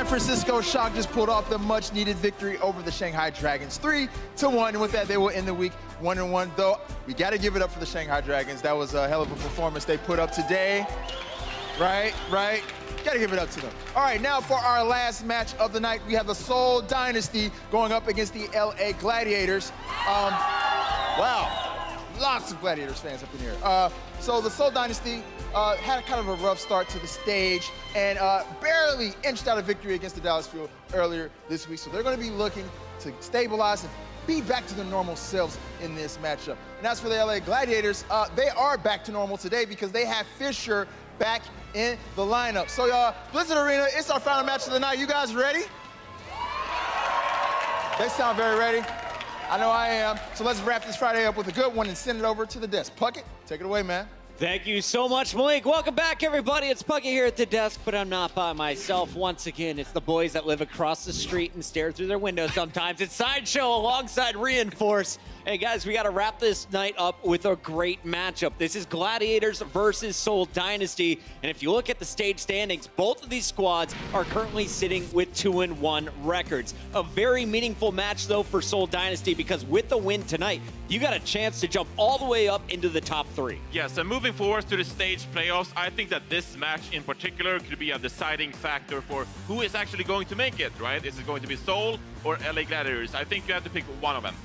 Francisco Shock just pulled off the much-needed victory over the Shanghai Dragons, 3-1. And with that, they will end the week 1-1. Though, we got to give it up for the Shanghai Dragons. That was a hell of a performance they put up today. Right. Got to give it up to them. All right, now for our last match of the night, we have the Seoul Dynasty going up against the LA Gladiators. Wow, lots of Gladiators fans up in here. So the Seoul Dynasty had kind of a rough start to the stage and barely inched out a victory against the Dallas Fuel earlier this week. So they're going to be looking to stabilize and be back to their normal selves in this matchup. And as for the LA Gladiators, they are back to normal today because they have Fisher back in the lineup. So y'all, Blizzard Arena, it's our final match of the night. You guys ready? They sound very ready. I know I am. So let's wrap this Friday up with a good one and send it over to the desk. Puckett, take it away, man. Thank you so much, Malik. Welcome back, everybody. It's Puckett here at the desk, but I'm not by myself. Once again, it's the boys that live across the street and stare through their windows sometimes. It's Sideshow alongside Reinforce. Hey, guys, we got to wrap this night up with a great matchup. This is Gladiators versus Seoul Dynasty. And if you look at the stage standings, both of these squads are currently sitting with 2-1 records. A very meaningful match, though, for Seoul Dynasty, because with the win tonight, you got a chance to jump all the way up into the top 3. Yes, and moving forward to the stage playoffs, I think that this match in particular could be a deciding factor for who is actually going to make it, right? Is it going to be Seoul or LA Gladiators? I think you have to pick one of them.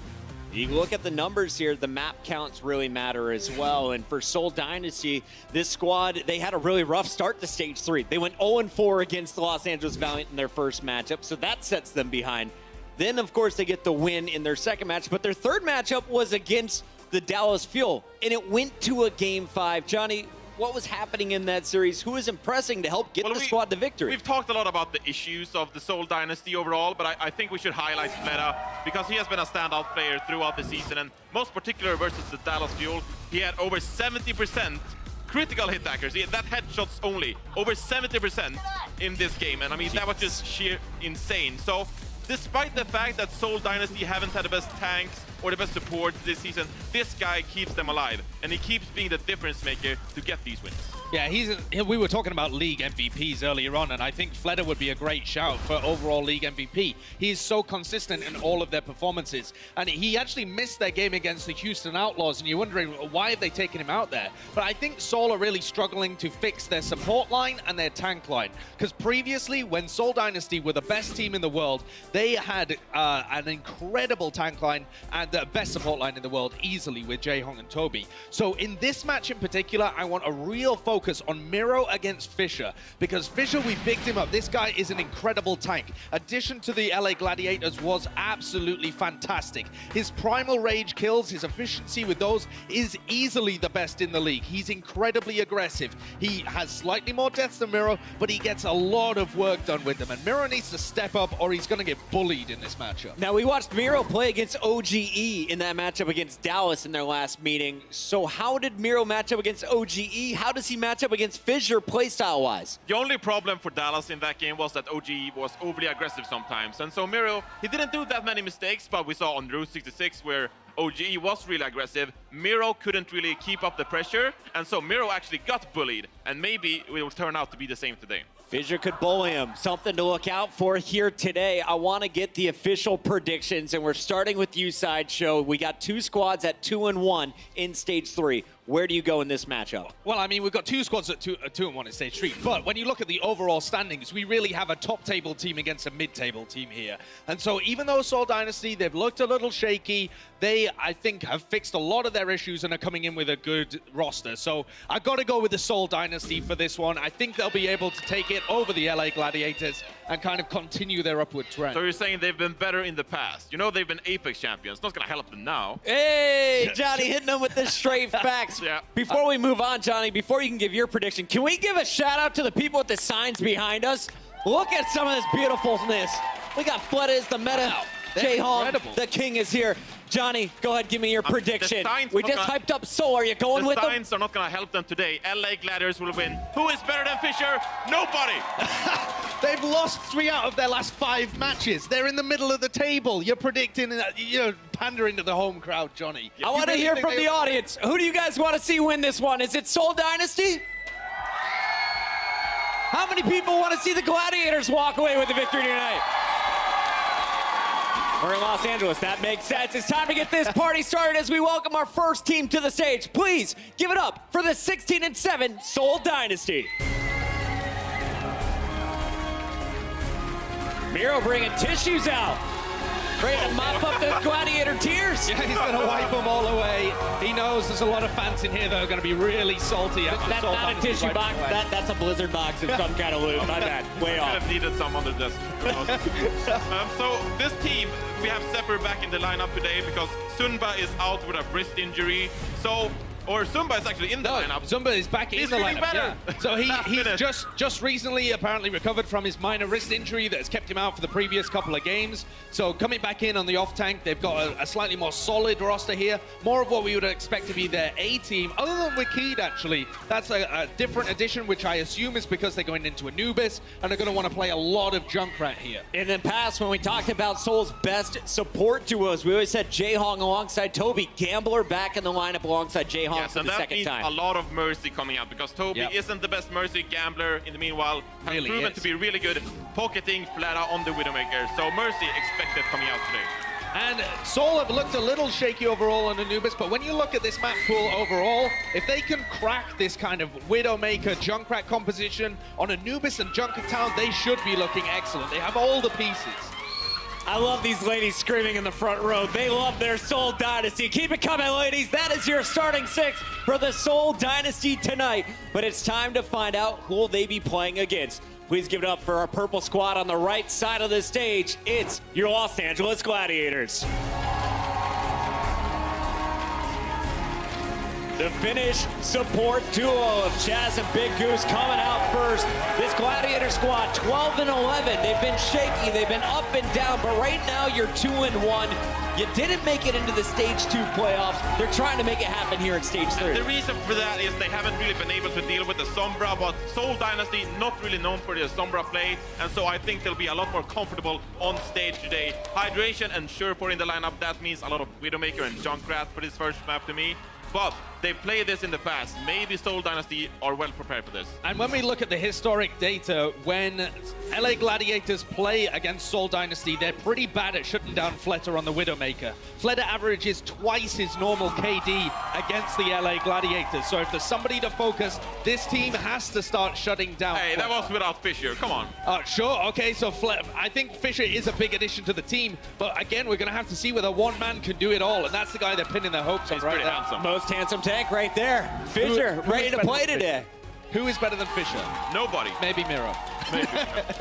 You look at the numbers here, the map counts really matter as well. And for Seoul Dynasty, this squad, they had a really rough start to stage 3. They went 0-4 against the Los Angeles Valiant in their first matchup, so that sets them behind. Then, of course, they get the win in their second match, but their third matchup was against the Dallas Fuel, and it went to a Game 5. Johnny, what was happening in that series? Who was impressing to help get the squad the victory? We've talked a lot about the issues of the Seoul Dynasty overall, but I think we should highlight Fleta because he has been a standout player throughout the season, and most particular versus the Dallas Fuel. He had over 70% critical hit accuracy, that headshots only, over 70% in this game, and I mean, that was just sheer insane. So, despite the fact that Seoul Dynasty haven't had the best tanks or the best support this season, this guy keeps them alive, and he keeps being the difference maker to get these wins. Yeah, we were talking about league MVPs earlier on, and I think Fleta would be a great shout for overall league MVP. He is so consistent in all of their performances, and he actually missed their game against the Houston Outlaws, and you're wondering why have they taken him out there? But I think Seoul are really struggling to fix their support line and their tank line, because previously, when Seoul Dynasty were the best team in the world, they had an incredible tank line and the best support line in the world easily with Jae-Hong and Toby. So in this match in particular, I want a real focus on Miro against Fisher, because Fisher, we picked him up. This guy is an incredible tank. Addition to the LA Gladiators was absolutely fantastic. His primal rage kills, his efficiency with those is easily the best in the league. He's incredibly aggressive. He has slightly more deaths than Miro, but he gets a lot of work done with them, and Miro needs to step up or he's going to get bullied in this matchup. Now, we watched Miro play against OGE in that matchup against Dallas in their last meeting. So how did Miro match up against OGE? How does he match up against Fisher playstyle-wise? The only problem for Dallas in that game was that OGE was overly aggressive sometimes. And so Miro, he didn't do that many mistakes, but we saw on Route 66 where OGE was really aggressive. Miro couldn't really keep up the pressure, and so Miro actually got bullied, and maybe it will turn out to be the same today. Fisher could bully him. Something to look out for here today. I want to get the official predictions, and we're starting with you, Sideshow. We got two squads at 2-1 in Stage 3. Where do you go in this matchup? Well, I mean, we've got two squads at 2-1 in Stage 3, but when you look at the overall standings, we really have a top-table team against a mid-table team here. And so even though Seoul Dynasty, they've looked a little shaky, they, I think, have fixed a lot of their issues and are coming in with a good roster. So I've got to go with the Seoul Dynasty for this one. I think they'll be able to take it over the LA Gladiators and kind of continue their upward trend. So you're saying they've been better in the past. You know they've been Apex champions. Not going to help them now. Hey, Johnny hitting them with the straight facts. Yeah. Before we move on, Johnny, before you can give your prediction, can we give a shout out to the people with the signs behind us? Look at some of this beautifulness. We got Fleta is the meta. Wow, Jae-Hong, the king is here. Johnny, go ahead, give me your prediction. We just hyped up Seoul. Are you going with them? The signs are not going to help them today. LA Gladiators will win. Who is better than Fisher? Nobody! They've lost 3 out of their last 5 matches. They're in the middle of the table. You're predicting, you're pandering to the home crowd, Johnny. I want to hear from the audience. Who do you guys want to see win this one? Is it Seoul Dynasty? How many people want to see the Gladiators walk away with the victory tonight? We're in Los Angeles. That makes sense. It's time to get this party started as we welcome our first team to the stage. Please give it up for the 16-7 Seoul Dynasty. Miro bringing tissues out. Ready to mop up the Gladiator tears. Yeah, he's going to wipe them all away. He knows there's a lot of fans in here that are going to be really salty. That's not a tissue box. That's a blizzard box of some kind of loot. My bad. Way off. Could have needed some on the desk. So this team, we have Sepper back in the lineup today because Sunba is out with a wrist injury. Or Zumba is actually in the lineup. Zumba is back in the lineup. Better. Yeah. So he's just recently apparently recovered from his minor wrist injury that has kept him out for the previous couple of games. So coming back in on the off tank, they've got a slightly more solid roster here. More of what we would expect to be their A team, other than Wikid actually. That's a different addition, which I assume is because they're going into Anubis and they're going to want to play a lot of Junkrat here. In the past, when we talked about Seoul's best support duos, we always said Jaehong alongside Toby. Gambler back in the lineup alongside Jaehong. Yes, and that means a lot of Mercy coming out because Toby isn't the best Mercy. Gambler, in the meanwhile, has proven to be really good pocketing Flera on the Widowmaker. So Mercy expected coming out today. And Seoul have looked a little shaky overall on Anubis, but when you look at this map pool overall, if they can crack this kind of Widowmaker Junkrat composition on Anubis and Junkertown, they should be looking excellent. They have all the pieces. I love these ladies screaming in the front row. They love their Seoul Dynasty. Keep it coming, ladies. That is your starting six for the Seoul Dynasty tonight. But it's time to find out who will they be playing against. Please give it up for our purple squad on the right side of the stage. It's your Los Angeles Gladiators. The Finnish support duo of Chaz and Big Goose coming out first. This Gladiator squad, 12-11. They've been shaky, they've been up and down, but right now you're 2-1. You didn't make it into the Stage 2 playoffs. They're trying to make it happen here in Stage 3. And the reason for that is they haven't really been able to deal with the Sombra, but Seoul Dynasty not really known for their Sombra play, and so I think they'll be a lot more comfortable on stage today. Hydration and Surefour in the lineup, that means a lot of Widowmaker and Junkrat for this first map to me. But they've played this in the past. Maybe Seoul Dynasty are well prepared for this. And when we look at the historic data, when LA Gladiators play against Seoul Dynasty, they're pretty bad at shutting down Fleta on the Widowmaker. Fleta averages twice his normal KD against the LA Gladiators. So if there's somebody to focus, this team has to start shutting down. Hey, that was without Fisher. Come on. Sure. Okay, so I think Fisher is a big addition to the team. But again, we're going to have to see whether one man can do it all. And that's the guy they're pinning their hopes on right now. Handsome. Most handsome tank right there. Fisher, ready to play today. Who is better than Fisher? Nobody. Maybe Miro. Maybe.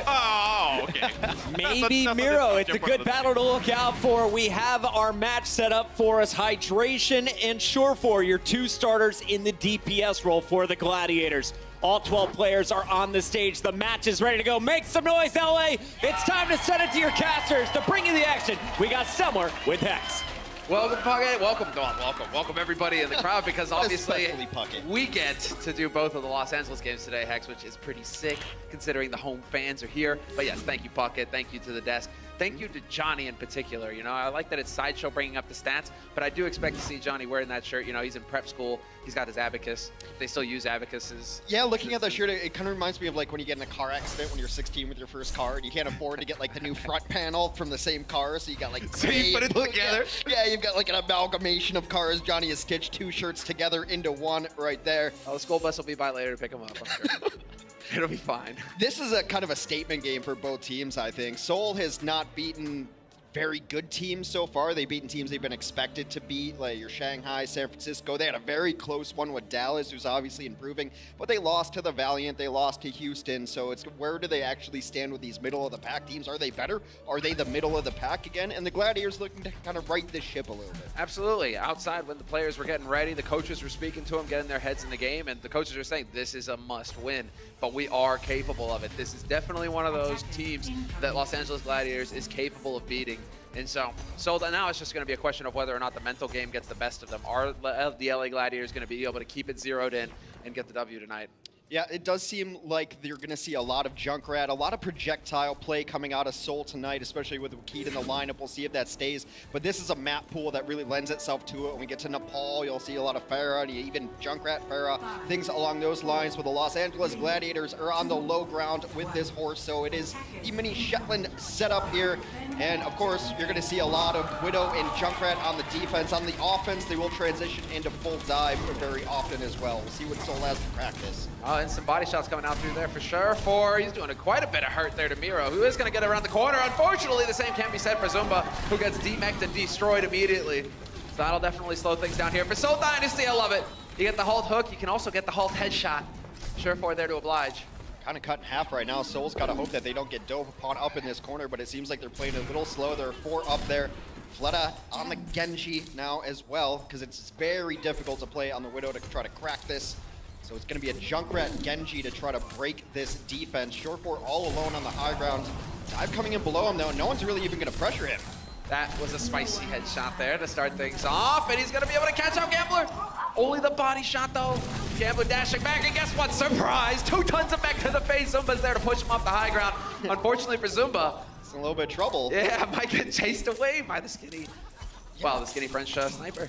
Oh, okay. Maybe Miro. It's a good battle to look out for. We have our match set up for us. Hydration and Surefour, your two starters in the DPS role for the Gladiators. All 12 players are on the stage. The match is ready to go. Make some noise, LA. It's time to send it to your casters to bring you the action. We got Summer with Hex. Welcome, Puckett. Welcome everybody in the crowd, because obviously we get to do both of the Los Angeles games today, Hex, which is pretty sick considering the home fans are here. But yes, thank you, Puckett. Thank you to the desk. Thank you to Johnny in particular. You know, I like that it's Sideshow bringing up the stats, but I do expect to see Johnny wearing that shirt. You know, he's in prep school. He's got his abacus. They still use abacuses. Yeah, looking at that shirt, it kind of reminds me of like when you get in a car accident when you're 16 with your first car and you can't afford to get like the new front panel from the same car, so you got like so you put it together. Yeah, you've got like an amalgamation of cars. Johnny has stitched two shirts together into one right there. Oh, the school bus will be by later to pick him up, I'm sure. It'll be fine. This is a kind of a statement game for both teams, I think. Seoul has not beaten very good teams so far. They've beaten teams they've been expected to beat, like your Shanghai, San Francisco. They had a very close one with Dallas, who's obviously improving, but they lost to the Valiant, they lost to Houston, so it's where do they actually stand with these middle-of-the-pack teams? Are they better? Are they the middle of the pack again? And the Gladiators looking to kind of right this ship a little bit. Absolutely. Outside, when the players were getting ready, the coaches were speaking to them, getting their heads in the game, and the coaches are saying, this is a must-win, but we are capable of it. This is definitely one of those teams that Los Angeles Gladiators is capable of beating. And so now it's just going to be a question of whether or not the mental game gets the best of them. Are the LA Gladiators going to be able to keep it zeroed in and get the W tonight? Yeah, it does seem like you're going to see a lot of Junkrat, a lot of projectile play coming out of Seoul tonight, especially with Wakid in the lineup. We'll see if that stays. But this is a map pool that really lends itself to it. When we get to Nepal, you'll see a lot of Pharah, even Junkrat Pharah, things along those lines. With the Los Angeles Gladiators are on the low ground with this horse, so it is the mini Shetland setup here. And of course, you're going to see a lot of Widow and Junkrat on the defense. On the offense, they will transition into full dive very often as well. We'll see what Seoul has to practice. And some body shots coming out through there for sure. He's doing quite a bit of hurt there to Miro, who is going to get around the corner. Unfortunately, the same can't be said for Zumba, who gets demeched and destroyed immediately. So that'll definitely slow things down here. For Seoul Dynasty, I love it. You get the halt hook. You can also get the halt headshot. Surefour there to oblige. Kind of cut in half right now. Seoul's got to hope that they don't get dove upon up in this corner, but it seems like they're playing a little slow. There are 4 up there. Fleta on the Genji now as well, because it's very difficult to play on the Widow to try to crack this. So it's going to be a Junkrat Genji to try to break this defense. Surefour all alone on the high ground. Dive coming in below him, though. No one's really even going to pressure him. That was a spicy headshot there to start things off, and he's going to be able to catch out Gambler. Only the body shot, though. Gambler dashing back, and guess what? Surprise! 2 tons of mech to the face. Zumba's there to push him off the high ground. Unfortunately for Zumba. It's in a little bit of trouble. Yeah, might get chased away by the skinny. Well, the skinny French sniper.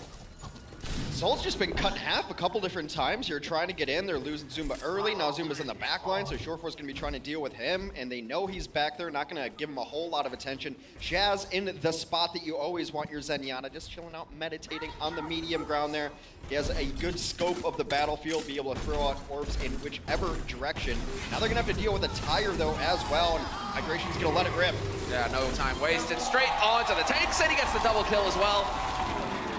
Seoul's just been cut in half a couple different times. You're trying to get in. They're losing Zumba early. Now Zumba's in the back line, so Surefour's going to be trying to deal with him, and they know he's back there. Not going to give him a whole lot of attention. Shaz in the spot that you always want your Zenyatta, just chilling out, meditating on the medium ground there. He has a good scope of the battlefield, be able to throw out orbs in whichever direction. Now they're going to have to deal with a tire, though, as well, and Hydration's going to let it rip. Yeah, no time wasted. Straight onto the tanks, and he gets the double kill as well.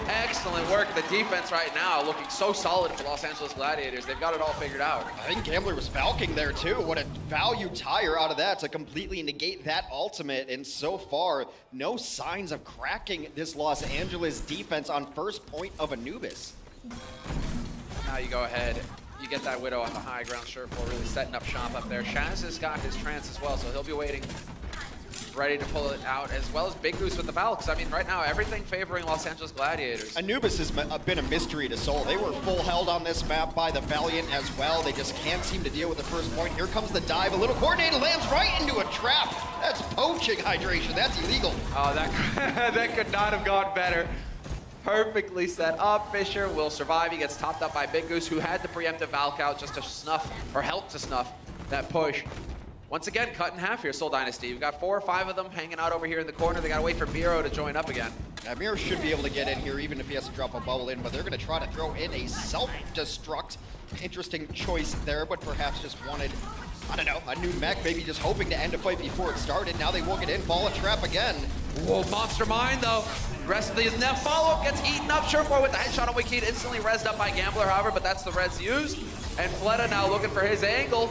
Excellent work. The defense right now looking so solid for Los Angeles Gladiators. They've got it all figured out. I think Gambler was falcing there too. What a value tire out of that to completely negate that ultimate. And so far, no signs of cracking this Los Angeles defense on first point of Anubis. Now you go ahead. You get that Widow on the high ground. Surefour really setting up shop up there. Shaz has got his trance as well, so he'll be waiting, ready to pull it out, as well as Big Goose with the Valk. I mean, right now, everything favoring Los Angeles Gladiators. Anubis has been a mystery to Seoul. They were full held on this map by the Valiant as well. They just can't seem to deal with the first point. Here comes the dive. A little coordinated lands right into a trap. That's poaching Hydration. That's illegal. Oh, that could not have gone better. Perfectly set up. Fisher will survive. He gets topped up by Big Goose, who had the preemptive Valk out just to snuff, or help to snuff, that push. Once again, cut in half here, Seoul Dynasty. We've got 4 or 5 of them hanging out over here in the corner. They gotta wait for Miro to join up again. Yeah, Miro should be able to get in here, even if he has to drop a bubble in, but they're gonna try to throw in a self-destruct. Interesting choice there, but perhaps just wanted, I don't know, a new mech, maybe just hoping to end a fight before it started. Now they will get in, fall a trap again. Whoa, monster mine though. The rest of the net follow-up gets eaten up. Surefour with the headshot on Wakid, instantly rezzed up by Gambler, however, but that's the res used. And Fleta now looking for his angle.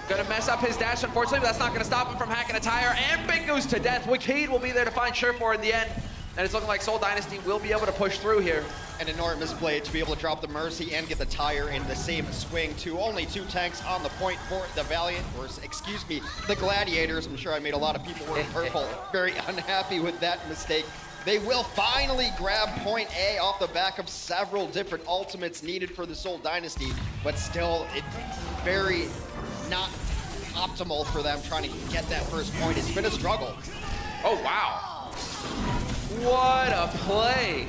Gonna mess up his dash, unfortunately, but that's not gonna stop him from hacking a tire. And Big Goose to death. Wakid will be there to find Surefour in the end. And it's looking like Seoul Dynasty will be able to push through here. An enormous play to be able to drop the Mercy and get the tire in the same swing, too. Only 2 tanks on the point for the Valiant, or excuse me, the Gladiators. I'm sure I made a lot of people wearing purple very unhappy with that mistake. They will finally grab point A off the back of several different ultimates needed for the Seoul Dynasty, but still, it's very not optimal for them trying to get that first point. It's been a struggle. Oh, wow. What a play.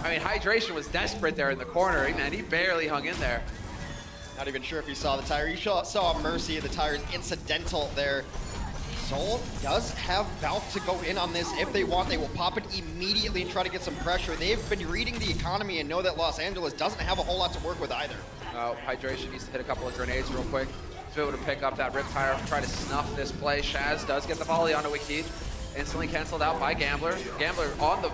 I mean, Hydration was desperate there in the corner. Man, he barely hung in there. Not even sure if he saw the tire. You saw Mercy, the tire is incidental there. Seoul does have Valk to go in on this if they want. They will pop it immediately and try to get some pressure. They've been reading the economy and know that Los Angeles doesn't have a whole lot to work with either. Hydration needs to hit a couple of grenades real quick to be able to pick up that rip tire, try to snuff this play. Shaz does get the volley onto Wakid. Instantly canceled out by Gambler. Gambler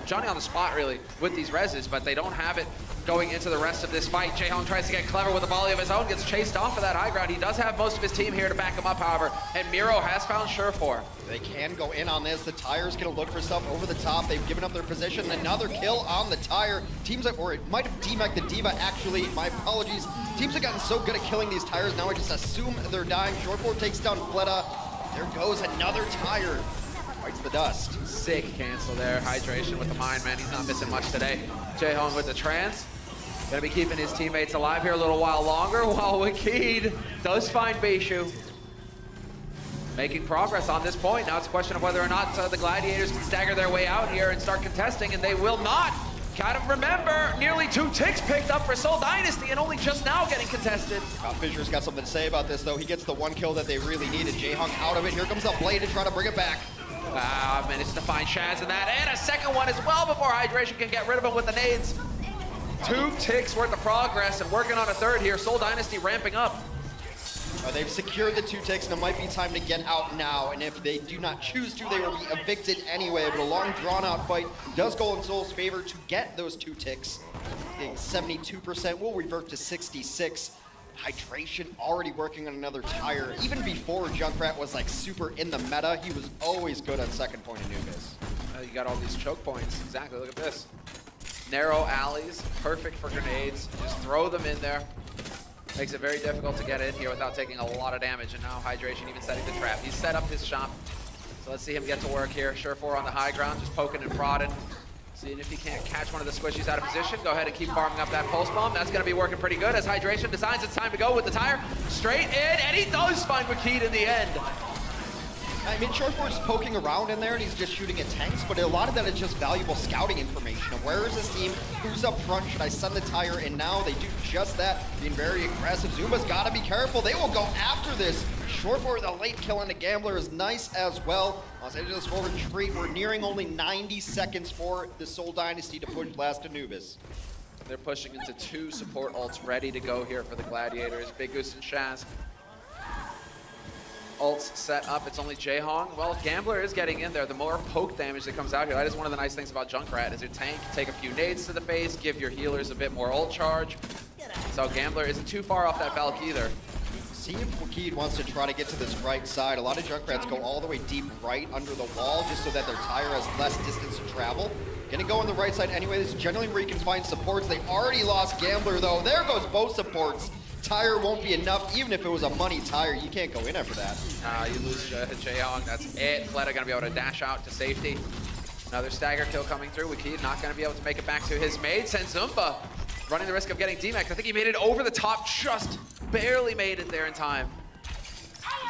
Johnny on the spot really with these reses, but they don't have it going into the rest of this fight. Jaehong tries to get clever with a volley of his own, gets chased off of that high ground. He does have most of his team here to back him up, however, and Miro has found Surefour. They can go in on this. The tire's gonna look for stuff over the top. They've given up their position. Another kill on the tire. Teams that, or it might have demeched the Diva actually, my apologies. Teams have gotten so good at killing these tires, now I just assume they're dying. Surefour takes down Fleta. There goes another tire. Bites the dust. Sick cancel there. Hydration with the mine, man. He's not missing much today. Jaehong with the trance. Gonna be keeping his teammates alive here a little while longer, while Wakid does find Beishu. Making progress on this point. Now it's a question of whether or not the Gladiators can stagger their way out here and start contesting, and they will not. Kind of remember, nearly 2 ticks picked up for Seoul Dynasty and only just now getting contested. Fisher's got something to say about this, though. He gets the 1 kill that they really needed. J-Hung out of it. Here comes the Blade to try to bring it back. Managed to find Shaz in that, and a second one as well before Hydration can get rid of him with the nades. 2 ticks worth of progress and working on a third here. Seoul Dynasty ramping up. They've secured the 2 ticks, and it might be time to get out now. And if they do not choose to, they will be evicted anyway. But a long, drawn-out fight does go in Seoul's favor to get those 2 ticks. 72% will revert to 66. Hydration already working on another tire. Even before Junkrat was like super in the meta, he was always good on second point Anubis. You got all these choke points. Exactly, look at this. Narrow alleys, perfect for grenades. Just throw them in there. Makes it very difficult to get in here without taking a lot of damage. And now Hydration even setting the trap. He's set up his shop. So let's see him get to work here. Surefour on the high ground, just poking and prodding. Seeing if he can't catch one of the squishies out of position. Go ahead and keep farming up that pulse bomb. That's going to be working pretty good as Hydration decides it's time to go with the tire. Straight in, and he does find Wakid in the end. I mean, Surefour's poking around in there and he's just shooting at tanks, but a lot of that is just valuable scouting information of where is this team, who's up front, should I send the tire, and now they do just that, being very aggressive. Zumba's got to be careful. They will go after this. Surefour, the late kill on the Gambler is nice as well. Los Angeles will retreat. We're nearing only 90 seconds for the Seoul Dynasty to push last Anubis. They're pushing into 2 support ults ready to go here for the Gladiators. Big Goose and Shaz. Ults set up, it's only J-Hong. Well, Gambler is getting in there. The more poke damage that comes out here, that is one of the nice things about Junkrat, is your tank can take a few nades to the face, give your healers a bit more ult charge. So Gambler isn't too far off that Valk either. See if Wakid wants to try to get to this right side. A lot of Junkrats go all the way deep right under the wall just so that their tire has less distance to travel. Gonna go on the right side anyway. This is generally where you can find supports. They already lost Gambler though. There goes both supports. Tire won't be enough, even if it was a money tire. You can't go in after that. You lose J-Hong, that's it. Fleta gonna be able to dash out to safety. Another stagger kill coming through. Wakid not gonna be able to make it back to his mates, and Zumba running the risk of getting DMAX. I think he made it over the top, just barely made it there in time.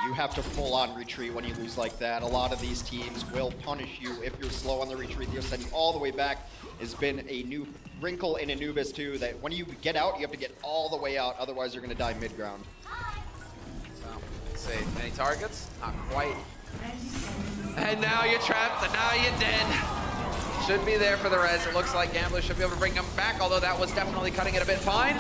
You have to full-on retreat when you lose like that. A lot of these teams will punish you if you're slow on the retreat. They'll send you all the way back. Has been a new wrinkle in Anubis too, that when you get out, you have to get all the way out, otherwise you're gonna die mid-ground. So, let's see, any targets? Not quite. And now you're trapped, and now you're dead. Should be there for the res. It looks like Gambler should be able to bring him back, although that was definitely cutting it a bit fine.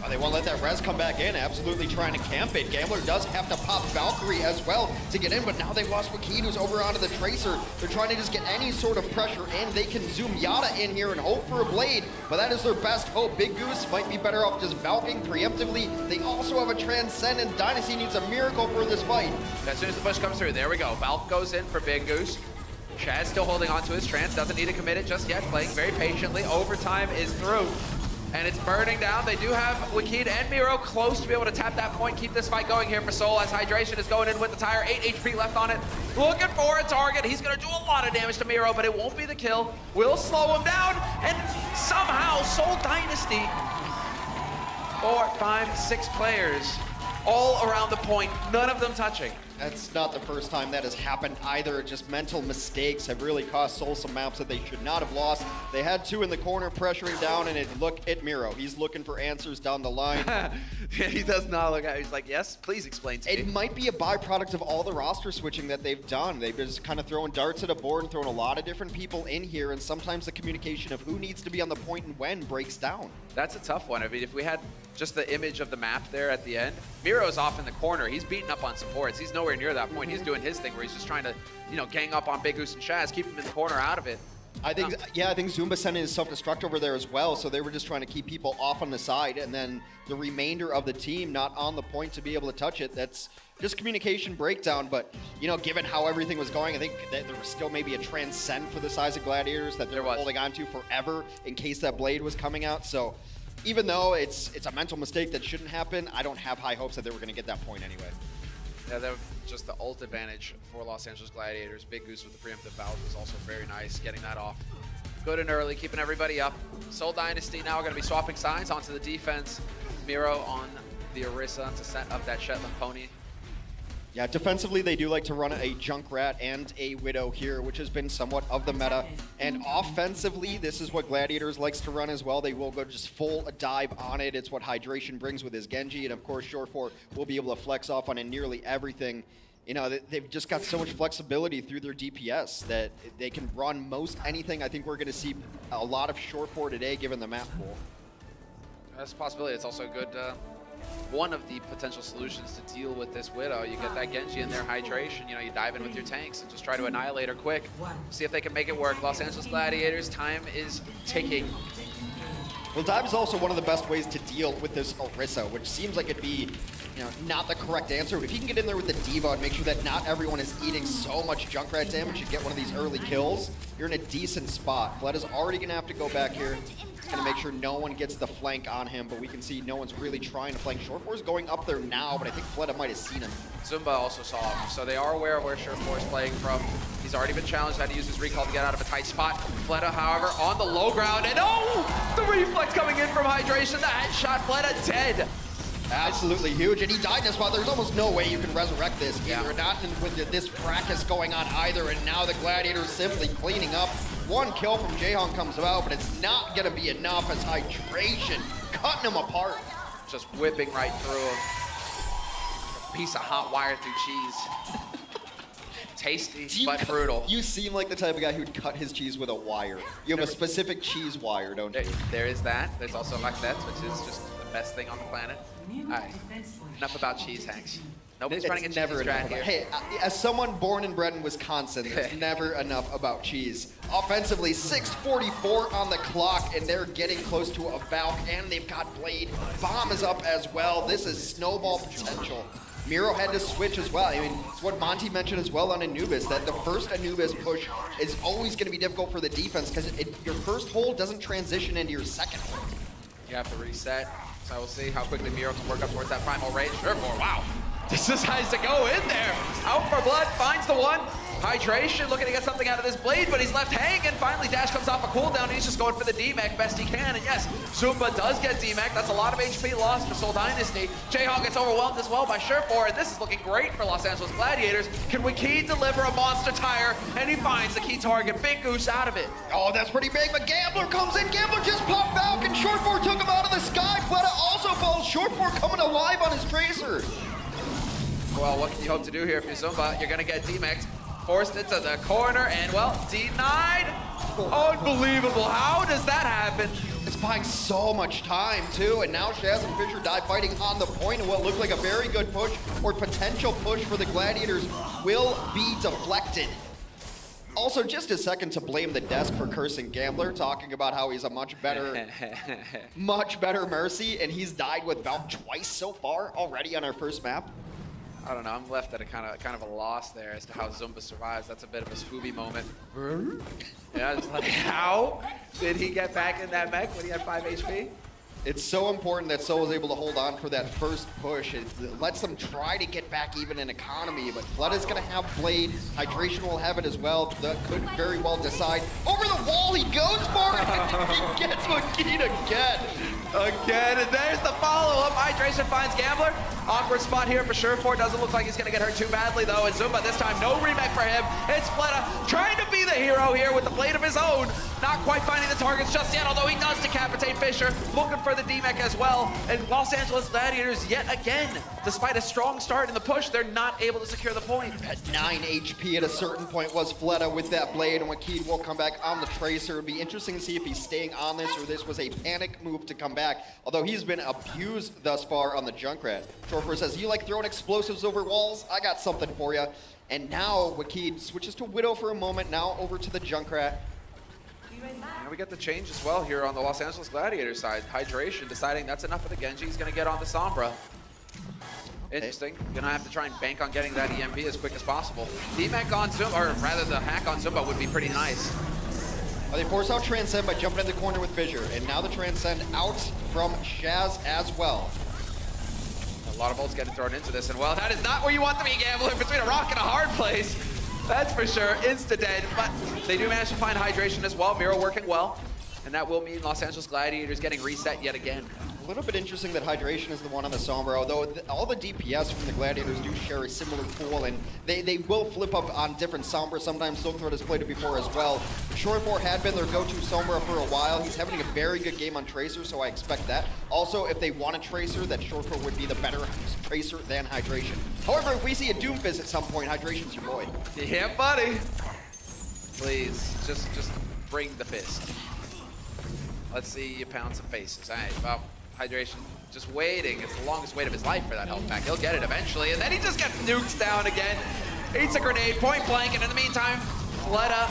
They won't let that res come back in, absolutely trying to camp it. Gambler does have to pop Valkyrie as well to get in, but now they've lost Wakid, who's over onto the Tracer. They're trying to just get any sort of pressure in. They can zoom Yada in here and hope for a blade, but that is their best hope. Big Goose might be better off just Valking preemptively. They also have a Transcend, and Dynasty needs a miracle for this fight. As soon as the push comes through, there we go. Valk goes in for Big Goose. Chad still holding on to his trance, doesn't need to commit it just yet, playing very patiently. Overtime is through. And it's burning down. They do have Wakid and Miro close to be able to tap that point, keep this fight going here for Seoul as Hydration is going in with the tire. 8 HP left on it. Looking for a target. He's going to do a lot of damage to Miro, but it won't be the kill. Will slow him down, and somehow Seoul Dynasty, 4, 5, 6 players all around the point, none of them touching. That's not the first time that has happened either. Just mental mistakes have really cost Seoul some maps that they should not have lost. They had 2 in the corner pressuring down, and look at Miro. He's looking for answers down the line. He does not look at it. He's like, yes, please explain to me. It might be a byproduct of all the roster switching that they've done. They've just kind of throwing darts at a board and throwing a lot of different people in here, and sometimes the communication of who needs to be on the point and when breaks down. That's a tough one. I mean, if we had just the image of the map there at the end, Miro's off in the corner. He's beating up on supports. He's nowhere near that point. He's doing his thing where he's just trying to, you know, gang up on Big Goose and Shaz, keep him in the corner out of it. I think, yeah, I think Zumba sent his self-destruct over there as well, so they were just trying to keep people off on the side, and then the remainder of the team not on the point to be able to touch it. That's just communication breakdown, but, you know, given how everything was going, I think that there was still maybe a Transcend for the size of Gladiators that they were holding on to forever in case that blade was coming out, so even though it's a mental mistake that shouldn't happen, I don't have high hopes that they were going to get that point anyway. Yeah, that was just the ult advantage for Los Angeles Gladiators. Big Goose with the preemptive valve was also very nice, getting that off Good and early, keeping everybody up. Seoul Dynasty now going to be swapping sides onto the defense. Miro on the Orisa to set up that Shetland pony. Yeah, defensively, they do like to run a Junkrat and a Widow here, which has been somewhat of the meta. And offensively, this is what Gladiators likes to run as well. They will go just full dive on it. It's what Hydration brings with his Genji. And of course, Short4 will be able to flex off on nearly everything. You know, they've just got so much flexibility through their DPS that they can run most anything. I think we're going to see a lot of Short4 today, given the map pool. That's a possibility. It's also a good, one of the potential solutions to deal with this Widow. You get that Genji in there, hydration, you know, you dive in with your tanks and just try to annihilate her quick. See if they can make it work. Los Angeles Gladiators, time is ticking. Well, dive is also one of the best ways to deal with this Orisa, which seems like it'd be, you know, not the correct answer. But if you can get in there with the D.Va and make sure that not everyone is eating so much Junkrat damage, you get one of these early kills, you're in a decent spot. Fled is already going to have to go back here. He's going to make sure no one gets the flank on him, but we can see no one's really trying to flank. Short4 is going up there now, but I think Fleda might have seen him. Zumba also saw him, so they are aware of where Short4 is playing from. He's already been challenged how to use his recall to get out of a tight spot. Fleda, however, on the low ground, and oh! The reflex coming in from Hydration, the headshot, Fleda dead. Absolutely huge, and he died in this spot. There's almost no way you can resurrect this either. Yeah. Not with this fracas going on either, and now the Gladiators simply cleaning up. One kill from Jaehong comes about, but it's not gonna be enough as Hydration cutting him apart. Just whipping right through him. A piece of hot wire through cheese. Tasty, but brutal. You seem like the type of guy who'd cut his cheese with a wire. You have a specific cheese wire, don't you? There is that. There's also Macbeth, which is just the best thing on the planet. All right, enough about cheese hacks. Nobody's trying to get never cheese strat here. Hey, as someone born and bred in Wisconsin, there's never enough about cheese. Offensively, 6:44 on the clock, and they're getting close to a Valk, and they've got Blade. Bomb is up as well. This is snowball potential. Miro had to switch as well. I mean, it's what Monty mentioned as well on Anubis, that the first Anubis push is always going to be difficult for the defense because your first hold doesn't transition into your second hold. You have to reset. So we'll see how quickly Miro can work up towards that primal range. Short4, wow. This decides to go in there. Out for blood, finds the one. Hydration looking to get something out of this Blade, but he's left hanging. Finally, Dash comes off a cooldown, and he's just going for the D-Mac best he can. And yes, Zumba does get D-Mac. That's a lot of HP lost for Seoul Dynasty. Jaehong gets overwhelmed as well by Short4, and this is looking great for Los Angeles Gladiators. Can Wakid deliver a monster tire? And he finds the key target. Big Goose out of it. Oh, that's pretty big, but Gambler comes in. Gambler just popped Valk, and Short4 took him out of the sky. Fleta also falls. Short4 coming alive on his Tracer. Well, what can you hope to do here if you're Zumba? You're going to get D-Max. Forced into the corner, and well, denied. Unbelievable. How does that happen? It's buying so much time, too, and now Shaz and Fisher die fighting on the point, and what looked like a very good push, or potential push for the Gladiators, will be deflected. Also, just a second to blame the desk for cursing Gambler, talking about how he's a much better Mercy, and he's died with Valk twice so far already on our first map. I don't know, I'm left at a kind of a loss there as to how Zumba survives. That's a bit of a Scooby moment. Yeah, it's like, how did he get back in that mech when he had 5 HP? It's so important that Seoul was able to hold on for that first push. It lets them try to get back even in economy, but Fleta's gonna have Blade. Hydration will have it as well. That could very well decide. Over the wall, he goes for it. He gets Wakid again, and there's the follow-up. Hydration finds Gambler. Awkward spot here for Short4. Doesn't look like he's gonna get hurt too badly though. And Zumba this time, no remake for him. It's Fleta trying to be the hero here with the blade of his own. Not quite finding the targets just yet, although he does decapitate Fisher. Looking for the D-Mech as well. And Los Angeles Gladiators yet again, despite a strong start in the push, they're not able to secure the point. At 9 HP at a certain point was Fleta with that blade, and Wakid will come back on the Tracer. It'd be interesting to see if he's staying on this or this was a panic move to come back, although he's been abused thus far on the Junkrat. Short4 says, you like throwing explosives over walls? I got something for you. And now Wakid switches to Widow for a moment, now over to the Junkrat. And we get the change as well here on the Los Angeles Gladiators side. Hydration deciding that's enough of the Genji. He's going to get on the Sombra. Interesting. Gonna have to try and bank on getting that EMP as quick as possible. D-Mac on Zumba, or rather the hack on Zumba would be pretty nice. They force out Transcend by jumping in the corner with Fissure, and now the Transcend out from Shaz as well. A lot of bolts getting thrown into this, and well, that is not where you want to be, Gambler, between a rock and a hard place. That's for sure. Insta-dead, but they do manage to find hydration as well. Miro working well. And that will mean Los Angeles Gladiators getting reset yet again. A little bit interesting that Hydration is the one on the Sombra, although all the DPS from the Gladiators do share a similar pool, and they will flip up on different Sombra. Sometimes Silkthroat has played it before as well. Short4 had been their go-to Sombra for a while. He's having a very good game on Tracer, so I expect that. Also, if they want a Tracer, that Short4 would be the better Tracer than Hydration. However, if we see a Doomfist at some point, Hydration's your boy. Yeah, buddy. Please, just bring the fist. Let's see you pound some faces. All right, well, Hydration just waiting. It's the longest wait of his life for that health pack. He'll get it eventually, and then he just gets nuked down again. Eats a grenade, point blank, and in the meantime, Fleta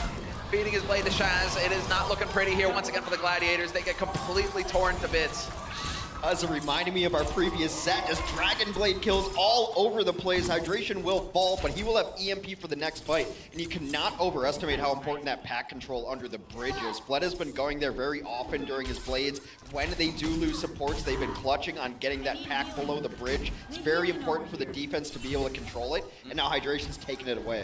feeding his blade to Shaz. It is not looking pretty here once again for the Gladiators. They get completely torn to bits. As it reminded me of our previous set, just Dragon Blade kills all over the place. Hydration will fall, but he will have EMP for the next fight. And you cannot overestimate how important that pack control under the bridge is. Fleta's been going there very often during his blades. When they do lose supports, they've been clutching on getting that pack below the bridge. It's very important for the defense to be able to control it, and now Hydration's taking it away.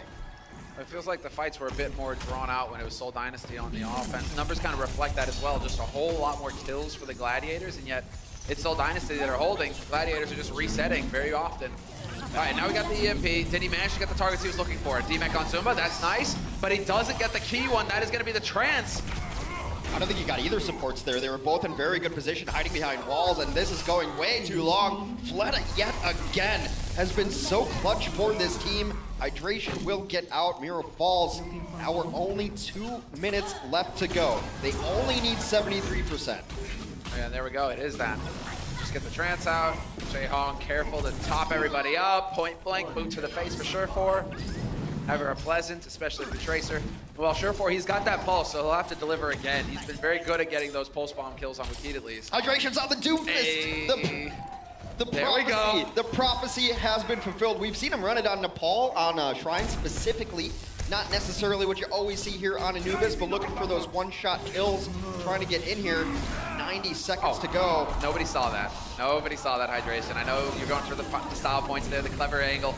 It feels like the fights were a bit more drawn out when it was Seoul Dynasty on the offense. Numbers kind of reflect that as well. Just a whole lot more kills for the Gladiators, and yet it's Seoul Dynasty that are holding. Gladiators are just resetting very often. All right, now we got the EMP. Did he manage to get the targets he was looking for? D-Mech on Zumba, that's nice, but he doesn't get the key one. That is going to be the trance. I don't think he got either supports there. They were both in very good position, hiding behind walls, and this is going way too long. Fleta, yet again, has been so clutch for this team. Hydration will get out. Miro falls. Now we're only 2 minutes left to go. They only need 73%. Yeah, there we go. It is that. Just get the trance out. Jaehong careful to top everybody up. Point blank, boot to the face for Short4. Ever a pleasant, especially for Tracer. Well, Short4, he's got that pulse, so he'll have to deliver again. He's been very good at getting those pulse bomb kills on Wakid at least. Hydration's on the Doomfist. Hey. There we go. The prophecy has been fulfilled. We've seen him run it on Nepal, on Shrine specifically. Not necessarily what you always see here on Anubis, but looking for those one-shot kills, trying to get in here. 90 seconds to go. Nobody saw that. Nobody saw that Hydration. I know you're going through the style points there, the clever angle.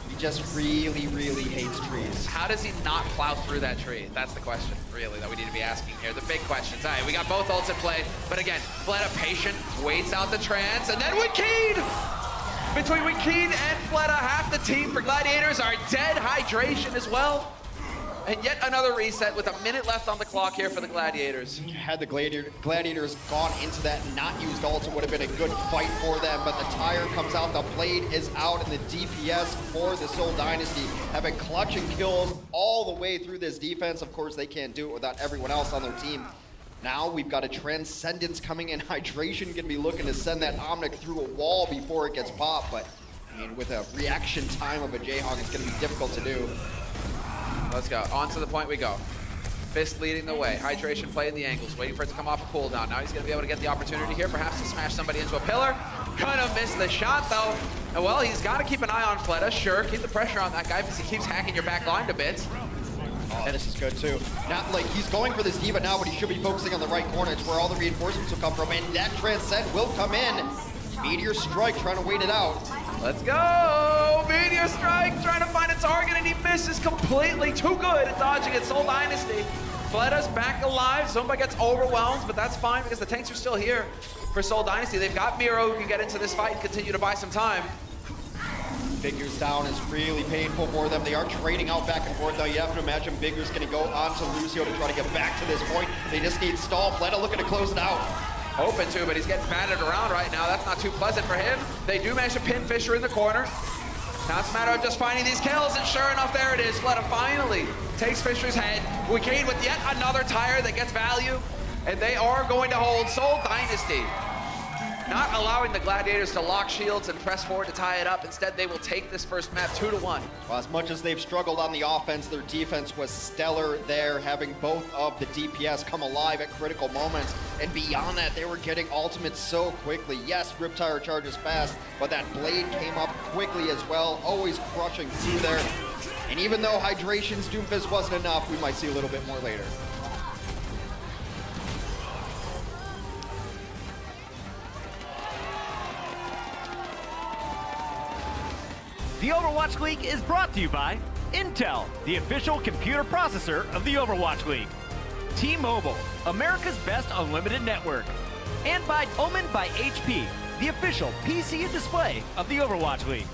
He just really, really hates trees. How does he not plow through that tree? That's the question, really, that we need to be asking here. The big questions. All right, we got both ults in play, but again, Fleta patient, waits out the trance, and then Wakid! Between Wakid and Fleta, half the team for Gladiators are dead. Hydration as well. And yet another reset with a minute left on the clock here for the Gladiators. Had the Gladiators gone into that and not used ult, it would have been a good fight for them, but the tire comes out, the blade is out, and the DPS for the Seoul Dynasty have been clutching kills all the way through this defense. Of course, they can't do it without everyone else on their team. Now we've got a Transcendence coming in. Hydration gonna be looking to send that Omnic through a wall before it gets popped, but I mean, with a reaction time of a Jaehong, it's gonna be difficult to do. Let's go. On to the point we go. Fist leading the way. Hydration playing the angles, waiting for it to come off a cooldown. Now he's going to be able to get the opportunity here, perhaps to smash somebody into a pillar. Gonna miss the shot, though. And well, he's got to keep an eye on Fleta. Sure, keep the pressure on that guy because he keeps hacking your back line to bits. Oh, this is good, too. Not like he's going for this diva now, but he should be focusing on the right corner. It's where all the reinforcements will come from, and that Transcend will come in. Meteor Strike trying to wait it out. Let's go! Meteor Strike trying to find a target, and he misses completely. Too good at dodging it. Seoul Dynasty. Fleta's back alive. Zumba gets overwhelmed, but that's fine because the tanks are still here for Seoul Dynasty. They've got Miro who can get into this fight and continue to buy some time. Figures down is really painful for them. They are trading out back and forth, though. You have to imagine Vigor's going to go on to Lucio to try to get back to this point. They just need stall. Fleta looking to close it out. Open to, but he's getting batted around right now. That's not too pleasant for him. They do manage to pin Fisher in the corner. Now it's a matter of just finding these kills, and sure enough, there it is. Fleta finally takes Fisher's head. Wakid with yet another tire that gets value, and they are going to hold Seoul Dynasty. Not allowing the Gladiators to lock shields and press forward to tie it up. Instead, they will take this first map 2-1. Well, as much as they've struggled on the offense, their defense was stellar there, having both of the DPS come alive at critical moments. And beyond that, they were getting ultimates so quickly. Yes, Riptire charges fast, but that blade came up quickly as well, always crushing through there. And even though Hydration's Doomfist wasn't enough, we might see a little bit more later. The Overwatch League is brought to you by Intel, the official computer processor of the Overwatch League. T-Mobile, America's best unlimited network. And by Omen by HP, the official PC and display of the Overwatch League.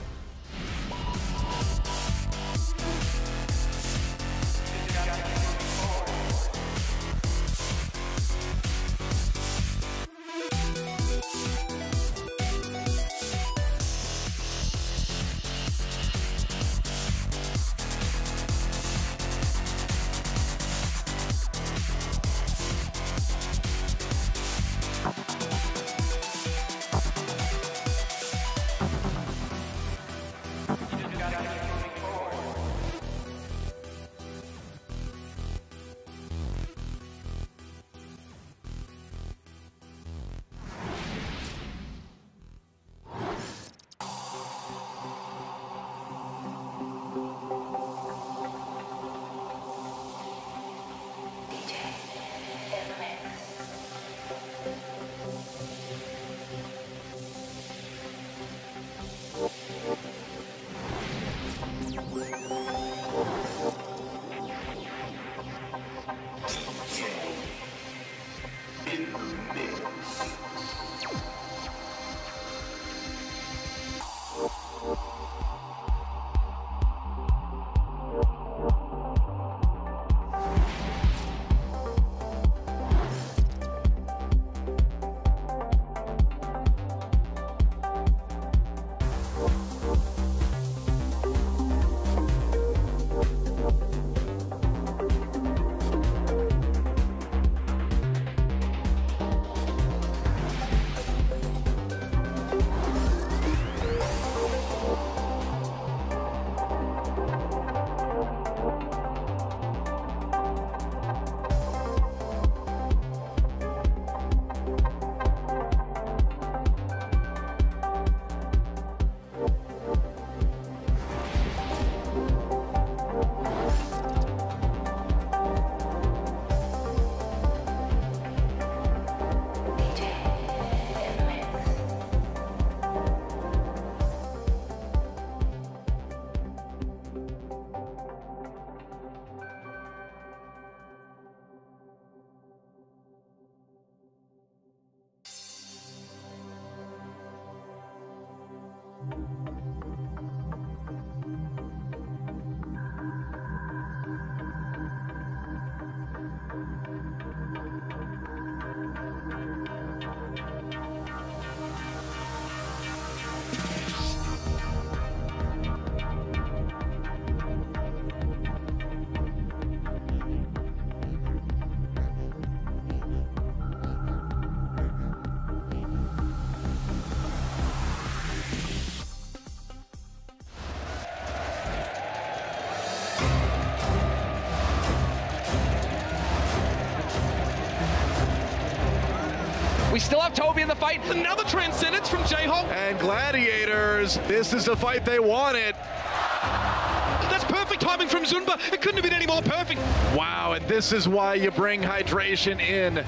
We still have Toby in the fight. Another Transcendence from Jayhawk. And Gladiators, this is the fight they wanted. That's perfect timing from Zunba. It couldn't have been any more perfect. Wow, and this is why you bring hydration in. All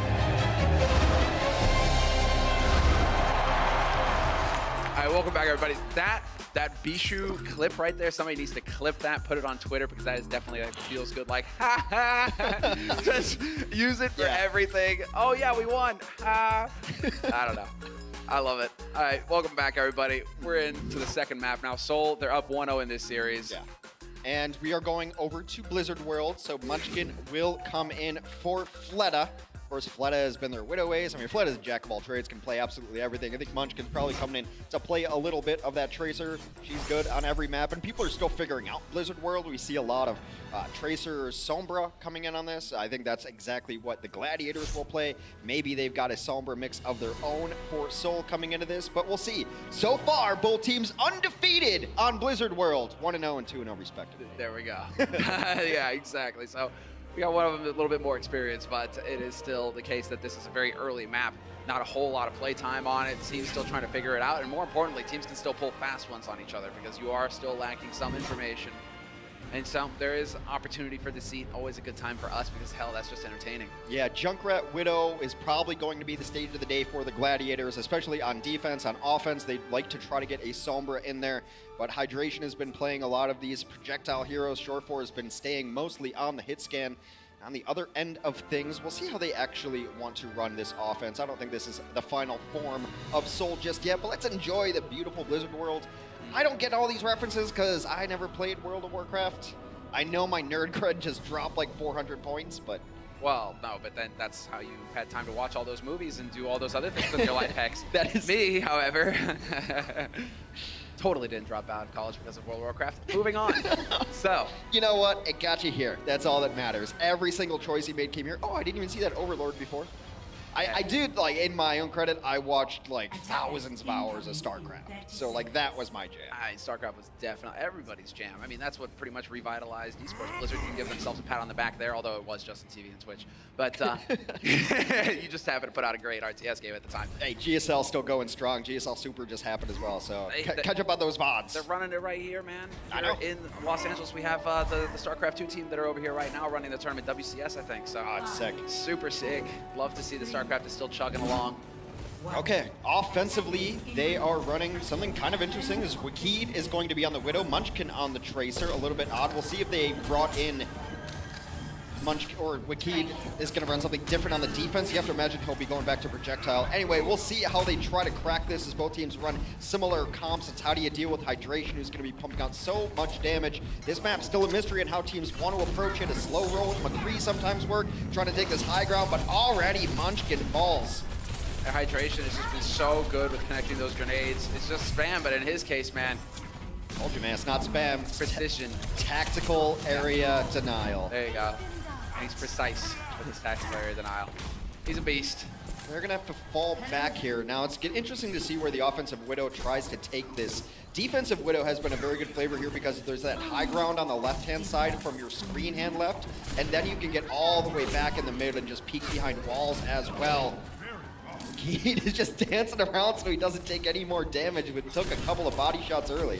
right, welcome back, everybody. That Bishu clip right there, somebody needs to clip that, put it on Twitter, because that is definitely like feels good. Like, ha ha, just use it for everything. Oh yeah, we won. Ha. I don't know. I love it. All right, welcome back, everybody. We're into the second map now. Seoul, they're up 1-0 in this series. Yeah. And we are going over to Blizzard World, so Munchkin will come in for Fleta. Of course, Fleta has been their Widow Ace. I mean, Fleta's a jack of all trades, can play absolutely everything. I think Munchkin's probably coming in to play a little bit of that Tracer. She's good on every map, and people are still figuring out Blizzard World. We see a lot of Tracer Sombra coming in on this. I think that's exactly what the Gladiators will play. Maybe they've got a Sombra mix of their own for Seoul coming into this, but we'll see. So far, both teams undefeated on Blizzard World. 1-0 and 2-0 respectively. There we go. Yeah, exactly. So we got one of them a little bit more experience, but it is still the case that this is a very early map. Not a whole lot of play time on it. Teams still trying to figure it out, and more importantly, teams can still pull fast ones on each other because you are still lacking some information. And so there is opportunity for the seat. Always a good time for us because, hell, that's just entertaining. Yeah, Junkrat Widow is probably going to be the stage of the day for the Gladiators, especially on defense. On offense, they'd like to try to get a Sombra in there, but Hydration has been playing a lot of these projectile heroes. Short4 has been staying mostly on the hit scan. On the other end of things, we'll see how they actually want to run this offense. I don't think this is the final form of Seoul just yet, but let's enjoy the beautiful Blizzard world. I don't get all these references because I never played World of Warcraft. I know my nerd cred just dropped like 400 points, but... Well, no, but then that's how you had time to watch all those movies and do all those other things with your life hacks. That is me, however. Totally didn't drop out of college because of World of Warcraft. Moving on. So. You know what? It got you here. That's all that matters. Every single choice he made came here. Oh, I didn't even see that Overlord before. I did, like, in my own credit, I watched, like, thousands of hours of StarCraft. So, like, that was my jam. StarCraft was definitely everybody's jam. I mean, that's what pretty much revitalized esports. Blizzard can give themselves a pat on the back there, although it was just on TV and Twitch. But you just happened to put out a great RTS game at the time. Hey, GSL still going strong. GSL Super just happened as well, so catch up on those VODs. They're running it right here, man. I know. In Los Angeles, we have the StarCraft 2 team that are over here right now running the tournament, WCS, I think. So, it's sick. Super sick. Love to see the StarCraft is still chugging along. Okay, offensively, they are running something kind of interesting. Is Wakid is going to be on the Widow, Munchkin on the Tracer, a little bit odd. We'll see if they brought in Munchkin, or Wakid is going to run something different on the defense. You have to imagine he'll be going back to projectile. Anyway, we'll see how they try to crack this as both teams run similar comps. It's how do you deal with Hydration, who's going to be pumping out so much damage. This map's still a mystery on how teams want to approach it. A slow roll with McCree sometimes work, trying to take this high ground, but already Munchkin falls. Hydration has just been so good with connecting those grenades. It's just spam, but in his case, man. Told you, man, it's not spam. Precision. Tactical area denial. There you go. And he's precise with his tactical area denial. He's a beast. They're going to have to fall back here. Now, it's interesting to see where the offensive Widow tries to take this. Defensive Widow has been a very good flavor here because there's that high ground on the left-hand side from your screen hand left, and then you can get all the way back in the mid and just peek behind walls as well. He is just dancing around so he doesn't take any more damage, but took a couple of body shots early.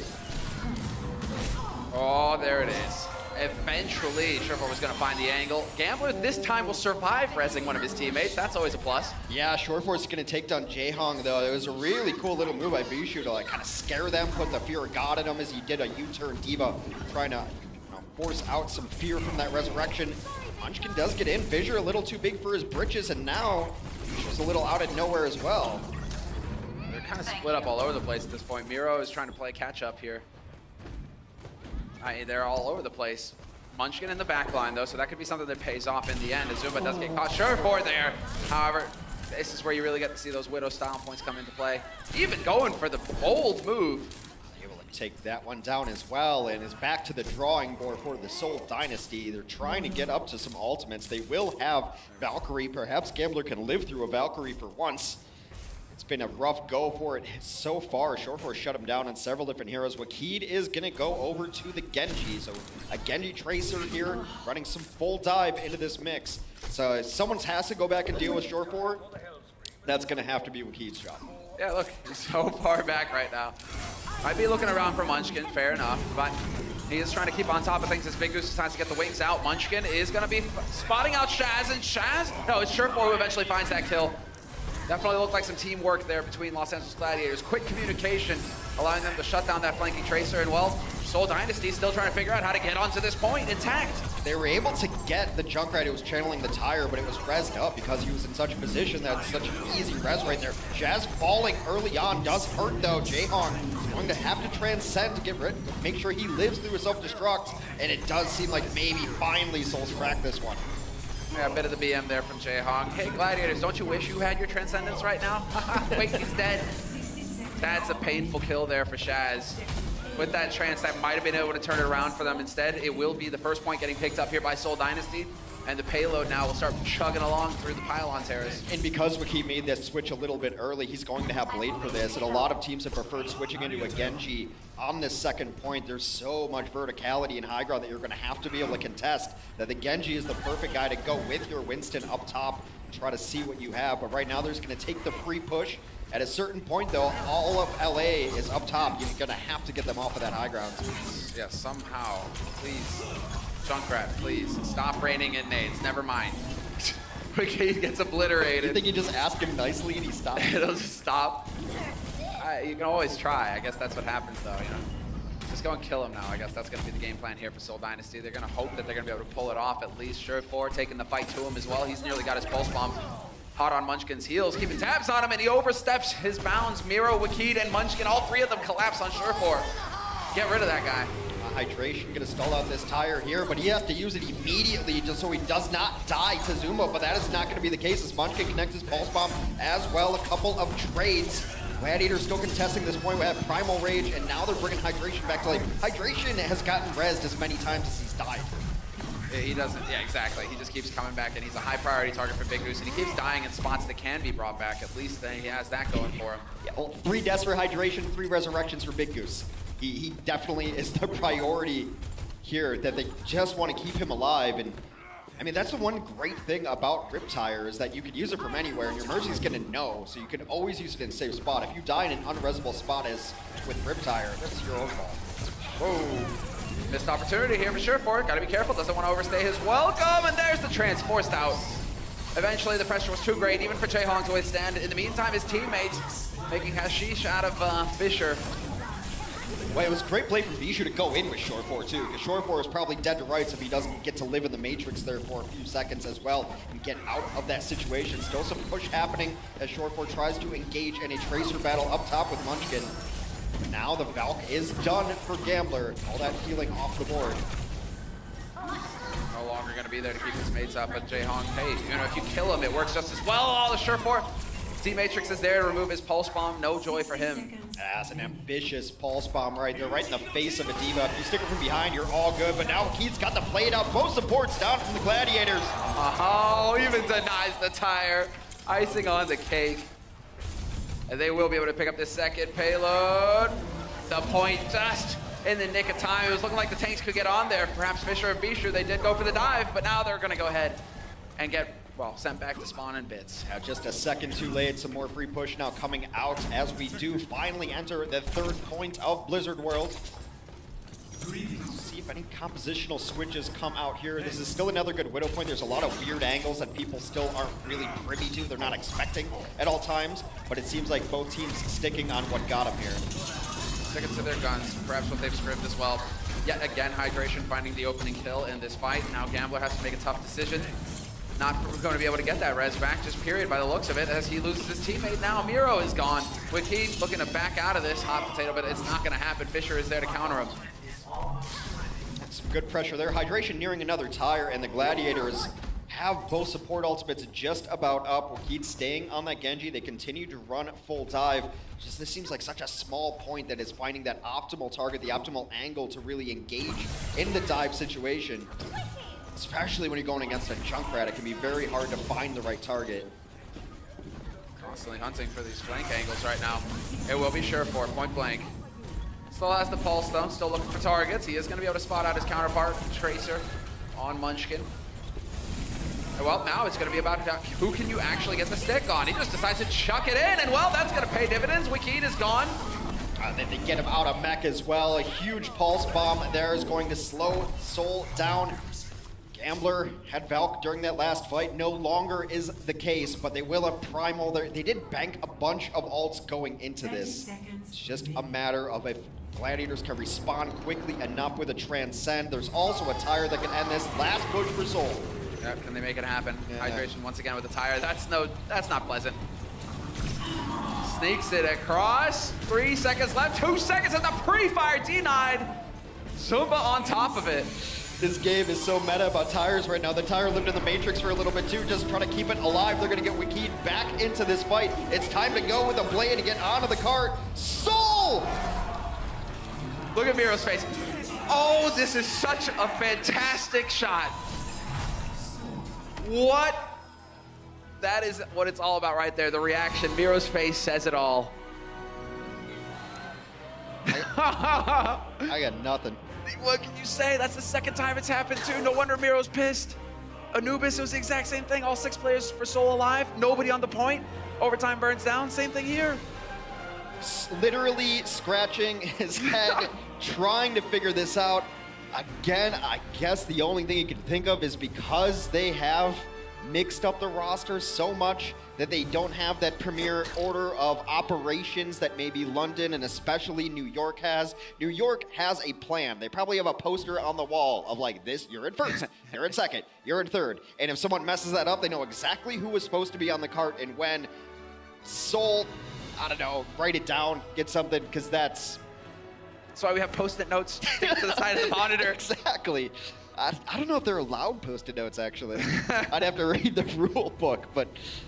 Oh, there it is. Eventually, Short4 was going to find the angle. Gambler this time will survive rezzing one of his teammates. That's always a plus. Yeah, Short4 is going to take down Jaehong, though. It was a really cool little move by Bishu to like kind of scare them, put the fear of God in them as he did a U-turn Diva, trying to force out some fear from that resurrection. Munchkin does get in. Fissure a little too big for his britches, and now he's a little out of nowhere as well. They're kind of split up all over the place at this point. Miro is trying to play catch up here. They're all over the place. Munchkin in the back line, though, so that could be something that pays off in the end. Azuma does get caught. Short4 there. However, this is where you really get to see those Widow style points come into play. Even going for the bold move. Able to take that one down as well, and is back to the drawing board for the Seoul Dynasty. They're trying to get up to some ultimates. They will have Valkyrie. Perhaps Gambler can live through a Valkyrie for once. It's been a rough go for it so far. Short4 shut him down on several different heroes. Wakid is going to go over to the Genji. So a Genji Tracer here running some full dive into this mix. So if someone has to go back and deal with Short4, that's going to have to be Wakid's job. Yeah, look, he's so far back right now. Might be looking around for Munchkin, fair enough, but he is trying to keep on top of things as Big Goose decides to get the wings out. Munchkin is going to be spotting out Shaz, and Shaz, no, it's Short4 who eventually finds that kill. Definitely looked like some teamwork there between Los Angeles Gladiators. Quick communication, allowing them to shut down that flanking Tracer, and well, Seoul Dynasty still trying to figure out how to get onto this point intact. They were able to get the Junkrat who was channeling the tire, but it was rezzed up because he was in such a position that's such an easy res right there. Jazz falling early on does hurt though. Jaehong is going to have to transcend to get rid, make sure he lives through a self-destruct, and it does seem like maybe finally Soul's cracked this one. Yeah, a bit of the BM there from Jaehong. Hey, Gladiators, don't you wish you had your Transcendence right now? Wait, he's dead. That's a painful kill there for Shaz. With that Trance, that might have been able to turn it around for them instead. It will be the first point getting picked up here by Seoul Dynasty. and the payload now will start chugging along through the pylon terrace. And because Wiki made that switch a little bit early, he's going to have Blade for this, and a lot of teams have preferred switching into a Genji on this second point. There's so much verticality and high ground that you're going to have to be able to contest, that the Genji is the perfect guy to go with your Winston up top and try to see what you have. But right now, there's going to take the free push. At a certain point, though, all of LA is up top. You're going to have to get them off of that high ground. Yeah, somehow. Please. Junkrat, please. Stop raining in nades. Never mind. He gets obliterated. You think you just ask him nicely and he stops? It'll just stop. You can always try. I guess that's what happens, though, you know. Just go and kill him now. I guess that's going to be the game plan here for Seoul Dynasty. They're going to hope that they're going to be able to pull it off at least. Surefour taking the fight to him as well. He's nearly got his pulse bomb. Hot on Munchkin's heels, keeping tabs on him, and he oversteps his bounds. Miro, Wakid, and Munchkin, all three of them collapse on Surefour. Get rid of that guy. Hydration gonna stall out this tire here, but he has to use it immediately just so he does not die to Zuma, but that is not gonna be the case as Munchkin connects his pulse bomb as well. A couple of trades. Gladiators still contesting this point. We have Primal Rage, and now they're bringing Hydration back to life. Hydration has gotten rezzed as many times as he's died. He doesn't, yeah, exactly. He just keeps coming back, and he's a high priority target for Big Goose, and he keeps dying in spots that can be brought back. At least then he has that going for him. Yeah, well, 3 deaths for Hydration, 3 resurrections for Big Goose. He definitely is the priority here, that they just want to keep him alive. And I mean, that's the one great thing about Rip Tire is that you can use it from anywhere, and your Mercy's going to know, so you can always use it in a safe spot. If you die in an unresable spot as with Rip Tire, that's your own fault. Whoa. Missed opportunity here for Surefour. Got to be careful. Doesn't want to overstay his welcome. And there's the trance forced out. Eventually, the pressure was too great, even for Jaehong to withstand. In the meantime, his teammates making hashish out of Fisher. Well, it was great play from Bijou to go in with Surefour too, because Surefour is probably dead to rights if he doesn't get to live in the Matrix there for a few seconds as well and get out of that situation. Still some push happening as Surefour tries to engage in a Tracer battle up top with Munchkin. Now the Valk is done for Gambler. All that healing off the board. No longer going to be there to keep his mates up, but Jaehong, hey, you know, if you kill him, it works just as well. All the Surefour. D-Matrix is there to remove his pulse bomb. No joy for him. That's an ambitious pulse bomb right there, right in the face of a diva. If you stick it from behind, you're all good. But now Keith's got the blade out. Both supports down from the Gladiators. Oh, even denies the tire. Icing on the cake. And they will be able to pick up this second payload. The point just in the nick of time. It was looking like the tanks could get on there. Perhaps Fisher and Bishu, they did go for the dive, but now they're going to go ahead and get, well, sent back to spawn in bits. Just a second too late. Some more free push now coming out as we do finally enter the third point of Blizzard World. See if any compositional switches come out here. This is still another good Widow point. There's a lot of weird angles that people still aren't really privy to. They're not expecting at all times, but it seems like both teams sticking on what got them here. Sticking to their guns, perhaps what they've scripted as well. Yet again, Hydration finding the opening kill in this fight. Now Gambler has to make a tough decision. Not going to be able to get that res back, just period, by the looks of it, as he loses his teammate. Now Miro is gone. Wiki looking to back out of this hot potato, but it's not going to happen. Fisher is there to counter him. Some good pressure there. Hydration nearing another tire, and the Gladiators have both support ultimates just about up. Wakid staying on that Genji. They continue to run full dive. Just this seems like such a small point that is finding that optimal target, the optimal angle to really engage in the dive situation. Especially when you're going against a Junkrat, it can be very hard to find the right target. Constantly hunting for these flank angles right now. It will be Surefour, point blank. Still has the pulse though, still looking for targets. He is going to be able to spot out his counterpart, Tracer, on Munchkin. And well, now it's going to be about who can you actually get the stick on. He just decides to chuck it in, and well, that's going to pay dividends. Wakid is gone. Then they get him out of mech as well. A huge pulse bomb there is going to slow Soul down. Gambler had Valk during that last fight. No longer is the case, but they will have Primal. They did bank a bunch of ults going into this. It's just a matter of if Gladiators can respond quickly enough with a Transcend. There's also a tire that can end this. Last push for Soul. Yeah, can they make it happen? Yeah. Hydration once again with the tire. That's not pleasant. Sneaks it across. 3 seconds left. 2 seconds and the pre-fire denied. Zumba on top of it. This game is so meta about tires right now. The tire lived in the Matrix for a little bit too, just trying to keep it alive. They're gonna get Wakid back into this fight. It's time to go with a blade to get onto the cart. Soul! Look at Miro's face. Oh, this is such a fantastic shot. What? That is what it's all about right there. The reaction. Miro's face says it all. I got nothing. What can you say? That's the second time it's happened too. No wonder Miro's pissed. Anubis, it was the exact same thing. All 6 players for Seoul alive. Nobody on the point. Overtime burns down. Same thing here. Literally scratching his head, trying to figure this out. Again, I guess the only thing you can think of is because they have mixed up the roster so much that they don't have that premier order of operations that maybe London and especially New York has. New York has a plan. They probably have a poster on the wall of like this, you're in first, you're in second, you're in third. And if someone messes that up, they know exactly who was supposed to be on the cart and when. Seoul, I don't know, write it down, get something, because that's why we have post-it notes sticking to the side of the monitor. Exactly. I don't know if they're allowed post-it notes, actually. I'd have to read the rule book, but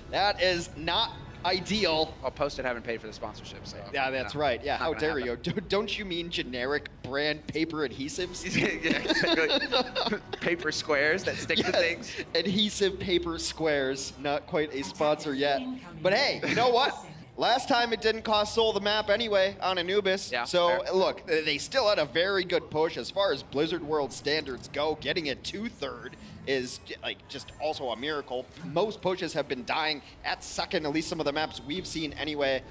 that is not ideal. Well, Post-it haven't paid for the sponsorship, so. Yeah, that's right. Yeah, how dare you? Don't you mean generic brand paper adhesives? Yeah, exactly. Paper squares that stick to things. Adhesive paper squares. Not quite a sponsor yet. But hey, you know what? Last time it didn't cost Seoul the map anyway on Anubis. Yeah, so fair. Look, they still had a very good push as far as Blizzard World standards go. Getting it to third is like just also a miracle. Most pushes have been dying at second, at least some of the maps we've seen anyway.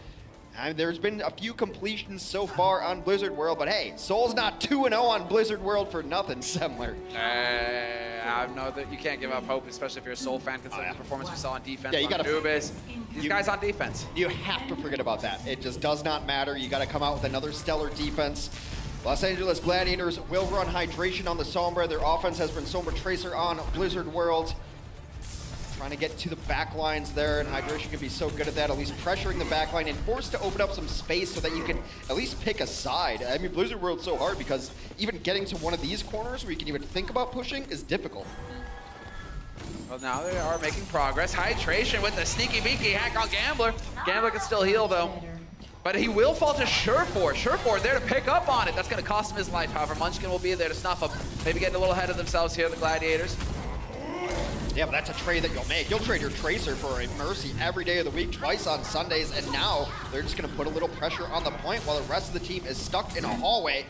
And there's been a few completions so far on Blizzard World, but hey, Seoul's not 2-0 on Blizzard World for nothing, Semler. I know that you can't give up hope, especially if you're a Seoul fan, considering the performance we saw on defense. Yeah, you gotta. Anubis. These guys on defense. You have to forget about that. It just does not matter. You got to come out with another stellar defense. Los Angeles Gladiators will run hydration on the Sombra. Their offense has been Sombra Tracer on Blizzard World. Trying to get to the back lines there, and hydration can be so good at that, at least pressuring the back line and forced to open up some space so that you can at least pick a side. I mean, Blizzard World's so hard because even getting to one of these corners where you can even think about pushing is difficult. Well, now they are making progress. Hydration with the sneaky beaky hack on Gambler. Gambler can still heal though. But he will fall to Surefour. Surefour there to pick up on it. That's going to cost him his life. However, Munchkin will be there to snuff him. Maybe getting a little ahead of themselves here, the Gladiators. Yeah, but that's a trade that you'll make. You'll trade your Tracer for a Mercy every day of the week, twice on Sundays, and now they're just going to put a little pressure on the point while the rest of the team is stuck in a hallway.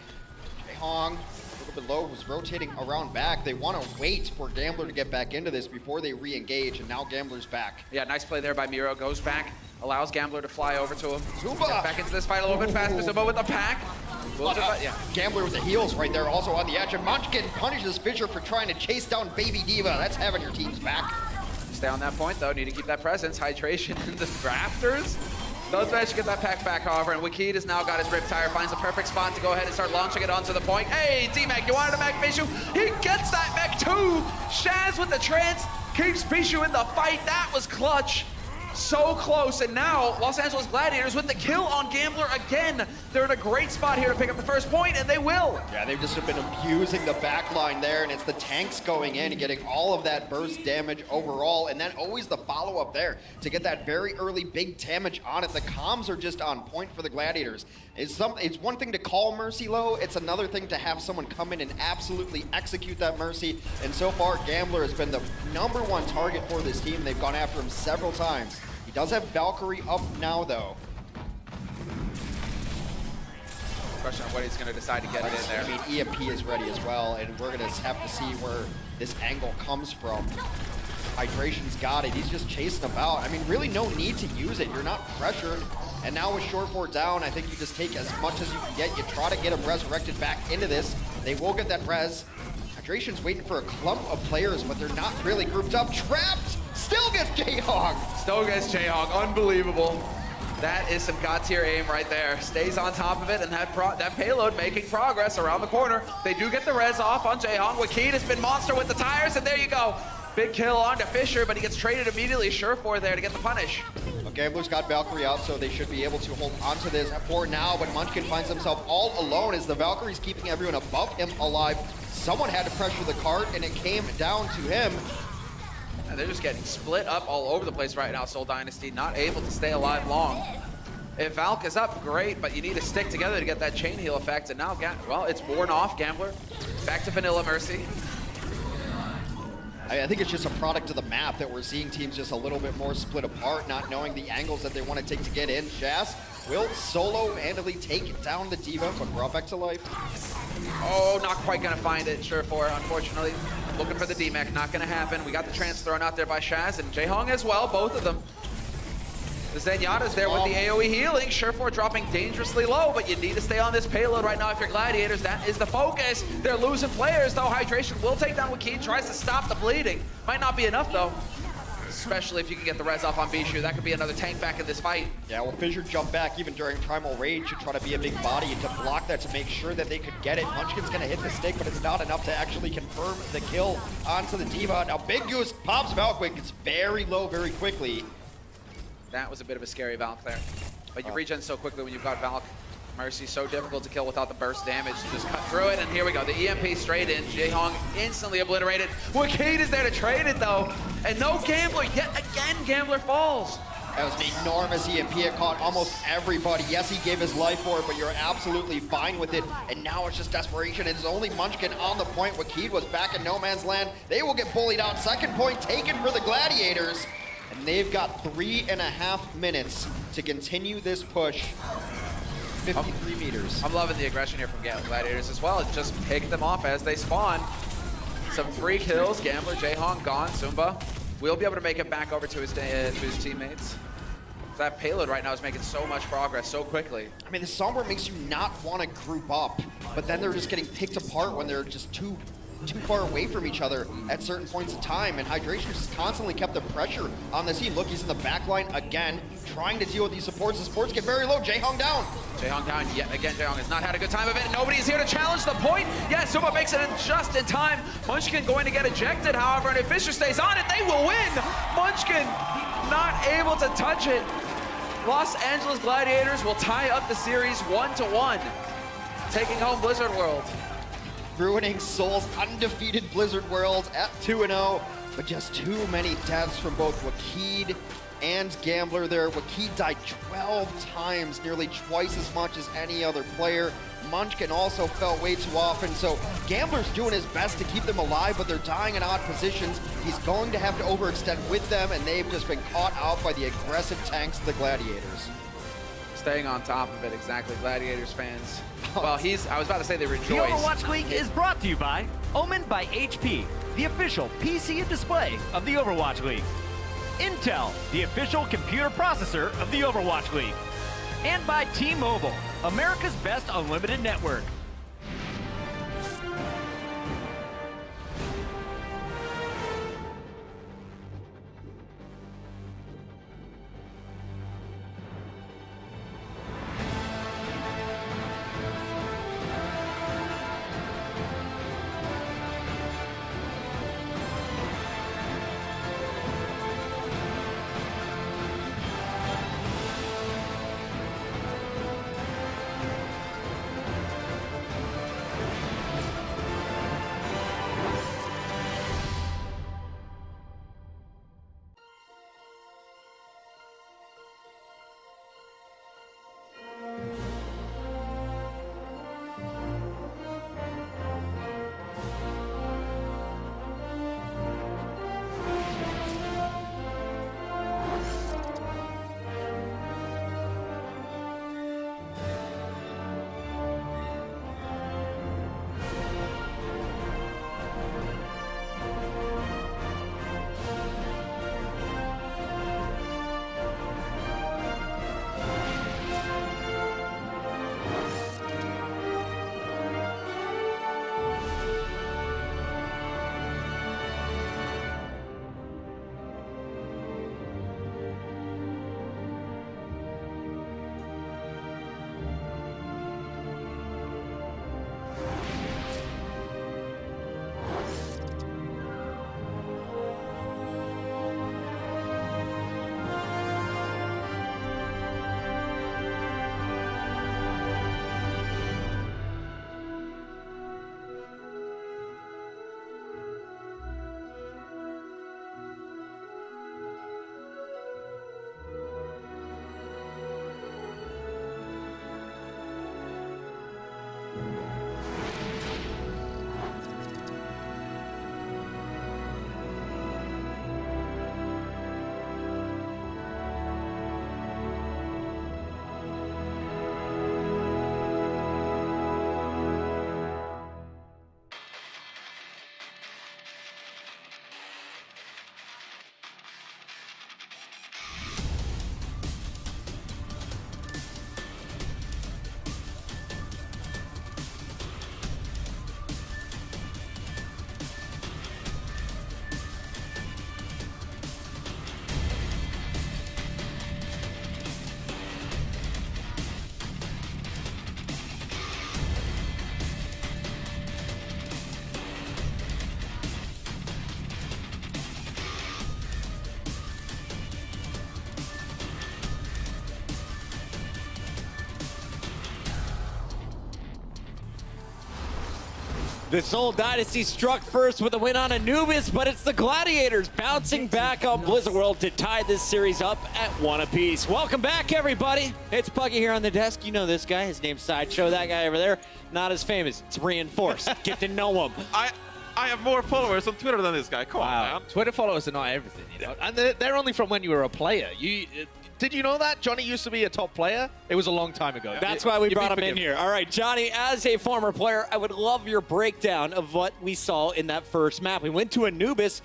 Hong, a little bit low, was rotating around back. They want to wait for Gambler to get back into this before they re-engage, and now Gambler's back. Yeah, nice play there by Miro. Goes back, allows Gambler to fly over to him. Zumba! Get back into this fight a little bit faster. Zumba with the pack. Yeah. Gambler with the heals right there, also on the edge. And Munchkin punishes Fisher for trying to chase down Baby Diva. That's having your team's back. Stay on that point, though. Need to keep that presence. Hydration in the rafters. Does manage to get that pack back, however, and Wakid has now got his Riptire, finds a perfect spot to go ahead and start launching it onto the point. Hey, D-Mac, you wanted a Mac Bishu? He gets that Mech too! Shaz with the trance, keeps Bishu in the fight. That was clutch. So close, and now Los Angeles Gladiators with the kill on Gambler again. They're in a great spot here to pick up the first point, and they will. Yeah, they've just been abusing the back line there, and it's the tanks going in and getting all of that burst damage overall, and then always the follow-up there to get that very early big damage on it. The comms are just on point for the Gladiators. It's one thing to call Mercy low, it's another thing to have someone come in and absolutely execute that Mercy, and so far Gambler has been the #1 target for this team. They've gone after him several times. He does have Valkyrie up now, though. Question on what he's going to decide to get it in there. I mean, EMP is ready as well, and we're going to have to see where this angle comes from. Hydration's got it. He's just chasing about. I mean, really no need to use it. You're not pressured. And now with Surefour down, I think you just take as much as you can get. You try to get him resurrected back into this. They will get that res. Hydration's waiting for a clump of players, but they're not really grouped up. Trapped! Still gets J-Hog! Still gets J-Hog. Unbelievable. That is some God-tier aim right there. Stays on top of it, and that payload making progress around the corner. They do get the res off on J-Hog. Wakid has been monster with the tires, and there you go. Big kill onto Fisher, but he gets traded immediately. Surefour there to get the punish. Well, Gambler's got Valkyrie out, so they should be able to hold onto this for now, but Munchkin finds himself all alone as the Valkyrie's keeping everyone above him alive. Someone had to pressure the cart, and it came down to him. And they're just getting split up all over the place right now, Seoul Dynasty, not able to stay alive long. If Valk is up, great, but you need to stick together to get that chain heal effect, and now, well, it's worn off, Gambler. Back to Vanilla Mercy. I think it's just a product of the map that we're seeing teams just a little bit more split apart, not knowing the angles that they want to take to get in. Shaz will solo handily take down the D.Va, but brought back to life. Oh, not quite gonna find it, Surefour, unfortunately. Looking for the D-Mech, not gonna happen. We got the trance thrown out there by Shaz and Jaehong as well, both of them. The Zenyatta's there with the AoE healing. Surefour dropping dangerously low, but you need to stay on this payload right now if you're Gladiators. That is the focus. They're losing players, though. Hydration will take down Wakid, tries to stop the bleeding. Might not be enough, though. Especially if you can get the res off on Bishu. That could be another tank back in this fight. Yeah, well, Fissure jumped back even during Primal Rage to try to be a big body and to block that to make sure that they could get it. Munchkin's gonna hit the stick, but it's not enough to actually confirm the kill onto the D.Va. Now, Big Goose pops Valkyrie. It's very low very quickly. That was a bit of a scary Valk there. But you regen so quickly when you've got Valk. Mercy so difficult to kill without the burst damage. Just cut through it, and here we go. The EMP straight in. Jaehong instantly obliterated. Wakid is there to trade it, though. And no Gambler. Yet again, Gambler falls. That was an enormous EMP. It caught almost everybody. Yes, he gave his life for it, but you're absolutely fine with it. And now it's just desperation. It's only Munchkin on the point. Wakid was back in no man's land. They will get bullied out. Second point taken for the Gladiators. And they've got 3.5 minutes to continue this push. 53 meters. I'm loving the aggression here from Gladiators as well. It's just pick them off as they spawn. Some free kills. Gambler, Jaehong gone. Zumba will be able to make it back over to his teammates. That payload right now is making so much progress so quickly. I mean, the Sombra makes you not want to group up, but then they're just getting picked apart when they're just too far away from each other at certain points of time, and Hydration just constantly kept the pressure on the team. Look, he's in the back line again, trying to deal with these supports. The supports get very low. Jaehong down. Jaehong down yet again. Jaehong has not had a good time of it. Nobody is here to challenge the point. Yeah, Zumba makes it in just in time. Munchkin going to get ejected, however, and if Fissure stays on it, they will win. Munchkin not able to touch it. Los Angeles Gladiators will tie up the series 1-1, taking home Blizzard World. Ruining Seoul's undefeated Blizzard World at 2-0, but just too many deaths from both Wakid and Gambler there. Wakid died 12 times, nearly twice as much as any other player. Munchkin also fell way too often, so Gambler's doing his best to keep them alive, but they're dying in odd positions. He's going to have to overextend with them, and they've just been caught out by the aggressive tanks of the Gladiators. Staying on top of it, exactly. Gladiators fans. Well, I was about to say they rejoice. The Overwatch League is brought to you by Omen by HP, the official PC and display of the Overwatch League. Intel, the official computer processor of the Overwatch League. And by T-Mobile, America's best unlimited network. The Seoul Dynasty struck first with a win on Anubis, but it's the Gladiators bouncing back on Blizzard World to tie this series up at 1 apiece. Welcome back, everybody. It's Puggy here on the desk. You know this guy. His name's Sideshow. That guy over there, not as famous. It's Reinforced. Get to know him. I have more followers on Twitter than this guy. Come on, man. Twitter followers are not everything, you know. And they're only from when you were a player. Did you know that? Johnny used to be a top player? It was a long time ago. That's why we brought him in here. All right, Johnny, as a former player, I would love your breakdown of what we saw in that first map. We went to Anubis.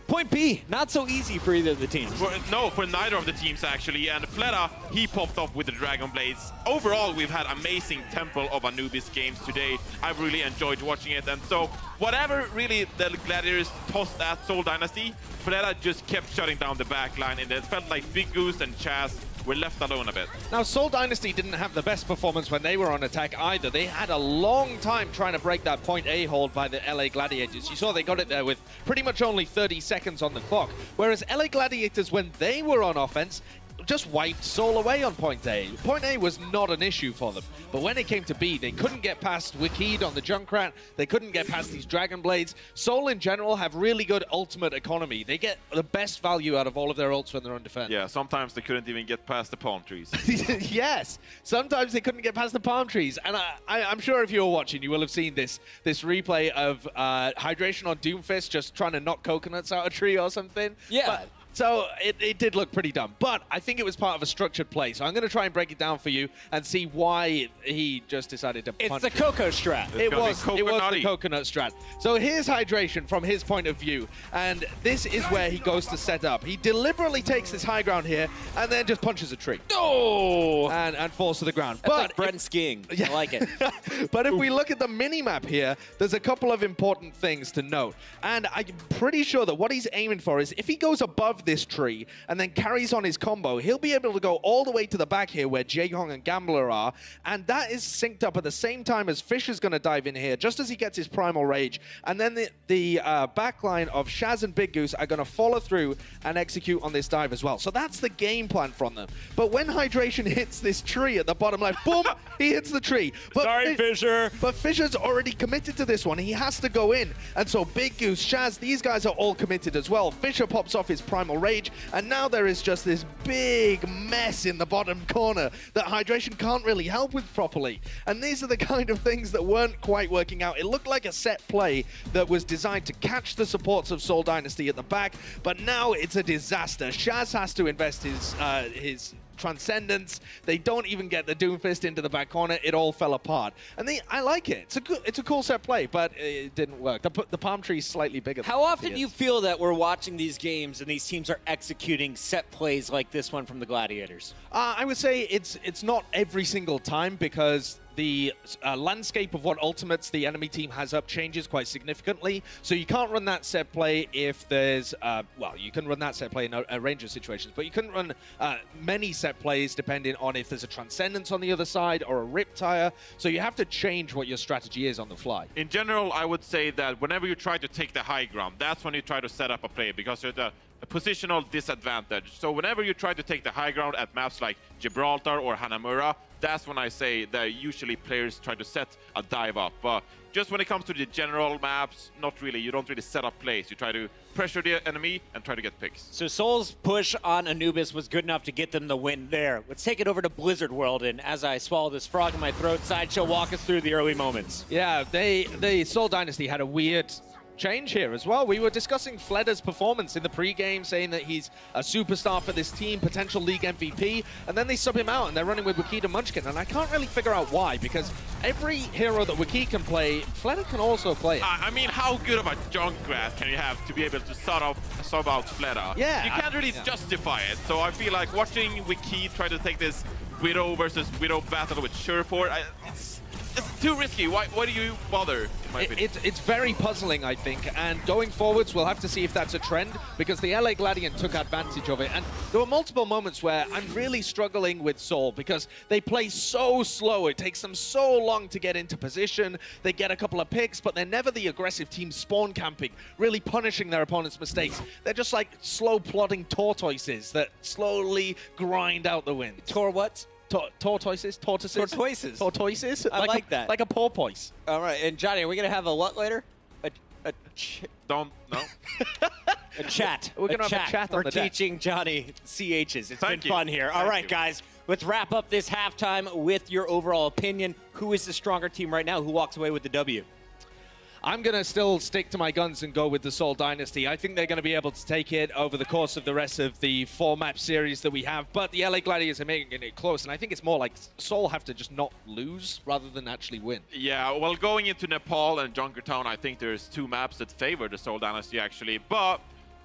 Point B, not so easy for either of the teams. For neither of the teams, actually. And Fleta, he popped up with the Dragon Blades. Overall, we've had amazing Temple of Anubis games today. I've really enjoyed watching it. And so, whatever really the Gladiators tossed at Seoul Dynasty, Fleta just kept shutting down the back line. And it felt like Big Goose and Chaz were left alone a bit. Now, Seoul Dynasty didn't have the best performance when they were on attack either. They had a long time trying to break that point A hold by the LA Gladiators. You saw they got it there with pretty much only 30 seconds on the clock. Whereas LA Gladiators, when they were on offense, just wiped Seoul away on point A. Point A was not an issue for them. But when it came to B, they couldn't get past Wikid on the Junkrat. They couldn't get past these Dragon Blades. Seoul, in general, have really good ultimate economy. They get the best value out of all of their ults when they're on defense. Yeah, sometimes they couldn't even get past the palm trees. Yes, sometimes they couldn't get past the palm trees. And I'm sure if you were watching, you will have seen this replay of Hydration on Doomfist just trying to knock coconuts out a tree or something. Yeah. So it did look pretty dumb, but I think it was part of a structured play. So I'm going to try and break it down for you and see why he just decided to punch. It's the Coco strat. It was the coconut strat. So here's Hydration from his point of view, and this is where he goes to set up. He deliberately takes this high ground here and then just punches a tree. Oh! And falls to the ground. That's like Brent skiing. Yeah. I like it. But if we look at the mini-map here, there's a couple of important things to note. And I'm pretty sure that what he's aiming for is if he goes above this tree and then carries on his combo, he'll be able to go all the way to the back here where Jaehong and Gambler are, and that is synced up at the same time as Fish is going to dive in here just as he gets his Primal Rage, and then the back line of Shaz and Big Goose are going to follow through and execute on this dive as well. So that's the game plan from them. But when Hydration hits this tree at the bottom left, boom, he hits the tree. But sorry, Fisher. But Fisher's already committed to this one. He has to go in, and so Big Goose, Shaz, these guys are all committed as well. Fisher pops off his Primal Rage, and now there is just this big mess in the bottom corner that Hydration can't really help with properly. And these are the kind of things that weren't quite working out. It looked like a set play that was designed to catch the supports of Seoul Dynasty at the back, but now it's a disaster. Shaz has to invest his Transcendence. They don't even get the Doomfist into the back corner. It all fell apart. And I like it. It's a cool set play, but it didn't work. The palm tree is slightly bigger. How often do you feel that we're watching these games and these teams are executing set plays like this one from the Gladiators? I would say it's not every single time, because the landscape of what ultimates the enemy team has up changes quite significantly. So you can't run that set play if there's, well, you can run that set play in a range of situations, but you couldn't run many set plays depending on if there's a Transcendence on the other side or a Riptire. So you have to change what your strategy is on the fly. In general, I would say that whenever you try to take the high ground, that's when you try to set up a play, because there's a positional disadvantage. So whenever you try to take the high ground at maps like Gibraltar or Hanamura, that's when I say that usually players try to set a dive up. But just when it comes to the general maps, not really. You don't really set up plays. You try to pressure the enemy and try to get picks. So Seoul's push on Anubis was good enough to get them the win there. Let's take it over to Blizzard World, and as I swallow this frog in my throat, Sideshow, walk us through the early moments. Yeah, the Seoul Dynasty had a weird change here as well. We were discussing Fleta's performance in the pre-game, saying that he's a superstar for this team, potential league MVP, and then they sub him out and they're running with Wikid and Munchkin, and I can't really figure out why, because every hero that Wikid can play, Fleta can also play it. I mean, how good of a Junkrat can you have to be able to sub out Fleta? Yeah. You can't really justify it, so I feel like watching Wikid try to take this Widow versus Widow battle with Surefour, it's too risky. Why do you bother, in my opinion? It's very puzzling, I think, and going forwards, we'll have to see if that's a trend, because the LA Gladiant took advantage of it, and there were multiple moments where I'm really struggling with Seoul, because they play so slow. It takes them so long to get into position. They get a couple of picks, but they're never the aggressive team spawn camping, really punishing their opponent's mistakes. They're just like slow plodding tortoises that slowly grind out the win. Tor what? Tortoises? Tortoises? Tortoises. Tortoises? I like that. Like a porpoise. All right, and Johnny, are we going to have a what later? Don't, no. A chat. We're going to have a chat on We're the deck. teaching Johnny CHs. It's been you. fun here. All Thank right, you. guys, let's wrap up this halftime with your overall opinion. Who is the stronger team right now? Who walks away with the W? I'm going to still stick to my guns and go with the Seoul Dynasty. I think they're going to be able to take it over the course of the rest of the 4-match series that we have. But the LA Gladiators are making it close, and I think it's more like Seoul have to just not lose rather than actually win. Yeah, well, going into Nepal and Junkertown, I think there's 2 maps that favor the Seoul Dynasty, actually. But,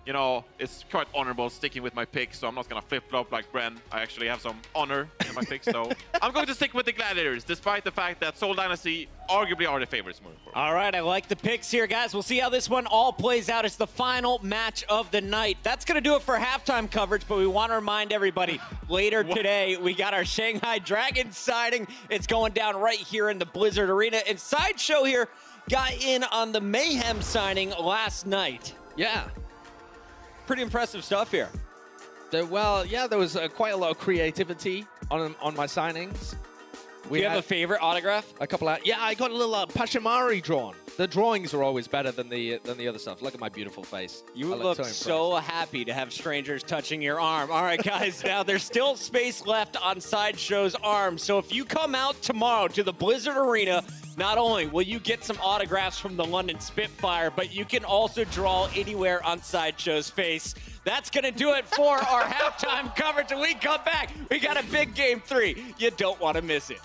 you know, it's quite honorable sticking with my pick, so I'm not going to flip-flop like Bren. I actually have some honor in my pick, so I'm going to stick with the Gladiators, despite the fact that Seoul Dynasty arguably are the favorites moving forward. All right, I like the picks here, guys. We'll see how this one all plays out. It's the final match of the night. That's going to do it for halftime coverage, but we want to remind everybody, later today, we got our Shanghai Dragons sighting. It's going down right here in the Blizzard Arena. And Sideshow here got in on the Mayhem signing last night. Yeah. Pretty impressive stuff here. Well, yeah, there was quite a lot of creativity on my signings. Do you have a favorite autograph? A couple of, yeah, I got a little Pachamari drawn. The drawings are always better than the other stuff. Look at my beautiful face. You look so happy to have strangers touching your arm. All right, guys, now there's still space left on Sideshow's arm. So if you come out tomorrow to the Blizzard Arena, not only will you get some autographs from the London Spitfire, but you can also draw anywhere on Sideshow's face. That's going to do it for our halftime coverage. When we come back, we got a big Game 3. You don't want to miss it.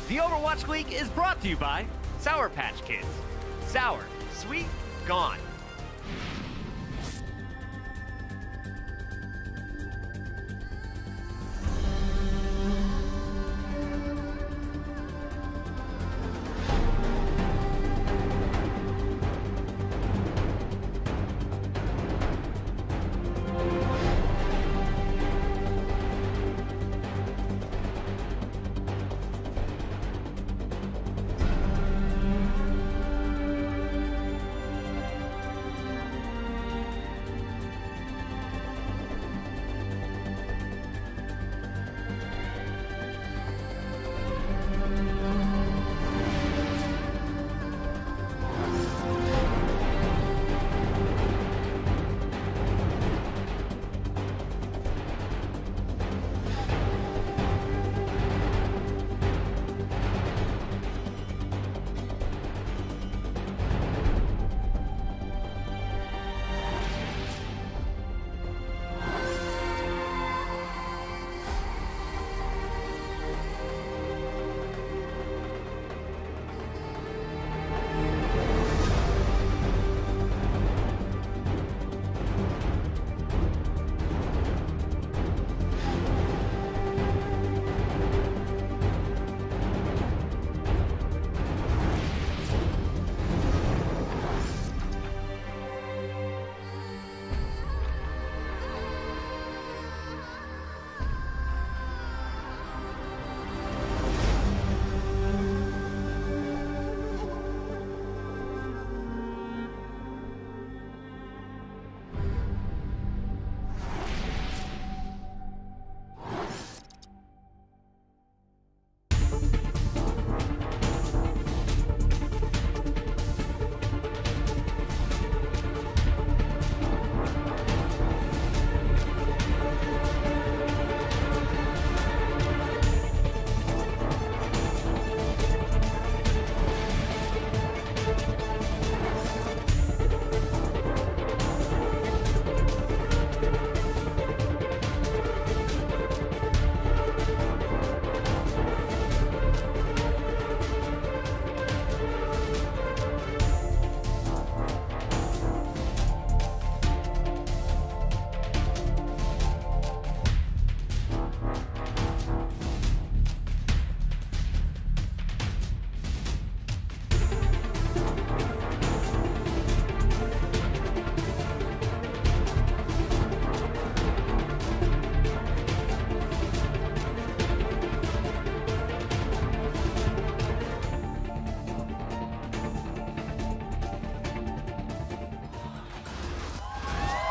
The Overwatch League is brought to you by Sour Patch Kids. Sour, sweet, gone.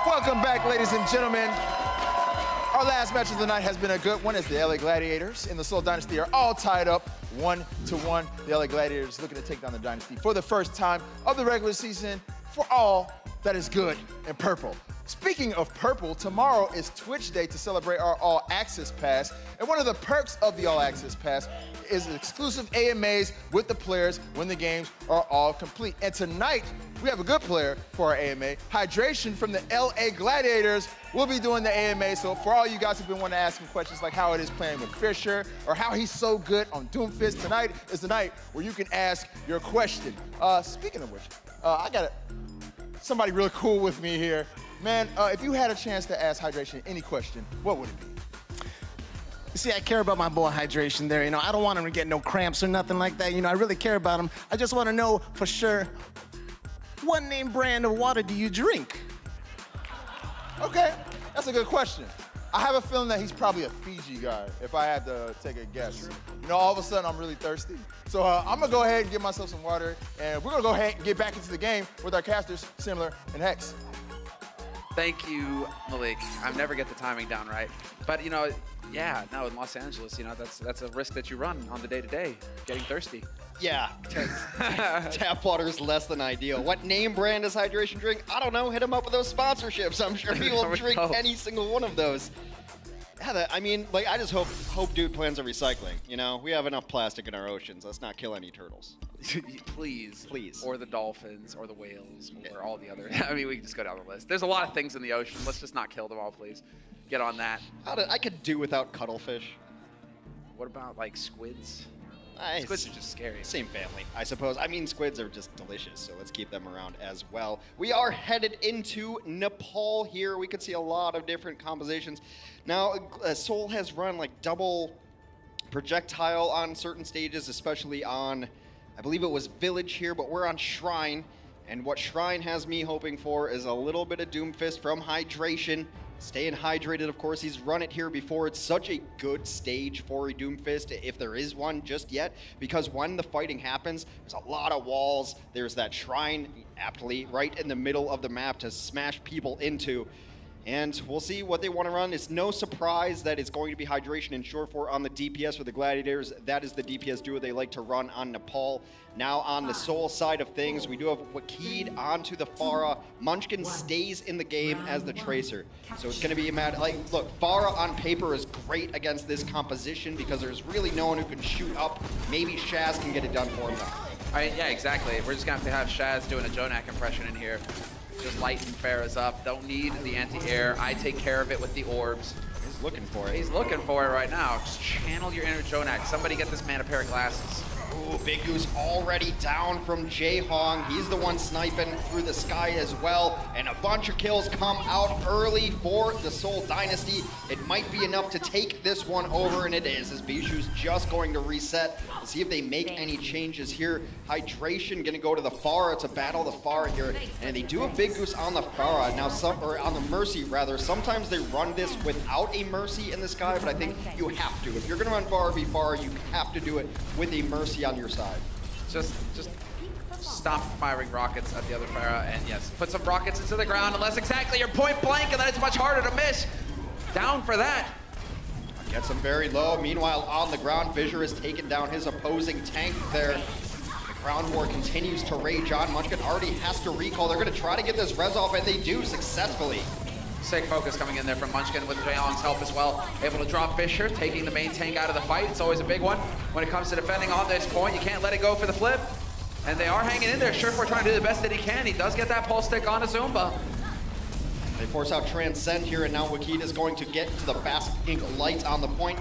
Welcome back, ladies and gentlemen. Our last match of the night has been a good one as the LA Gladiators and the Seoul Dynasty are all tied up 1-1. The LA Gladiators looking to take down the Dynasty for the first time of the regular season for all that is good in purple. Speaking of purple, tomorrow is Twitch Day to celebrate our All Access Pass. And one of the perks of the All Access Pass is exclusive AMAs with the players when the games are all complete. And tonight, we have a good player for our AMA. Hydration from the LA Gladiators will be doing the AMA. So for all you guys who've been wanting to ask him questions like how it is playing with Fisher or how he's so good on Doomfist, tonight is the night where you can ask your question. Speaking of which, I got somebody real cool with me here. Man, if you had a chance to ask Hydration any question, what would it be? You see, I care about my boy Hydration there. You know, I don't want him to get no cramps or nothing like that. You know, I really care about him. I just want to know for sure, what name brand of water do you drink? Okay, that's a good question. I have a feeling that he's probably a Fiji guy, if I had to take a guess. You know, all of a sudden, I'm really thirsty. So I'm gonna go ahead and get myself some water, and we're gonna go ahead and get back into the game with our casters, Similar and Hex. Thank you, Malik. I never get the timing down right. But, you know, yeah, no, in Los Angeles, you know, that's a risk that you run on the day-to-day, getting thirsty. Yeah, tap water is less than ideal. What name brand does Hydration drink? I don't know. Hit him up with those sponsorships. I'm sure he will drink any single one of those. Yeah, I mean, like, I just hope dude plans on recycling. You know, we have enough plastic in our oceans. Let's not kill any turtles. Please. Please. Or the dolphins, or the whales, or all the other. I mean, we can just go down the list. There's a lot of things in the ocean. Let's just not kill them all, please. Get on that. I could do without cuttlefish. What about, like, squids? Nice. Squids are just scary. Same family, I suppose. I mean, squids are just delicious, so let's keep them around as well. We are headed into Nepal here. We could see a lot of different compositions. Now, Seoul has run like double projectile on certain stages, especially on, I believe it was Village here, but we're on Shrine. And what Shrine has me hoping for is a little bit of Doomfist from Hydration. Staying hydrated, of course. He's run it here before. It's such a good stage for a Doomfist, if there is one just yet, because when the fighting happens, there's a lot of walls. There's that Shrine, aptly, right in the middle of the map to smash people into. And we'll see what they want to run. It's no surprise that it's going to be Hydration and Short4 on the DPS for the Gladiators. That is the DPS duo they like to run on Nepal. Now on the Seoul side of things, we do have Wakid onto the Pharah. Munchkin stays in the game as the Tracer. So it's going to be a matter, like, look, Pharah on paper is great against this composition because there's really no one who can shoot up. Maybe Shaz can get it done for him though. Yeah, exactly. We're just going to have Shaz doing a Jonak impression in here. Just lighten Farah's up. Don't need the anti-air. I take care of it with the orbs. He's looking for it. He's looking for it right now. Just channel your inner Jonak. Somebody get this man a pair of glasses. Ooh, Big Goose already down from Jae-Hong. He's the one sniping through the sky as well. And a bunch of kills come out early for the Seoul Dynasty. It might be enough to take this one over, and it is, as Bishu's just going to reset to see if they make any changes here. Hydration gonna go to the Pharah to battle the Pharah here. And they do a Big Goose on the Pharah. Now, or on the Mercy rather. Sometimes they run this without a Mercy in the sky, but I think you have to. If you're gonna run Pharah v Pharah, you have to do it with a Mercy on your side. Just stop firing rockets at the other Pharah, and yes, put some rockets into the ground unless exactly you're point blank, and then it's much harder to miss. Down for that. Gets him very low. Meanwhile, on the ground, Fissure has taken down his opposing tank there. The ground war continues to rage on. Munchkin already has to recall. They're going to try to get this res off, and they do successfully. Sick focus coming in there from Munchkin with Jae-Hong's help as well. Able to drop Fissure, taking the main tank out of the fight. It's always a big one when it comes to defending on this point. You can't let it go for the flip. And they are hanging in there. Short4 trying to do the best that he can. He does get that pulse stick on a Zumba. They force out Transcend here, and now Wakid is going to get to the fast pink light on the point.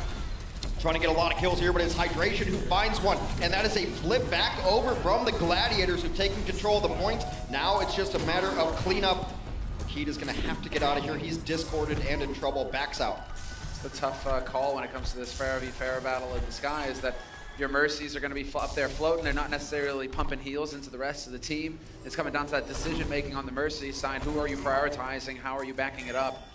Trying to get a lot of kills here, but it's Hydration who finds one. And that is a flip back over from the Gladiators who've taken control of the point. Now it's just a matter of cleanup. Wakid is going to have to get out of here. He's discorded and in trouble. Backs out. It's the tough call when it comes to this Pharah v Pharah battle in the sky is that your Mercies are going to be up there floating. They're not necessarily pumping heals into the rest of the team. It's coming down to that decision making on the Mercy side. Who are you prioritizing? How are you backing it up?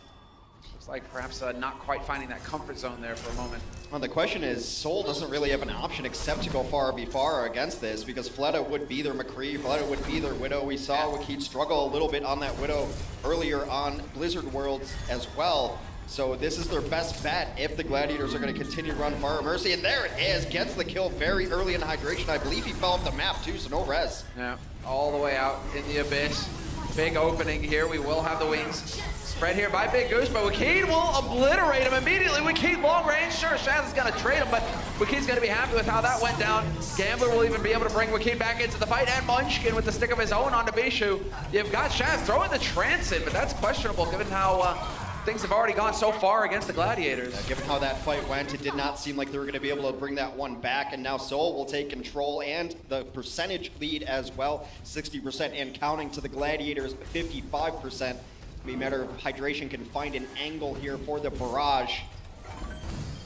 Looks like perhaps not quite finding that comfort zone there for a moment. Well, the question is, Seoul doesn't really have an option except to go Pharah v Pharah against this, because Fleta would be their McCree, Fleta would be their Widow. We saw Wakid struggle a little bit on that Widow earlier on Blizzard Worlds as well. So this is their best bet if the Gladiators are going to continue to run Fire Mercy. And there it is, gets the kill very early in hydration. I believe he fell off the map too, so no res. Yeah, all the way out in the abyss. Big opening here. We will have the wings spread here by Big Goose, but Wakid will obliterate him immediately. Wakid long range, sure, Shaz is gonna trade him, but Wakid's gonna be happy with how that went down. Gambler will even be able to bring Wakid back into the fight, and Munchkin with the stick of his own onto Bishu. You've got Shaz throwing the transit, but that's questionable given how things have already gone so far against the Gladiators. Yeah, given how that fight went, it did not seem like they were going to be able to bring that one back, and now Seoul will take control and the percentage lead as well, 60% and counting to the Gladiators, 55%. It's be a matter of Hydration can find an angle here for the barrage.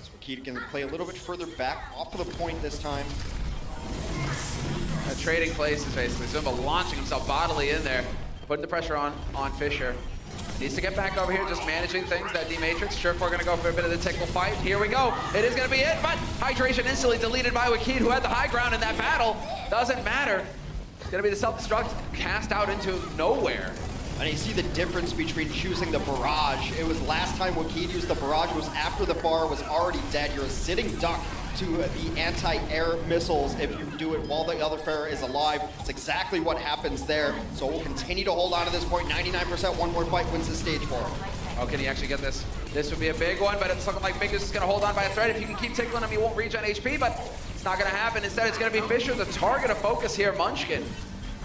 So Wakid can play a little bit further back, off of the point this time. Trading places basically. Zumba launching himself bodily in there, putting the pressure on Fisher. Needs to get back over here, just managing things. That D-Matrix, sure, we're gonna go for a bit of the tickle fight. Here we go. It is gonna be it, but Hydration instantly deleted by Wakid, who had the high ground in that battle. Doesn't matter. It's gonna be the self-destruct cast out into nowhere. And you see the difference between choosing the barrage. It was last time Wakid used the barrage was after the bar was already dead. You're a sitting duck to the anti-air missiles if you do it while the other player is alive. It's exactly what happens there. So we'll continue to hold on to this point. 99%, one more fight wins the stage for him. Oh, can he actually get this? This would be a big one, but it's looking like Big Goose is gonna hold on by a thread. If you can keep tickling him, he won't reach on HP, but it's not gonna happen. Instead, it's gonna be Fisher, the target of focus here, Munchkin.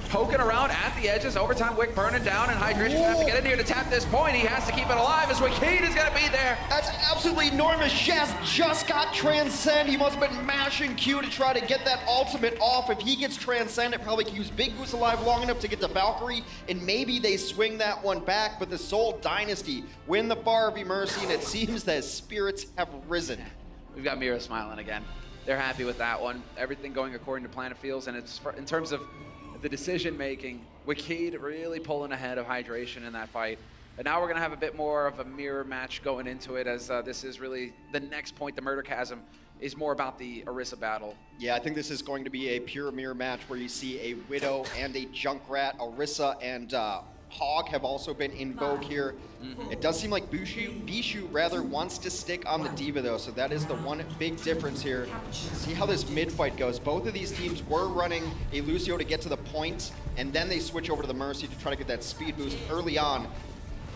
Poking around at the edges, overtime wick burning down, and Hydration gonna have to get in here to tap this point. He has to keep it alive as Wakid is gonna be there. That's absolutely enormous. Shaz just got Transcend. He must have been mashing Q to try to get that ultimate off. If he gets Transcend, it probably keeps Big Goose alive long enough to get the Valkyrie, and maybe they swing that one back, but the Seoul Dynasty win the Bar of Mercy, and it seems that spirits have risen. We've got Mira smiling again. They're happy with that one. Everything going according to plan it feels, and it's in terms of the decision making, Wakid really pulling ahead of Hydration in that fight. And now we're gonna have a bit more of a mirror match going into it, as this is really the next point. The Murder Chasm is more about the Orisa battle. Yeah, I think this is going to be a pure mirror match where you see a Widow and a Junkrat. Orisa and Hog have also been in vogue here. It does seem like Bishu rather wants to stick on the Diva though, so that is the one big difference here. See how this mid fight goes. Both of these teams were running a Lucio to get to the point, and then they switch over to the Mercy to try to get that speed boost early on.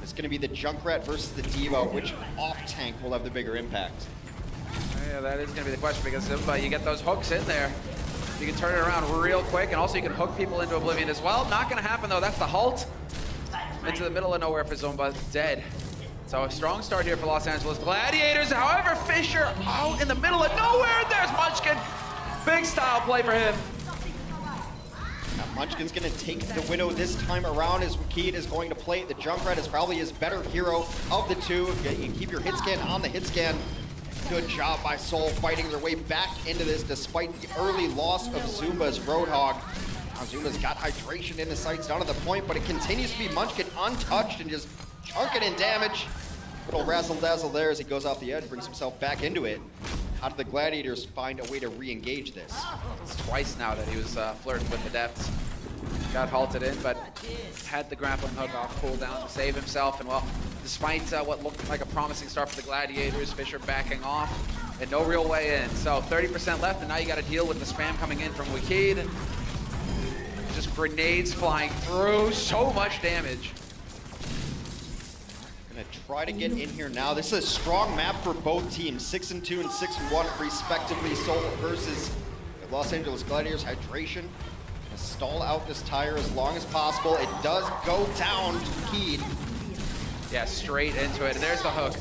It's going to be the Junkrat versus the Diva, which off tank will have the bigger impact. Yeah, that is going to be the question, because if you get those hooks in there, you can turn it around real quick, and also you can hook people into oblivion as well. Not going to happen though. That's the halt. Into the middle of nowhere for Zumba, dead. So a strong start here for Los Angeles Gladiators. However, Fisher out in the middle of nowhere. There's Munchkin. Big style play for him. Now Munchkin's gonna take the Widow this time around, as Wakid is going to play. The Junkrat is probably his better hero of the two. You can keep your hit scan on the hit scan. Good job by Seoul fighting their way back into this despite the early loss of Zumba's Roadhog. Now Zumba's got Hydration in the sights down to the point, but it continues to be Munchkin untouched and just chunking in damage. Little razzle dazzle there as he goes off the edge, brings himself back into it. How do the Gladiators find a way to re-engage this? It's twice now that he was flirting with the depths. Got halted in, but had the grappling hook off cooldown to save himself. And well, despite what looked like a promising start for the Gladiators, Fisher backing off and no real way in. So 30% left, and now you got to deal with the spam coming in from Wakid. Just grenades flying through, so much damage. Gonna try to get in here now. This is a strong map for both teams, 6-2 and 6-1 respectively. Seoul versus the Los Angeles Gladiators. Hydration gonna stall out this tire as long as possible. It does go down to Wakid. Yeah, straight into it. And there's the hook.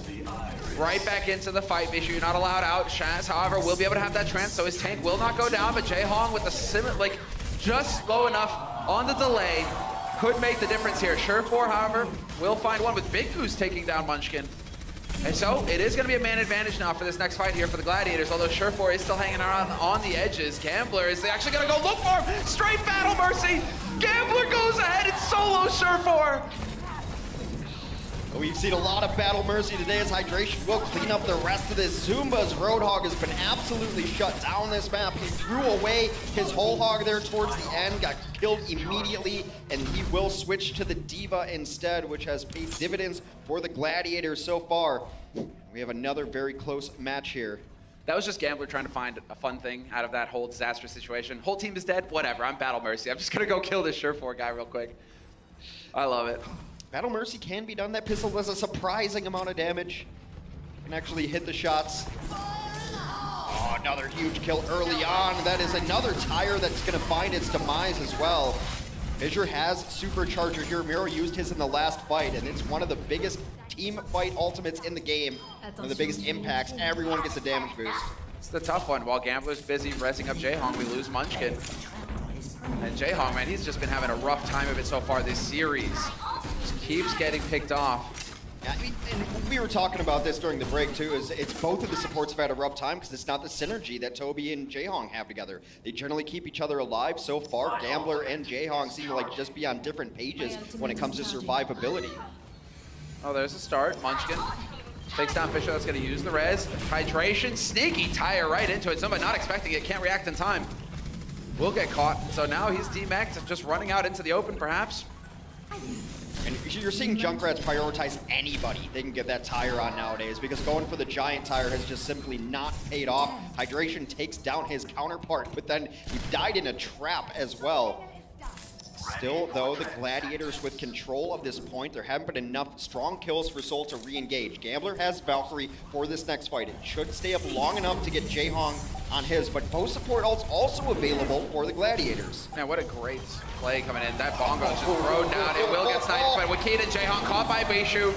Right back into the fight. Bishu not allowed out. Shaz, however, will be able to have that trance, so his tank will not go down. But Jae-Hong with the just low enough on the delay could make the difference here. Surefour, however, will find one with Big Goose taking down Munchkin. And so it is going to be a man advantage now for this next fight here for the Gladiators, although Surefour is still hanging around on the edges. Gambler is actually going to go look for him. Straight battle mercy. Gambler goes ahead and solo Surefour. We've seen a lot of battle mercy today as Hydration will clean up the rest of this. Zumba's Roadhog has been absolutely shut down this map. He threw away his whole hog there towards the end, got killed immediately, and he will switch to the Diva instead, which has paid dividends for the Gladiators so far. We have another very close match here. That was just Gambler trying to find a fun thing out of that whole disastrous situation. Whole team is dead? Whatever, I'm Battle Mercy. I'm just gonna go kill this Surefour guy real quick. I love it. Battle Mercy can be done. That pistol does a surprising amount of damage. Can actually hit the shots. Oh, another huge kill early on. That is another tire that's gonna find its demise as well. Fissure has Supercharger here. Miro used his in the last fight, and it's one of the biggest team fight ultimates in the game. One of the biggest impacts. Everyone gets a damage boost. It's the tough one. While Gambler's busy rezzing up Jaehong, we lose Munchkin. And Jaehong, man, he's just been having a rough time of it so far this series. Just keeps getting picked off. Yeah, I mean, and we were talking about this during the break too, is it's both of the supports have had a rough time because it's not the synergy that Toby and Jaehong have together. They generally keep each other alive. So far, Gambler and Jaehong seem to like just be on different pages when it comes to survivability. Oh, there's a start. Munchkin takes down Fissure. That's going to use the res. Hydration. Sneaky tire right into it. Somebody not expecting it. Can't react in time. Will get caught. So now he's demeched, just running out into the open, perhaps. And you're seeing Junkrats prioritize anybody they can get that tire on nowadays because going for the giant tire has just simply not paid off. Hydration takes down his counterpart, but then he died in a trap as well. Still, though, the Gladiators with control of this point. There haven't been enough strong kills for Seoul to re-engage. Gambler has Valkyrie for this next fight. It should stay up long enough to get Jaehong on his, but both support ults also available for the Gladiators. Man, what a great play coming in. That bongo is just thrown down. It will get sniped, but Wakid and Jaehong caught by Bishu.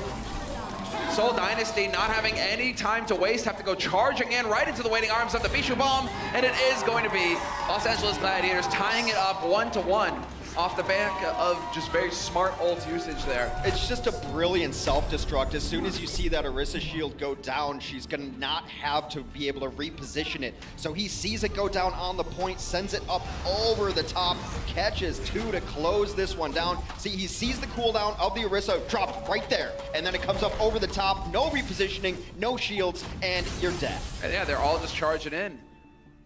Seoul Dynasty not having any time to waste, have to go charging in right into the waiting arms of the Bishu bomb, and it is going to be Los Angeles Gladiators tying it up 1-1. Off the back of just very smart ult usage there. It's just a brilliant self-destruct. As soon as you see that Orisa shield go down, she's gonna not have to be able to reposition it. So he sees it go down on the point, sends it up over the top, catches 2 to close this one down. See, he sees the cooldown of the Orisa dropped right there, and then it comes up over the top, no repositioning, no shields, and you're dead. And yeah, they're all just charging in.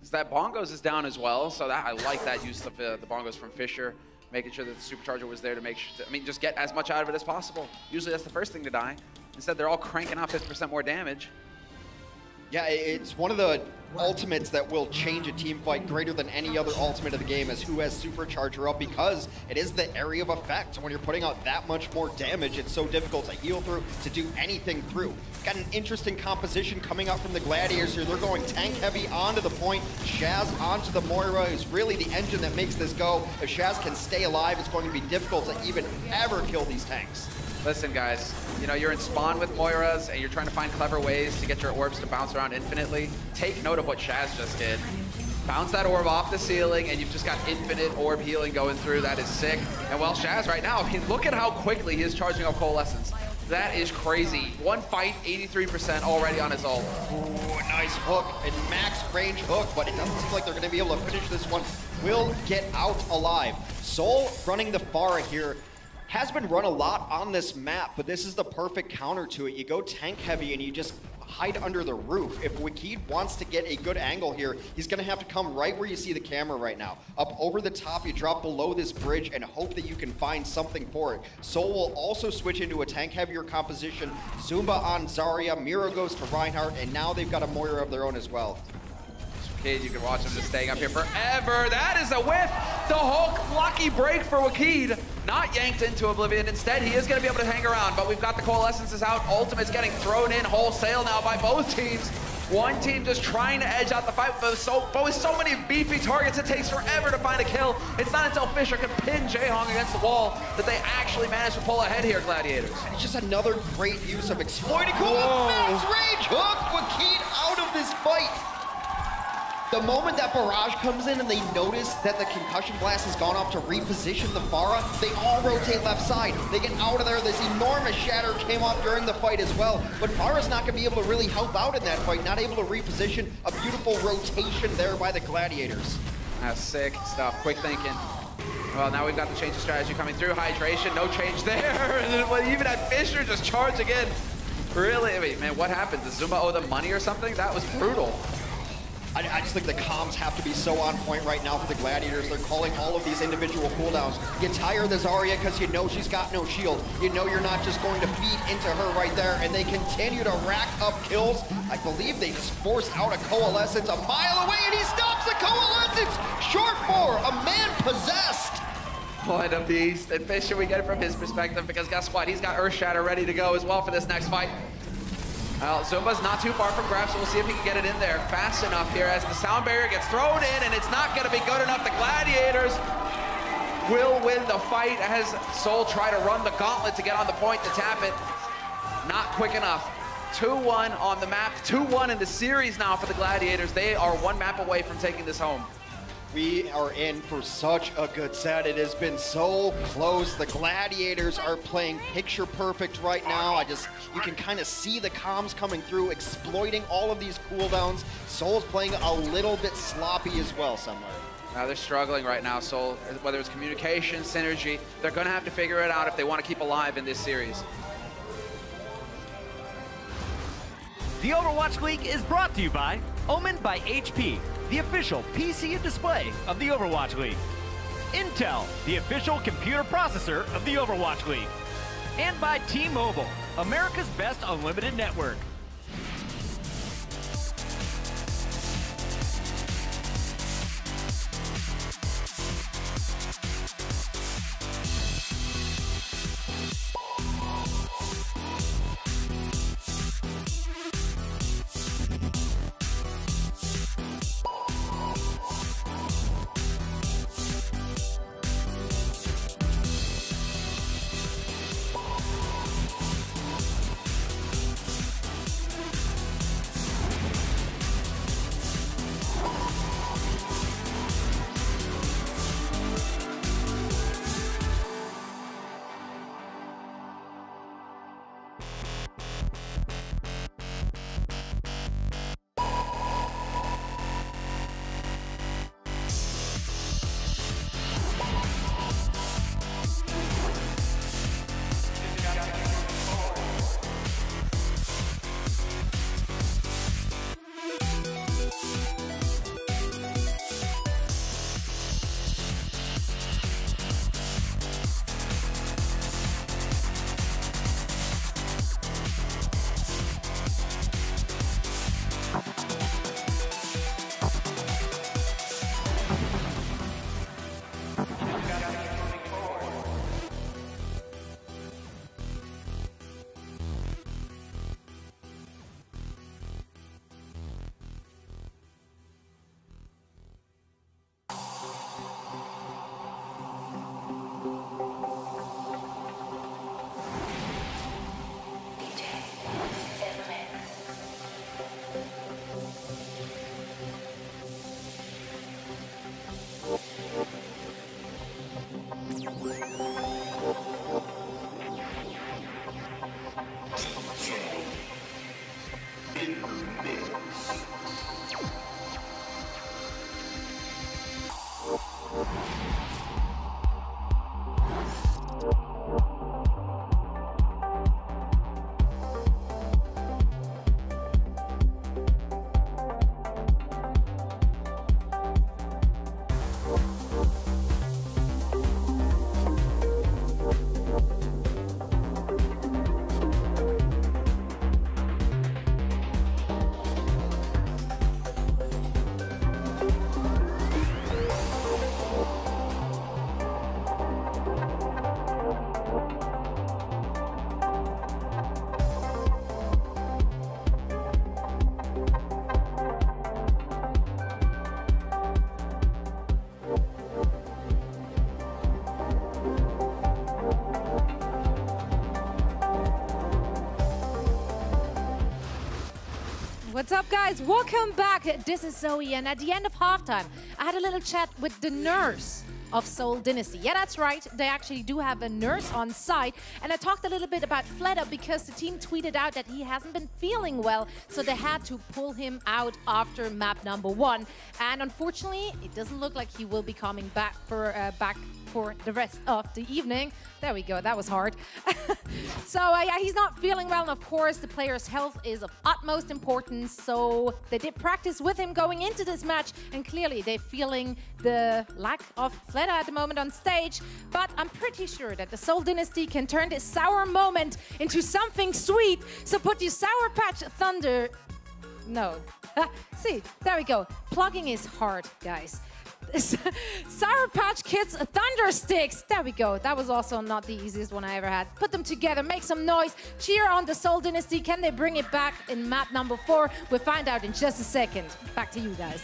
So that bongos is down as well, so that I like that use of the bongos from Fissure. Making sure that the supercharger was there to make sure, just get as much out of it as possible. Usually that's the first thing to die. Instead, they're all cranking out 50% more damage. Yeah, it's one of the ultimates that will change a team fight greater than any other ultimate of the game is who has Supercharger up because it is the area of effect. When you're putting out that much more damage, it's so difficult to heal through, to do anything through. Got an interesting composition coming out from the Gladiators here. They're going tank heavy onto the point. Shaz onto the Moira is really the engine that makes this go. If Shaz can stay alive, it's going to be difficult to even ever kill these tanks. Listen, guys, you know, you're in spawn with Moiras and you're trying to find clever ways to get your orbs to bounce around infinitely. Take note of what Shaz just did. Bounce that orb off the ceiling and you've just got infinite orb healing going through. That is sick. And while Shaz right now, look at how quickly he is charging up Coalescence. That is crazy. One fight, 83% already on his ult. Ooh, nice hook, and max range hook, but it doesn't seem like they're gonna be able to finish this one. Will get out alive. Seoul running the Pharah here. Has been run a lot on this map, but this is the perfect counter to it. You go tank heavy and you just hide under the roof. If Wakid wants to get a good angle here, he's gonna have to come right where you see the camera right now. Up over the top, you drop below this bridge and hope that you can find something for it. Seoul will also switch into a tank heavier composition. Zumba on Zarya, Miro goes to Reinhardt, and now they've got a Moira of their own as well. Wakid, you can watch him just staying up here forever. That is a whiff. The Hulk lucky break for Wakid. Not yanked into Oblivion. Instead, he is going to be able to hang around, but we've got the Coalescences out. Ultimate's getting thrown in wholesale now by both teams. One team just trying to edge out the fight, but with so many beefy targets, it takes forever to find a kill. It's not until Fissure can pin Jaehong against the wall that they actually manage to pull ahead here, Gladiators. And it's just another great use of exploiting cool max range hook. Wakid out of this fight. The moment that barrage comes in and they notice that the concussion blast has gone off to reposition the Pharah, they all rotate left side. They get out of there. This enormous shatter came off during the fight as well. But Pharah's not going to be able to really help out in that fight, not able to reposition. A beautiful rotation there by the Gladiators. That's sick stuff. Quick thinking. Well, now we've got the change of strategy coming through. Hydration, no change there. Even at Fissure just charge again. Really? I mean, man, what happened? Does Zuma owe them money or something? That was brutal. I just think the comms have to be so on point right now for the Gladiators. They're calling all of these individual cooldowns. You tire the Zarya because you know she's got no shield. You know you're not just going to feed into her right there, and they continue to rack up kills. I believe they just forced out a Coalescence a mile away, and he stops the Coalescence! Short 4, a man possessed! Point of the East, and Fisher, we get it from his perspective, because guess what? He's got Earthshatter ready to go as well for this next fight. Well, Zumba's not too far from grab, so we'll see if he can get it in there fast enough here as the sound barrier gets thrown in, and it's not going to be good enough. The Gladiators will win the fight as Seoul try to run the gauntlet to get on the point to tap it. Not quick enough. 2-1 on the map, 2-1 in the series now for the Gladiators. They are one map away from taking this home. We are in for such a good set. It has been so close. The Gladiators are playing picture perfect right now. You can kind of see the comms coming through, exploiting all of these cooldowns. Seoul's playing a little bit sloppy as well somewhere. Now they're struggling right now, Seoul, whether it's communication, synergy, they're gonna have to figure it out if they want to keep alive in this series. The Overwatch League is brought to you by Omen by HP, the official PC and display of the Overwatch League. Intel, the official computer processor of the Overwatch League. And by T-Mobile, America's best unlimited network. What's up, guys? Welcome back. This is Zoe, and at the end of halftime, I had a little chat with the nurse of Seoul Dynasty. Yeah, that's right. They actually do have a nurse on site. And I talked a little bit about Fleda because the team tweeted out that he hasn't been feeling well, so they had to pull him out after map number 1. And unfortunately, it doesn't look like he will be coming back for for the rest of the evening. There we go, that was hard. So yeah, he's not feeling well, and of course the player's health is of utmost importance, so they did practice with him going into this match, and clearly they're feeling the lack of Fleda at the moment on stage, but I'm pretty sure that the Seoul Dynasty can turn this sour moment into something sweet, so put your Sour Patch Thunder... No. See, there we go. Plugging is hard, guys. Sour Patch Kids Thunder Sticks. There we go. That was also not the easiest one I ever had. Put them together, make some noise, cheer on the Seoul Dynasty. Can they bring it back in map number 4? We'll find out in just a second. Back to you guys.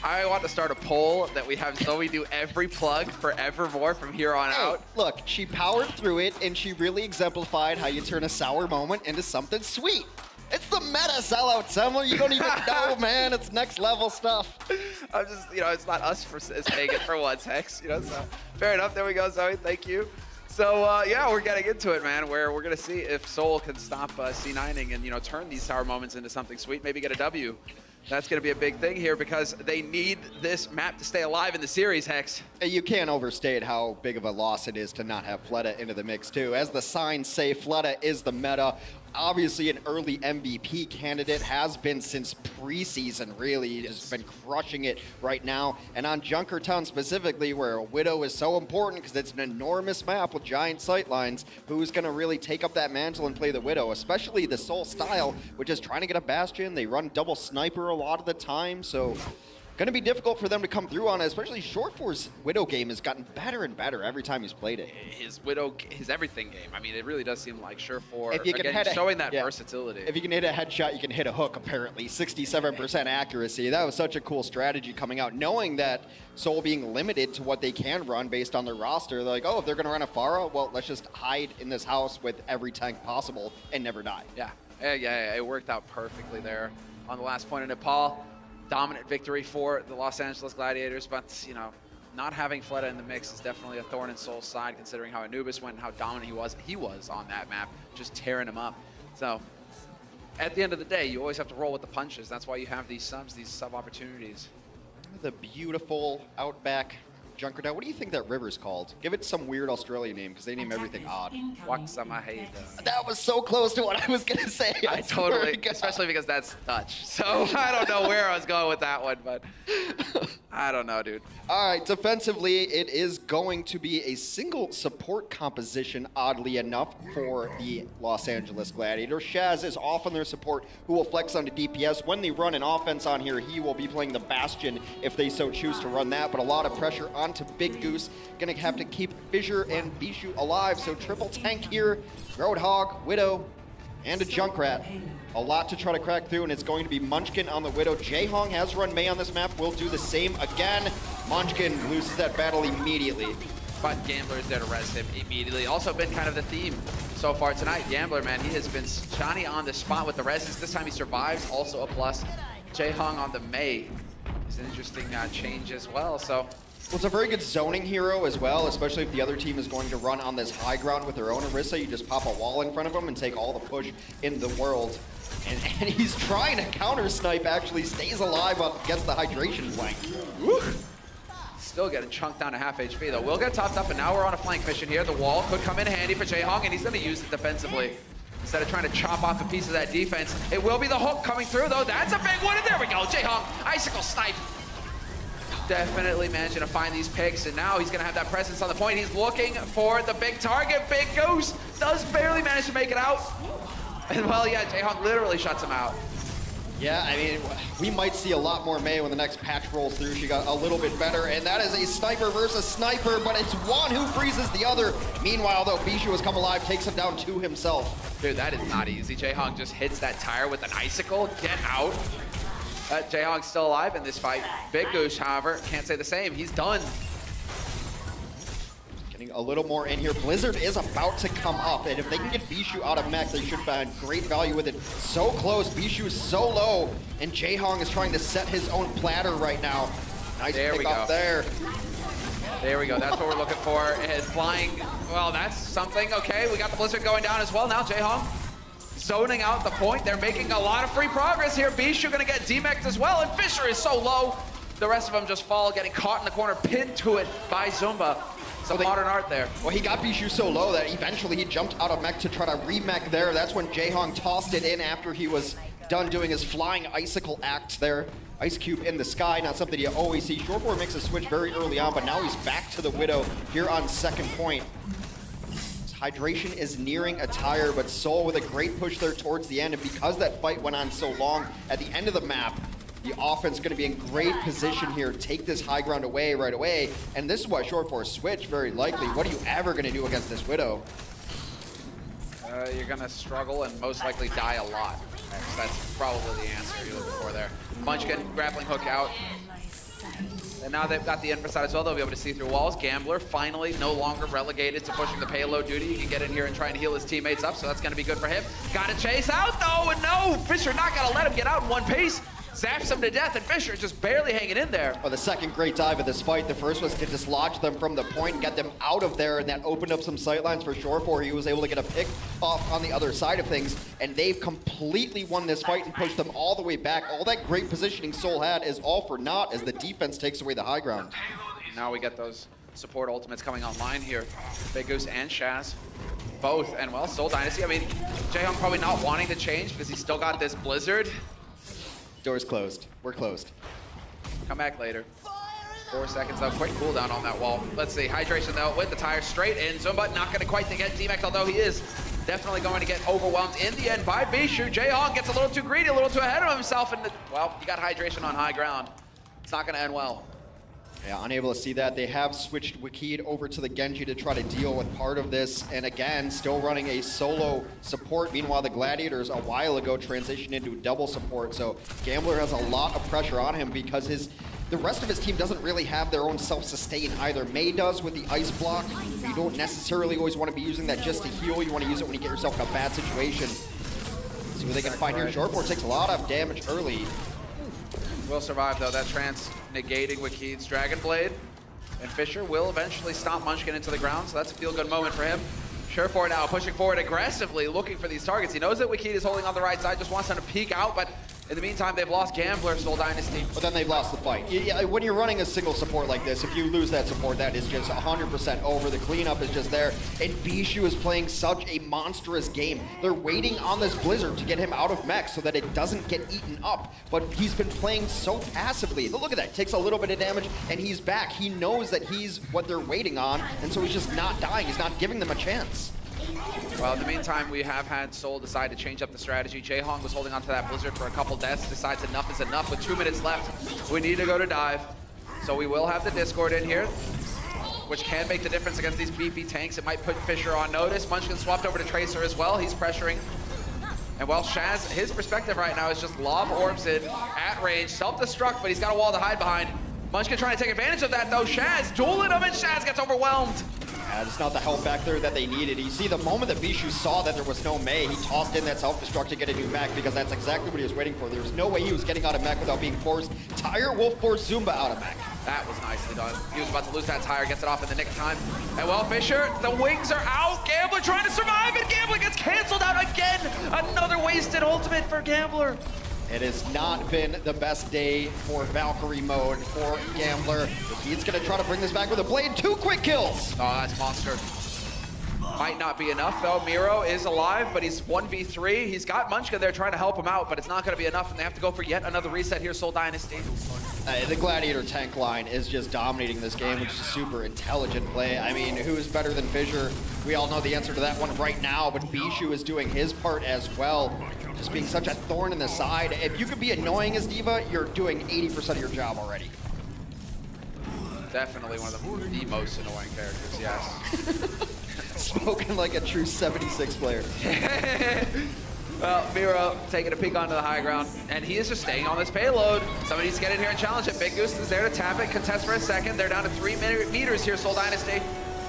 I want to start a poll that we have Zoe do every plug forevermore from here on out. Look, she powered through it, and she really exemplified how you turn a sour moment into something sweet. It's the meta sellout, Semler. You don't even know, man. It's next level stuff. I'm just, you know, it's not us for saying it for once, Hex. You know, so fair enough. There we go, Zoe. Thank you. So yeah, we're getting into it, man. Where we're gonna see if Seoul can stop C9ing and, you know, turn these sour moments into something sweet. Maybe get a W. That's going to be a big thing here because they need this map to stay alive in the series, Hex. You can't overstate how big of a loss it is to not have Fleda into the mix, too. As the signs say, Fleda is the meta. Obviously, an early MVP candidate, has been since preseason, really. Has been crushing it right now. And on Junkertown specifically, where Widow is so important because it's an enormous map with giant sightlines, who's going to really take up that mantle and play the Widow, especially the Seoul style, which is trying to get a Bastion. They run double sniper a lot of the time, so going to be difficult for them to come through on it, especially Short4's Widow game has gotten better and better every time he's played it. His Widow, his everything game. I mean, it really does seem like Short4, if you can again, showing that versatility. If you can hit a headshot, you can hit a hook, apparently. 67% accuracy. That was such a cool strategy coming out, knowing that Seoul being limited to what they can run based on their roster. They're like, oh, if they're going to run a Pharah, well, let's just hide in this house with every tank possible and never die. Yeah, it worked out perfectly there on the last point in Nepal. Dominant victory for the Los Angeles Gladiators, but, you know, not having Fleda in the mix is definitely a thorn in Seoul's side, considering how Anubis went and how dominant he was on that map, just tearing him up. So, at the end of the day, you always have to roll with the punches. That's why you have these sub opportunities. The beautiful Outback Junkertown. What do you think that river's called? Give it some weird Australian name, because they name everything odd. Waxamaheda. That was so close to what I was going to say. I totally, especially because that's Dutch. So I don't know where I was going with that one, but I don't know, dude. All right, defensively, it is going to be a single support composition, oddly enough, for the Los Angeles Gladiators. Shaz is off on their support, who will flex onto DPS. When they run an offense on here, he will be playing the Bastion if they so choose to run that, but a lot of pressure onto Big Goose. Gonna have to keep Fissure and Bishu alive, so triple tank here. Roadhog, Widow, and a Junkrat. A lot to try to crack through, and it's going to be Munchkin on the Widow. Jaehong has run Mei on this map, will do the same again. Munchkin loses that battle immediately. But Gambler is there to res him immediately. Also been kind of the theme so far tonight. Gambler, man, he has been Johnny on the spot with the reses. This time he survives, also a plus. Jaehong on the Mei is an interesting change as well, so. Well, it's a very good zoning hero as well, especially if the other team is going to run on this high ground with their own Orisa. You just pop a wall in front of them and take all the push in the world. And he's trying to counter snipe, actually stays alive up against the hydration flank. Woo. Still getting chunked down to half HP though. Will get topped up, and now we're on a flank mission here. The wall could come in handy for Jaehong, and he's going to use it defensively. Instead of trying to chop off a piece of that defense. It will be the hook coming through though. That's a big one, and there we go. Jaehong, Icicle Snipe. Definitely managing to find these picks, and now he's going to have that presence on the point. He's looking for the big target. Big Goose does barely manage to make it out. And well, yeah, Jaehong literally shuts him out. Yeah, I mean, we might see a lot more Mei when the next patch rolls through. She got a little bit better, and that is a sniper versus sniper, but it's one who freezes the other. Meanwhile, though, Bishu has come alive, takes him down to himself. Dude, that is not easy. Jaehong just hits that tire with an icicle. Get out. Jaehong's still alive in this fight. Big Goose, however, can't say the same. He's done. Getting a little more in here. Blizzard is about to come up, and if they can get Bishu out of mech, they should find great value with it. So close, Bishu is so low, and Jaehong is trying to set his own platter right now. Nice pick up there. There we go. That's what we're looking for. Is flying. Well, that's something. Okay, we got the Blizzard going down as well. Now Jaehong zoning out the point. They're making a lot of free progress here. Bishu gonna get demexed as well, and Fissure is so low. The rest of them just fall, getting caught in the corner, pinned to it by Zumba. Some modern art there. Well, he got Bishu so low that eventually he jumped out of mech to try to re-mech there. That's when Jaehong tossed it in after he was done doing his flying icicle act there. Ice Cube in the sky, not something you always see. Short4 makes a switch very early on, but now he's back to the Widow here on second point. Hydration is nearing a tire, but Seoul with a great push there towards the end, and because that fight went on so long, at the end of the map, the offense is going to be in great position here, take this high ground away right away, and this is why Short4 switch very likely. What are you ever going to do against this Widow? You're going to struggle and most likely die a lot. That's probably the answer you're looking for there. Munchkin, grappling hook out. And now they've got the infra side as well. They'll be able to see through walls. Gambler finally no longer relegated to pushing the payload duty. He can get in here and try and heal his teammates up, so that's going to be good for him. Got to chase out though, and no, Fisher not going to let him get out in one piece. Zaps him to death, and Fisher just barely hanging in there. Well, the second great dive of this fight. The first was to dislodge them from the point, get them out of there, and that opened up some sightlines for Short4. He was able to get a pick off on the other side of things, and they've completely won this fight and pushed them all the way back. All that great positioning Seoul had is all for naught as the defense takes away the high ground. Now we get those support ultimates coming online here. Big Goose and Shaz, both, and well, Seoul Dynasty. I mean, Jaehong probably not wanting to change because he's still got this blizzard. Door's closed. We're closed. Come back later. 4 seconds though, quick cooldown on that wall. Let's see, hydration though, with the tire straight in. Zumba not gonna quite get D-Mech, although he is definitely going to get overwhelmed in the end by Bishu. Jaehong gets a little too greedy, a little too ahead of himself, and well, he got hydration on high ground. It's not gonna end well. Yeah, unable to see that. They have switched Wakid over to the Genji to try to deal with part of this. And again, still running a solo support. Meanwhile, the Gladiators a while ago transitioned into double support. So Gambler has a lot of pressure on him because the rest of his team doesn't really have their own self-sustain either. Mei does with the ice block. You don't necessarily always want to be using that just to heal. You want to use it when you get yourself in a bad situation. See what they can find here. Short4 takes a lot of damage early. Will survive though, that trance negating Wakid's Dragon Blade. And Fisher will eventually stomp Munchkin into the ground, so that's a feel-good moment for him. Short4 now pushing forward aggressively, looking for these targets. He knows that Wakid is holding on the right side, just wants him to peek out, but in the meantime, they've lost Gambler, Seoul Dynasty. But then they've lost the fight. Yeah, when you're running a single support like this, if you lose that support, that is just 100% over. The cleanup is just there. And Bishu is playing such a monstrous game. They're waiting on this Blizzard to get him out of mech so that it doesn't get eaten up. But he's been playing so passively. Look at that. Takes a little bit of damage, and he's back. He knows that he's what they're waiting on, and so he's just not dying. He's not giving them a chance. Well, in the meantime, we have had Seoul decide to change up the strategy. Jaehong was holding onto that Blizzard for a couple deaths, decides enough is enough. With 2 minutes left, we need to go to dive. So we will have the Discord in here, which can make the difference against these beefy tanks. It might put Fisher on notice. Munchkin swapped over to Tracer as well. He's pressuring. And while Shaz, his perspective right now is just lob orbs in at range, self-destruct, but he's got a wall to hide behind. Munchkin trying to take advantage of that though. Shaz dueling him, and Shaz gets overwhelmed. Yeah, it's not the help back there that they needed. You see, the moment that Bishu saw that there was no Mei, he tossed in that self-destruct to get a new mech because that's exactly what he was waiting for. There was no way he was getting out of mech without being forced. Tire will force Zumba out of mech. That was nicely done. He was about to lose that tire, gets it off in the nick of time. And well, Fisher, the wings are out. Gambler trying to survive, and Gambler gets canceled out again. Another wasted ultimate for Gambler. It has not been the best day for Valkyrie mode for Gambler. He's gonna try to bring this back with a blade. 2 quick kills. Oh, that's monster. Might not be enough though. Miro is alive, but he's 1v3. He's got Munchkin there trying to help him out, but it's not gonna be enough, and they have to go for yet another reset here, Seoul Dynasty. The Gladiator tank line is just dominating this game, which is a super intelligent play. I mean, who is better than Fisher? We all know the answer to that one right now, but Bishu is doing his part as well. Just being such a thorn in the side. If you could be annoying as D.Va, you're doing 80% of your job already. Definitely one of the most annoying characters, yes. Spoken like a true 76 player. Well, Miro taking a peek onto the high ground, and he is just staying on this payload. Somebody needs to get in here and challenge it. Big Goose is there to tap it, contest for a second. They're down to 3 meters here, Seoul Dynasty.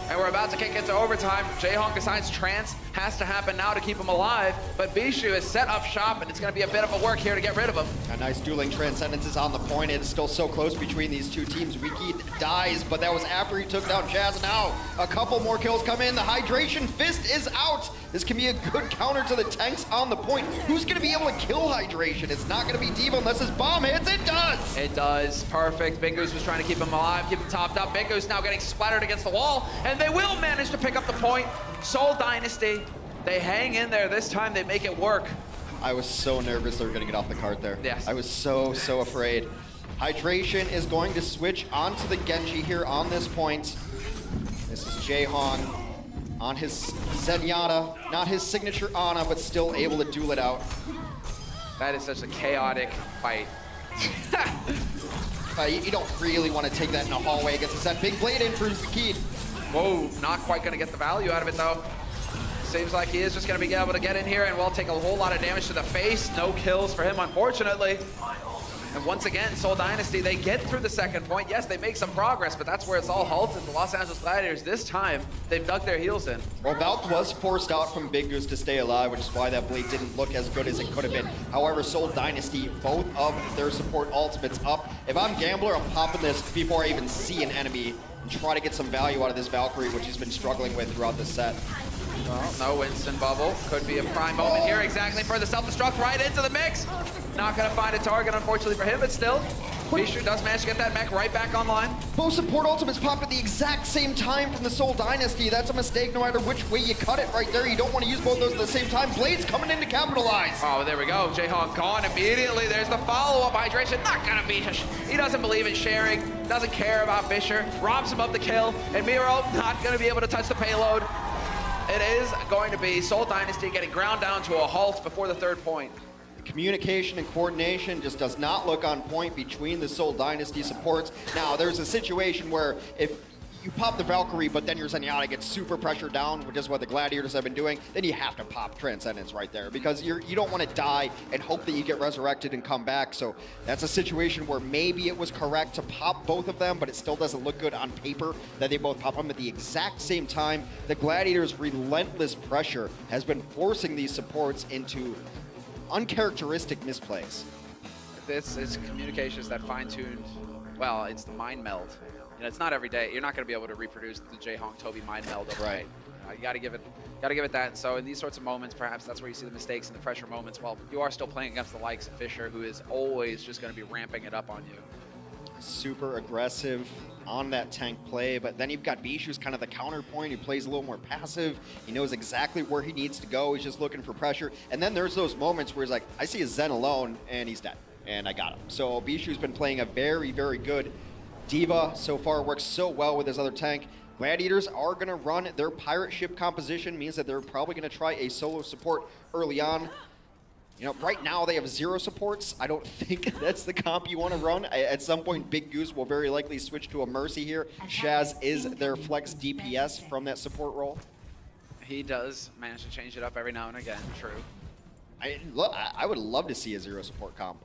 And we're about to kick into overtime. Jaehong decides trance has to happen now to keep him alive, but Bishu has set up shop, and it's going to be a bit of a work here to get rid of him. A nice dueling Transcendence is on the point. It is still so close between these two teams. Wiki dies, but that was after he took down Jazz. Now a couple more kills come in. The Hydration Fist is out. This can be a good counter to the tanks on the point. Who's going to be able to kill Hydration? It's not going to be D.Va unless his bomb hits. It does! It does. Perfect. Big Goose was trying to keep him alive, keep him topped up. Big Goose now getting splattered against the wall, and they will manage to pick up the point. Seoul Dynasty, they hang in there. This time they make it work. I was so nervous they were going to get off the cart there. Yes. I was so afraid. Hydration is going to switch onto the Genji here on this point. This is Jaehong on his Zenyatta, not his signature Ana, but still able to duel it out. That is such a chaotic fight. You don't really want to take that in a hallway against Zen. Big blade in for Zakid. Whoa, not quite going to get the value out of it though. Seems like he is just going to be able to get in here and will take a whole lot of damage to the face. No kills for him, unfortunately. And once again, Seoul Dynasty, they get through the second point. Yes, they make some progress, but that's where it's all halted. The Los Angeles Gladiators, this time, they've dug their heels in. Well, Valk was forced out from Big Goose to stay alive, which is why that blade didn't look as good as it could have been. However, Seoul Dynasty, both of their support ultimates up. If I'm Gambler, I'm popping this before I even see an enemy and try to get some value out of this Valkyrie, which he's been struggling with throughout this set. Well, no instant bubble. Could be a prime moment here exactly for the self-destruct right into the mix. Not going to find a target, unfortunately, for him, but still, Bishu does manage to get that mech right back online. Both support ultimates popped at the exact same time from the Seoul Dynasty. That's a mistake no matter which way you cut it right there. You don't want to use both those at the same time. Blade's coming in to capitalize. Oh, there we go. Jaehong gone immediately. There's the follow-up. Hydration not going to be... He doesn't believe in sharing, doesn't care about Fisher, robs him of the kill, and Miro not going to be able to touch the payload. It is going to be Seoul Dynasty getting ground down to a halt before the third point. Communication and coordination just does not look on point between the Seoul Dynasty supports. Now, there's a situation where if you pop the Valkyrie, but then your Zenyatta gets super pressured down, which is what the Gladiators have been doing, then you have to pop Transcendence right there because you don't want to die and hope that you get resurrected and come back. So that's a situation where maybe it was correct to pop both of them, but it still doesn't look good on paper that they both pop them at the exact same time. The Gladiators' relentless pressure has been forcing these supports into uncharacteristic misplays. This is communications that fine-tuned, well, it's the mind meld. You know, it's not every day. You're not going to be able to reproduce the Jaehong Toby mind meld overnight. Right. You got to give it that. And so in these sorts of moments, perhaps that's where you see the mistakes and the pressure moments. Well, you are still playing against the likes of Fisher, who is always just going to be ramping it up on you. Super aggressive on that tank play, but then you've got Bishu's kind of the counterpoint. He plays a little more passive. He knows exactly where he needs to go. He's just looking for pressure. And then there's those moments where he's like, I see a Zen alone, and he's dead. And I got him. So Bishu's been playing a very, very good D.Va so far. Works so well with his other tank. Gladiators are going to run their pirate ship composition. Means that they're probably going to try a solo support early on. You know, right now they have 0 supports. I don't think that's the comp you want to run. At some point, Big Goose will very likely switch to a Mercy here. Shaz is their flex DPS from that support role. He does manage to change it up every now and again, true. I would love to see a 0 support comp.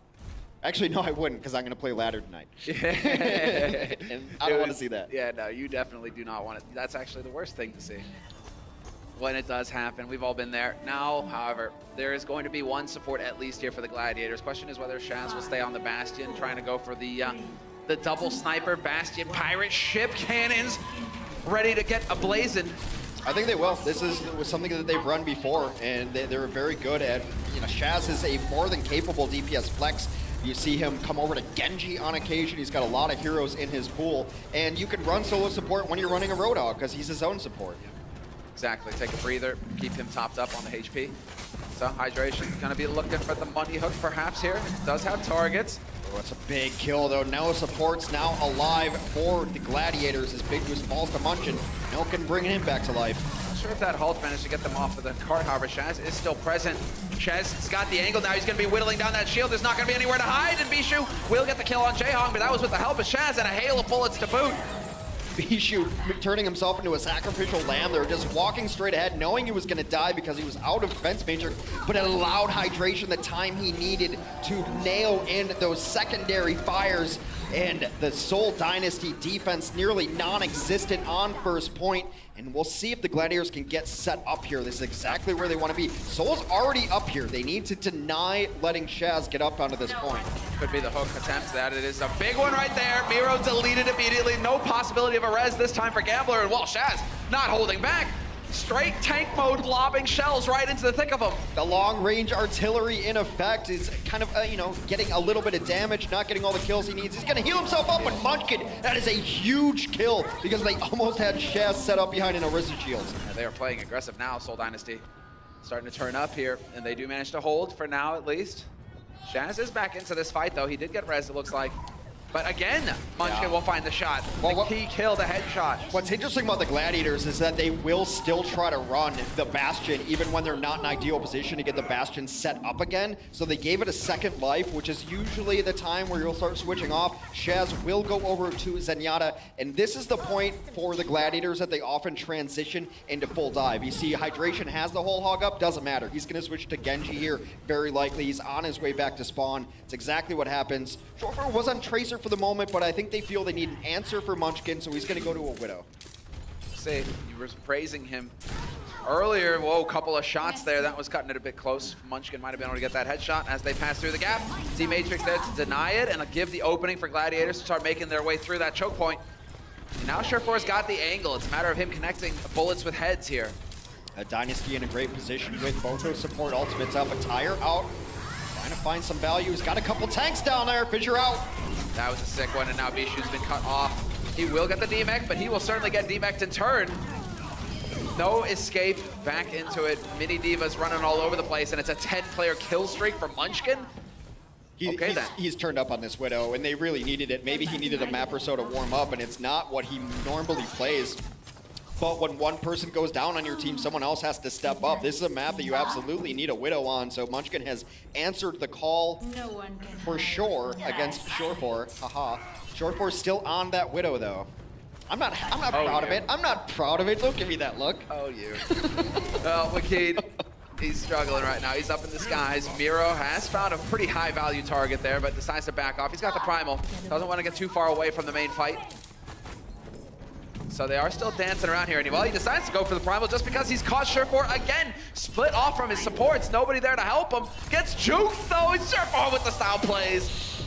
Actually, no, I wouldn't, because I'm going to play ladder tonight. And I don't want to see that. Yeah, no, you definitely do not want it. That's actually the worst thing to see. When it does happen, we've all been there. Now, however, there is going to be one support at least here for the Gladiators. Question is whether Shaz will stay on the Bastion, trying to go for the double sniper Bastion pirate ship cannons, ready to get ablazing. I think they will. This was something that they've run before, and they were very good at. You know, Shaz is a more than capable DPS flex. You see him come over to Genji on occasion. He's got a lot of heroes in his pool, and you can run solo support when you're running a Roadhog because he's his own support. Exactly. Take a breather, keep him topped up on the HP. So Hydration going to be looking for the money hook perhaps here. Does have targets. Oh, that's a big kill though. No supports now alive for the Gladiators as Big Goose falls to Munchin. No can bring him back to life. Not sure if that halt managed to get them off of the cart, however, Shaz is still present. Shaz's got the angle now. He's going to be whittling down that shield. There's not going to be anywhere to hide, and Bishu will get the kill on Jaehong, but that was with the help of Shaz and a hail of bullets to boot. Bishu turning himself into a sacrificial lamb. They were just walking straight ahead, knowing he was going to die because he was out of defense matrix, but it allowed Hydration the time he needed to nail in those secondary fires. And the Seoul Dynasty defense nearly non-existent on first point. And we'll see if the Gladiators can get set up here. This is exactly where they want to be. Seoul's already up here. They need to deny letting Shaz get up onto this point. Could be the hook attempt that. It is a big one right there. Miro deleted immediately. No possibility of a res this time for Gambler. And while Shaz not holding back, Straight tank mode, lobbing shells right into the thick of them. The long-range artillery in effect is kind of, you know, getting a little bit of damage, not getting all the kills he needs. He's gonna heal himself up, but Munchkin, that is a huge kill because they almost had Shaz set up behind an Orisa shield. Yeah, they are playing aggressive now, Seoul Dynasty. Starting to turn up here, and they do manage to hold for now at least. Shaz is back into this fight though. He did get res, it looks like. But again, Munchkin will find the shot. The key kill, the headshot. What's interesting about the Gladiators is that they will still try to run the Bastion even when they're not in ideal position to get the Bastion set up again. So they gave it a second life, which is usually the time where you'll start switching off. Shaz will go over to Zenyatta, and this is the point for the Gladiators that they often transition into full dive. You see, Hydration has the whole hog up, doesn't matter. He's gonna switch to Genji here, very likely. He's on his way back to spawn. It's exactly what happens. Shortfur was on Tracer for the moment, but I think they feel they need an answer for Munchkin, so he's going to go to a Widow. See, you were praising him earlier. Whoa, couple of shots there. That was cutting it a bit close. Munchkin might have been able to get that headshot as they pass through the gap. See Matrix there to deny it and give the opening for Gladiators to start making their way through that choke point. And now Surefour's got the angle. It's a matter of him connecting bullets with heads here. A Dynasty in a great position with both those support ultimates up. A Tire out. Trying to find some value. He's got a couple tanks down there. Fissure out. That was a sick one, and now Bishu's been cut off. He will get the DMEC, but he will certainly get DMEC'd in turn. No escape, back into it. Mini Diva's running all over the place, and it's a 10-player kill streak for Munchkin. He's turned up on this Widow, and they really needed it. Maybe he needed a map or so to warm up, and it's not what he normally plays. But when one person goes down on your team, someone else has to step up. This is a map that you absolutely need a Widow on, so Munchkin has answered the call for sure against Surefour. Haha. Surefour's still on that Widow though. I'm not proud of it. I'm not proud of it. Don't give me that look. Oh, you. Well, Wakid, he's struggling right now. He's up in the skies. Miro has found a pretty high value target there, but decides to back off. He's got the Primal. Doesn't want to get too far away from the main fight. So they are still dancing around here. And well, he decides to go for the Primal just because he's caught Surefour again. Split off from his supports. Nobody there to help him. Gets juked though. It's Surefour with the style plays.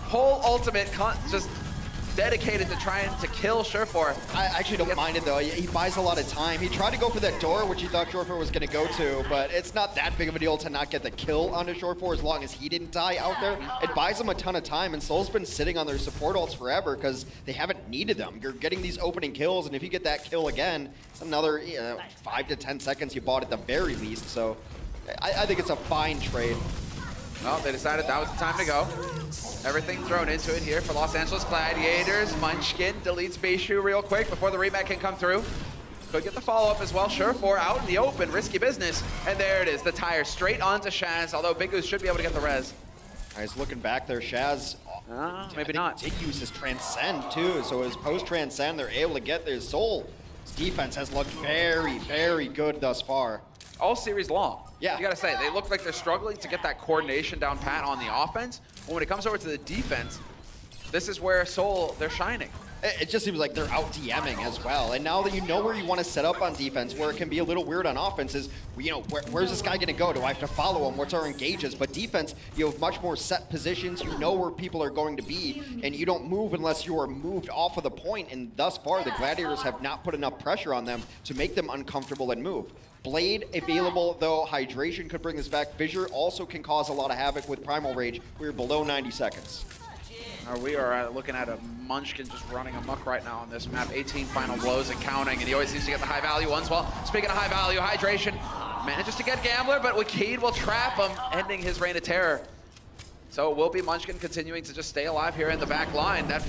Whole ultimate just dedicated to trying to kill Surefour. I actually don't mind it though. He buys a lot of time. He tried to go for that door, which he thought Surefour was going to go to, but it's not that big of a deal to not get the kill onto Surefour as long as he didn't die out there. It buys him a ton of time, and Seoul's been sitting on their support ults forever because they haven't needed them. You're getting these opening kills, and if you get that kill again, it's another 5 to 10 seconds you bought at the very least. So I think it's a fine trade. Well, they decided that was the time to go. Everything thrown into it here for Los Angeles Gladiators. Munchkin deletes Bishu real quick before the rematch can come through. Could get the follow-up as well. Surefour out in the open, risky business. And there it is, the tire straight onto Shaz, although Big Goose should be able to get the res. He's looking back there. Shaz, maybe not. Did use his Transcend too, so his post-Transcend, they're able to get their Soul. His defense has looked very, very good thus far. All series long. Yeah. You gotta say, they look like they're struggling to get that coordination down pat on the offense. But when it comes over to the defense, this is where Seoul, they're shining. It just seems like they're out DMing as well. And now that you know where you want to set up on defense, where it can be a little weird on offense is, you know, where's this guy going to go? Do I have to follow him? What's our engages? But defense, you have much more set positions. You know where people are going to be, and you don't move unless you are moved off of the point. And thus far, the Gladiators have not put enough pressure on them to make them uncomfortable and move. Blade available, though. Hydration could bring this back. Fissure also can cause a lot of havoc with Primal Rage. We're below 90 seconds. We are looking at a Munchkin just running amok right now on this map. 18 final blows and counting, and he always seems to get the high value ones. Well, speaking of high value, Hydration manages to get Gambler, but Wakid will trap him, ending his reign of terror. So it will be Munchkin continuing to just stay alive here in the back line. That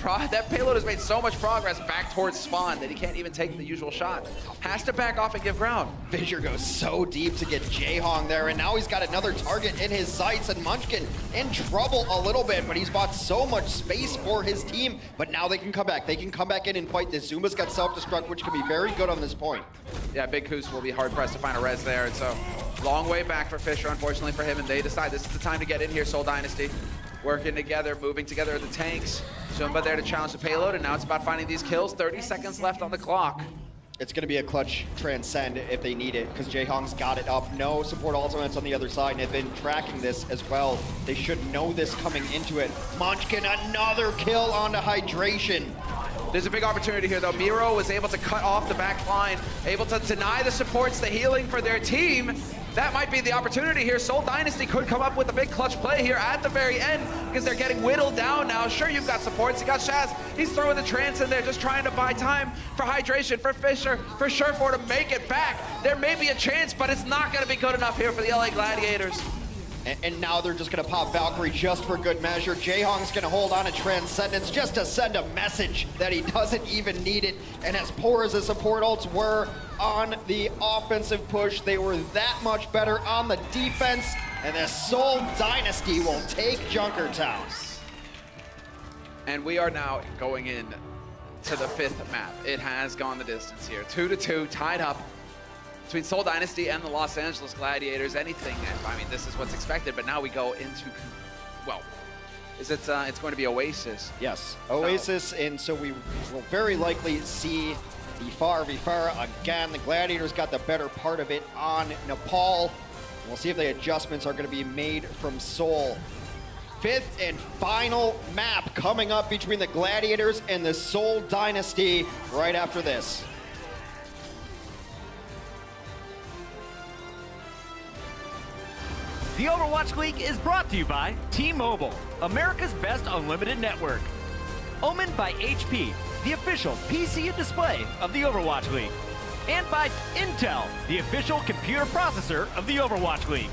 payload has made so much progress back towards spawn that he can't even take the usual shot. Has to back off and give ground. Fissure goes so deep to get Jaehong there, and now he's got another target in his sights, and Munchkin in trouble a little bit, but he's bought so much space for his team. But now they can come back. They can come back in and fight this. Zuma's got self-destruct, which can be very good on this point. Yeah, Big Goose will be hard-pressed to find a res there, and so long way back for Fissure, unfortunately for him, and they decide this is the time to get in here, Seoul Dynasty. Working together, moving together in the tanks. Zumba there to challenge the payload, and now it's about finding these kills. 30 seconds left on the clock. It's going to be a clutch Transcend if they need it, because Jaehong's got it up. No support ultimates on the other side, and they've been tracking this as well. They should know this coming into it. Munchkin, another kill onto Hydration. There's a big opportunity here, though. Miro was able to cut off the back line, able to deny the supports the healing for their team. That might be the opportunity here. Seoul Dynasty could come up with a big clutch play here at the very end because they're getting whittled down now. Sure, you've got supports. You got Shaz. He's throwing the trance in there, just trying to buy time for hydration, for Fisher, for Surefour to make it back. There may be a chance, but it's not going to be good enough here for the LA Gladiators. And now they're just going to pop Valkyrie just for good measure. Jaehong's going to hold on to Transcendence just to send a message that he doesn't even need it. And as poor as the support ults were on the offensive push, they were that much better on the defense. And the Seoul Dynasty will take Junkertown. And we are now going in to the 5th map. It has gone the distance here. 2-2, tied up between Seoul Dynasty and the Los Angeles Gladiators. Anything, I mean, this is what's expected, but now we go into, well, is it, it's going to be Oasis. Yes, Oasis, and so we will very likely see the Far again. The Gladiators got the better part of it on Nepal. We'll see if the adjustments are going to be made from Seoul. 5th and final map coming up between the Gladiators and the Seoul Dynasty right after this. The Overwatch League is brought to you by T-Mobile, America's best unlimited network. Omened by HP, the official PC and display of the Overwatch League. And by Intel, the official computer processor of the Overwatch League.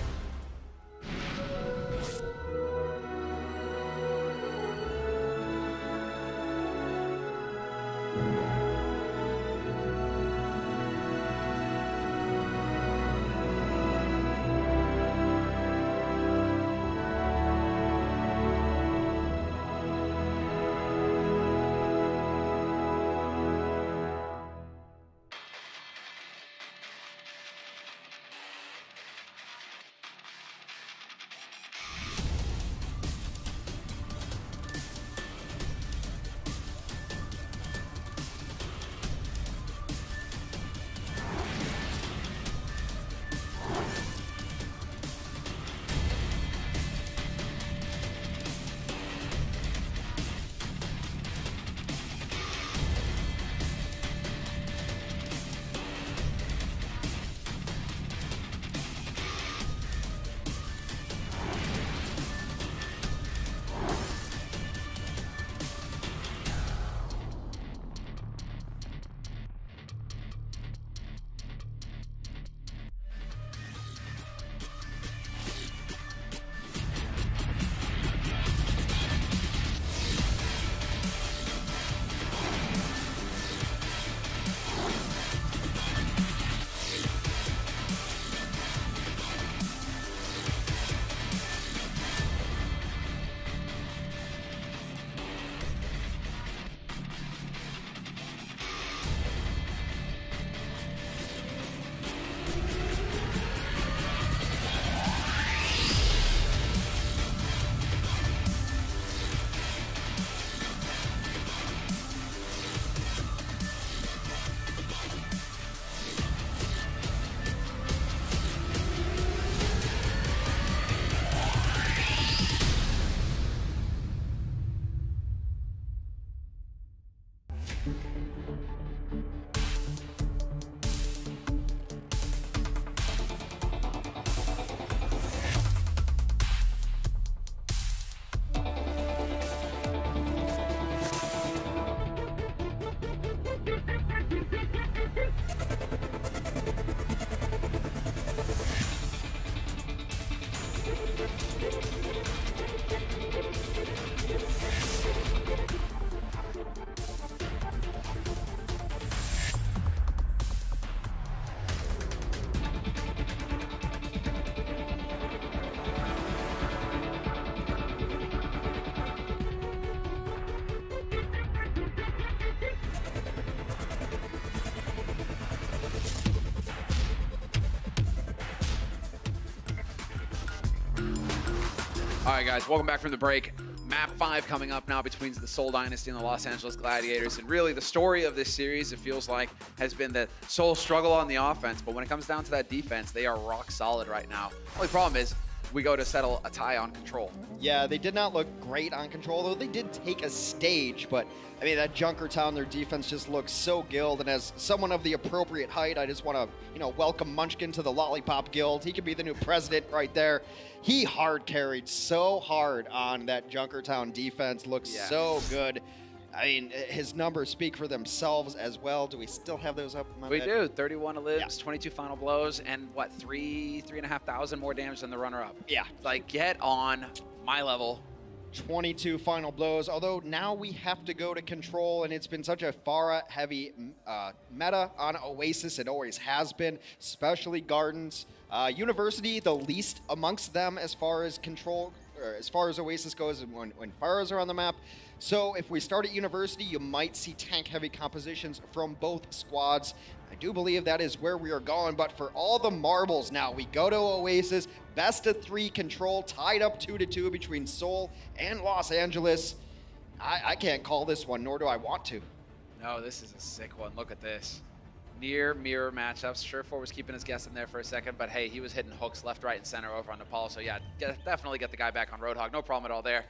All right, guys, welcome back from the break. Map 5 coming up now between the Seoul Dynasty and the Los Angeles Gladiators. And really, the story of this series, it feels like, has been that Seoul struggle on the offense, but when it comes down to that defense, they are rock solid right now. Only problem is, we go to settle a tie on Control. Yeah, they did not look great on Control, though they did take a stage, but I mean, that Junkertown, their defense just looks so guild, and as someone of the appropriate height, I just want to, you know, welcome Munchkin to the Lollipop Guild. He could be the new president right there. He hard carried so hard on that Junkertown defense, looks so good. I mean, his numbers speak for themselves as well. Do we still have those up? We do. 31 libs, 22 final blows, and what, 3,500 more damage than the runner-up. Yeah. Like, get on my level. 22 final blows, although now we have to go to Control, and it's been such a Pharah-heavy meta on Oasis. It always has been, especially Gardens. University, the least amongst them as far as Control, or as far as Oasis goes when Pharahs are on the map. So if we start at University, you might see tank-heavy compositions from both squads. I do believe that is where we are going, but for all the marbles now, we go to Oasis, best of 3 Control, tied up 2-2 between Seoul and Los Angeles. I can't call this one, nor do I want to. No, this is a sick one. Look at this. Near mirror matchups. Surefour was keeping his guess in there for a second, but hey, he was hitting hooks left, right, and center over on Nepal. So yeah, definitely get the guy back on Roadhog. No problem at all there.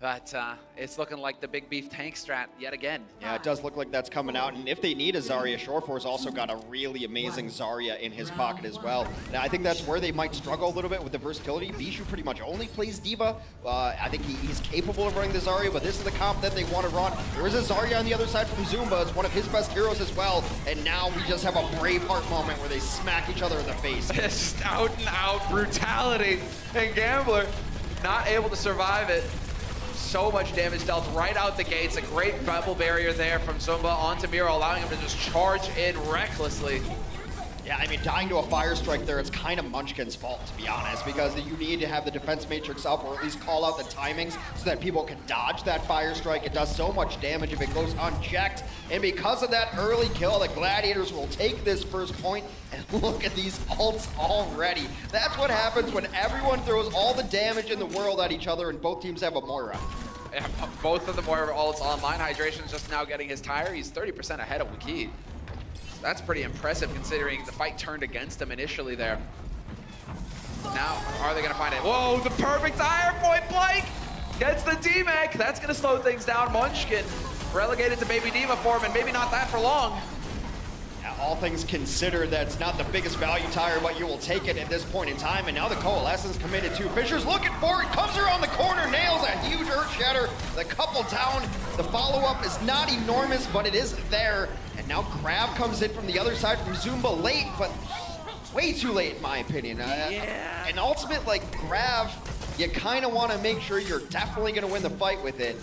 But it's looking like the big beef tank strat yet again. Yeah, it does look like that's coming out. And if they need a Zarya, Surefour's also got a really amazing Zarya in his pocket as well. And I think that's where they might struggle a little bit with the versatility. Bishu pretty much only plays D.Va. I think he's capable of running the Zarya, but this is the comp that they want to run. There is a Zarya on the other side from Zumba. It's one of his best heroes as well. And now we just have a Braveheart moment where they smack each other in the face. Just out and out brutality. And Gambler not able to survive it. So much damage dealt right out the gates. A great bubble barrier there from Zumba onto Miro, allowing him to just charge in recklessly. Yeah, I mean, dying to a fire strike there, it's kind of Munchkin's fault, to be honest, because you need to have the defense matrix up, or at least call out the timings so that people can dodge that fire strike. It does so much damage if it goes unchecked. And because of that early kill, the Gladiators will take this first point. And look at these ults already. That's what happens when everyone throws all the damage in the world at each other and both teams have a Moira. Yeah, both of the Moira ults online. Hydration's just now getting his tire. He's 30% ahead of Wikid. That's pretty impressive considering the fight turned against him initially there. Now, are they going to find it? Whoa, the perfect tire point blank! Gets the D-Mac. That's going to slow things down. Munchkin relegated to Baby D.Va form, and maybe not that for long. Yeah, all things considered, that's not the biggest value tire, but you will take it at this point in time. And now the Coalescence committed to. Fisher's looking for it, comes around the corner, nails a huge Earth Shatter. The couple down. The follow-up is not enormous, but it is there. And now Crab comes in from the other side from Zumba late, but way too late in my opinion. Yeah. And ultimate, like Crab, you kind of want to make sure you're definitely going to win the fight with it.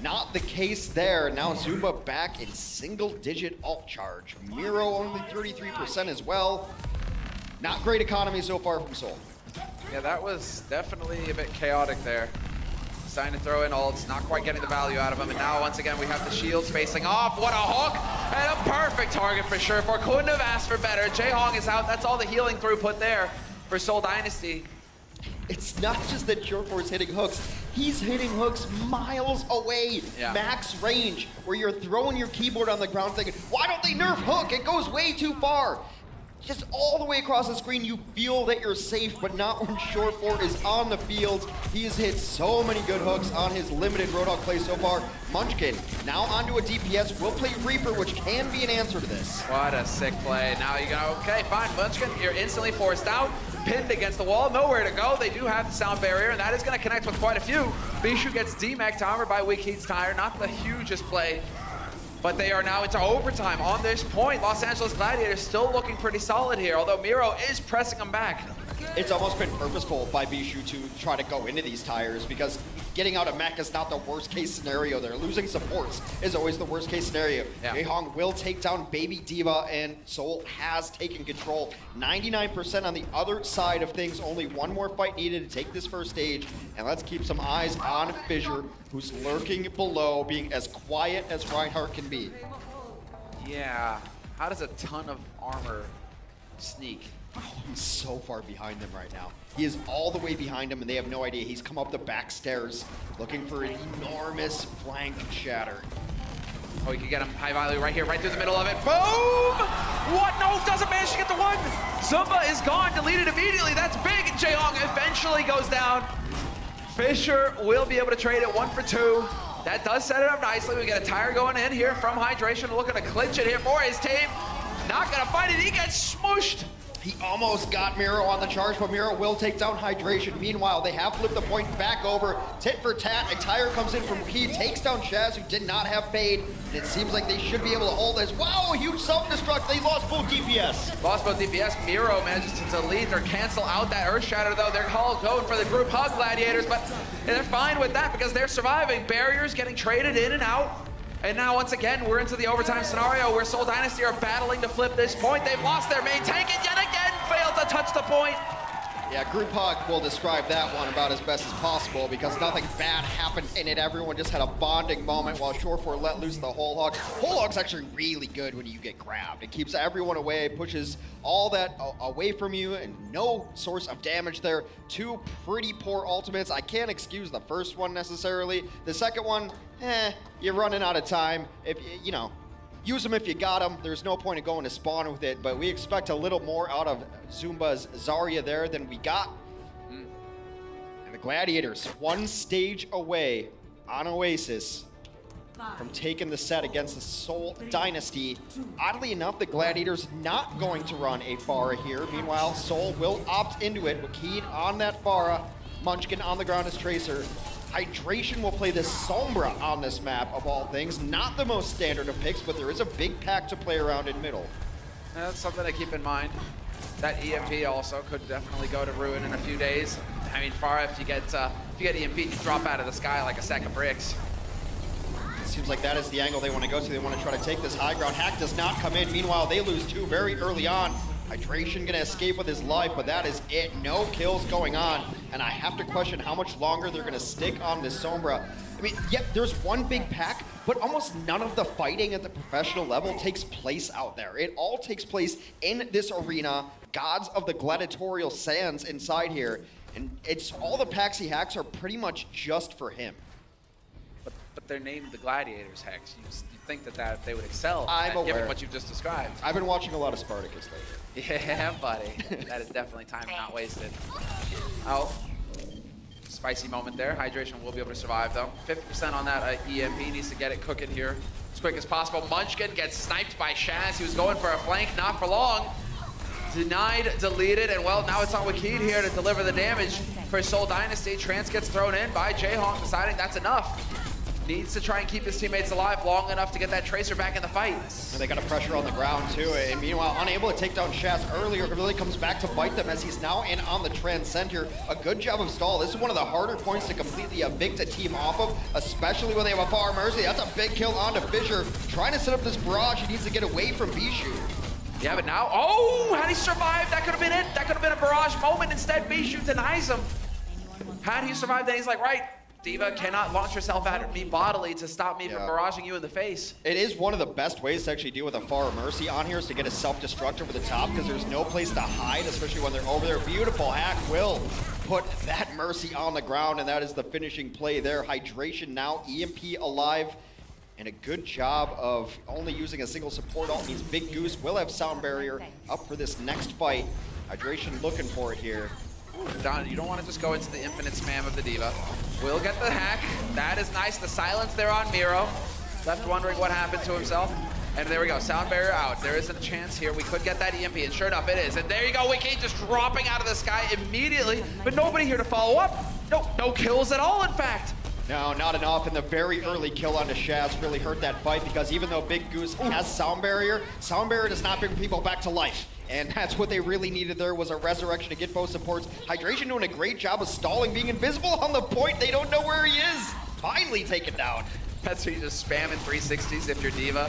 Not the case there. Now Zumba back in single-digit ult charge. Miro only 33% as well. Not great economy so far from Seoul. Yeah, that was definitely a bit chaotic there. Starting to throw in ults, not quite getting the value out of him. And now, once again, we have the shields facing off. What a hook! And a perfect target for Surefour. Couldn't have asked for better. Jaehong is out. That's all the healing throughput there for Seoul Dynasty. It's not just that Surefour is hitting hooks. He's hitting hooks miles away, max range, where you're throwing your keyboard on the ground thinking, why don't they nerf hook? It goes way too far. Just all the way across the screen, you feel that you're safe, but not when Surefour is on the field. He has hit so many good hooks on his limited Roadhog play so far. Munchkin, now onto a DPS, will play Reaper, which can be an answer to this. What a sick play. Now you go, okay, fine, Munchkin, you're instantly forced out, pinned against the wall, nowhere to go. They do have the sound barrier, and that is going to connect with quite a few. Bishu gets D-Mac towered by Wikid's tire, not the hugest play. But they are now into overtime on this point. Los Angeles Gladiators still looking pretty solid here, although Miro is pressing them back. It's almost been purposeful by Bishu to try to go into these tires because getting out of mech is not the worst case scenario there. Losing supports is always the worst case scenario. Jaehong will take down Baby D.Va, and Seoul has taken control. 99% on the other side of things. Only one more fight needed to take this first stage. And let's keep some eyes on Fissure, who's lurking below, being as quiet as Reinhardt can be. Yeah, how does a ton of armor sneak? Oh, he's so far behind them right now. He is all the way behind them, and they have no idea. He's come up the back stairs looking for an enormous flank shatter. Oh, he can get him high value right here, right through the middle of it. Boom! What? No, doesn't manage to get the one. Zumba is gone, deleted immediately. That's big. And Jaehong eventually goes down. Fisher will be able to trade it 1 for 2. That does set it up nicely. We get a tire going in here from Hydration, looking to clinch it here for his team. Not gonna fight it, he gets smooshed. He almost got Miro on the charge, but Miro will take down Hydration. Meanwhile, they have flipped the point back over. Tit for tat, a tire comes in from Wakid, takes down Shaz, who did not have fade. And it seems like they should be able to hold this. Wow, a huge self-destruct. They lost both DPS. Lost both DPS. Miro manages to delete or cancel out that Earth Shatter, though. They're all going for the group hug, Gladiators, but they're fine with that because they're surviving. Barriers getting traded in and out. And now, once again, we're into the overtime scenario where Seoul Dynasty are battling to flip this point. They've lost their main tank and yet again failed to touch the point. Yeah, Group Hug will describe that one about as best as possible because nothing bad happened in it. Everyone just had a bonding moment while Shore4 let loose the Whole Hog. Whole Hog's actually really good when you get grabbed. It keeps everyone away, pushes all that away from you, and no source of damage there. 2 pretty poor ultimates. I can't excuse the first one necessarily. The second one, you're running out of time. If you know, use them if you got them. There's no point in going to spawn with it, but we expect a little more out of Zumba's Zarya there than we got. And the Gladiators, 1 stage away on Oasis from taking the set against the Seoul Dynasty. Oddly enough, the Gladiators not going to run a Pharah here. Meanwhile, Seoul will opt into it. Wakid on that Pharah, Munchkin on the ground as Tracer. Hydration will play the Sombra on this map, of all things. Not the most standard of picks, but there is a big pack to play around in middle. That's something to keep in mind. That EMP also could definitely go to ruin in a few days. I mean, Pharah, if you get EMP, you drop out of the sky like a sack of bricks. It seems like that is the angle they want to go to. They want to try to take this high ground. Hack does not come in. Meanwhile, they lose 2 very early on. Hydration gonna escape with his life, but that is it. No kills going on. And I have to question how much longer they're gonna stick on this Sombra. I mean, yep, there's 1 big pack, but almost none of the fighting at the professional level takes place out there. It all takes place in this arena. Gods of the gladiatorial sands inside here. And it's all the packs he hacks are pretty much just for him. But they're named the Gladiators, Hex. You think that they would excel given what you've just described. I've been watching a lot of Spartacus lately. Yeah, buddy. That is definitely time not wasted. Oh, spicy moment there. Hydration will be able to survive, though. 50% on that EMP. Needs to get it cooking here as quick as possible. Munchkin gets sniped by Shaz. He was going for a flank, not for long. Denied, deleted, and well, now it's on Wakid here to deliver the damage for Seoul Dynasty. Trance gets thrown in by Jaehong, deciding that's enough. Needs to try and keep his teammates alive long enough to get that Tracer back in the fight. And they got a pressure on the ground too, and meanwhile, unable to take down Shaz earlier, it really comes back to bite them as he's now in on the Transcend here. A good job of stall. This is one of the harder points to completely evict a team off of, especially when they have a Far Mercy. That's a big kill onto Fisher. Trying to set up this barrage, he needs to get away from Bishu. Yeah, but now, oh, had he survived, that could have been it. That could have been a barrage moment. Instead, Bishu denies him. Had he survived, then he's like, right, D.Va cannot launch herself at me bodily to stop me from barraging you in the face. It is one of the best ways to actually deal with a Far Mercy on here is to get a self-destruct over the top because there's no place to hide, especially when they're over there. Beautiful hack will put that Mercy on the ground, and that is the finishing play there. Hydration now, EMP alive, and a good job of only using a single support ult means Big Goose will have Sound Barrier up for this next fight. Hydration looking for it here. Don, you don't want to just go into the infinite spam of the D.Va. We'll get the hack. That is nice. The silence there on Miro. Left wondering what happened to himself. And there we go. Sound barrier out. There isn't a chance here. We could get that EMP, and sure enough, it is. And there you go. Wakid just dropping out of the sky immediately, but nobody here to follow up. No kills at all, in fact. No, not enough, and the very early kill onto Shaz really hurt that fight because even though Big Goose has Sound Barrier does not bring people back to life. And that's what they really needed there was a resurrection to get both supports. Hydration doing a great job of stalling, being invisible on the point. They don't know where he is. Finally taken down. That's where you just spamming 360s if you're D.Va.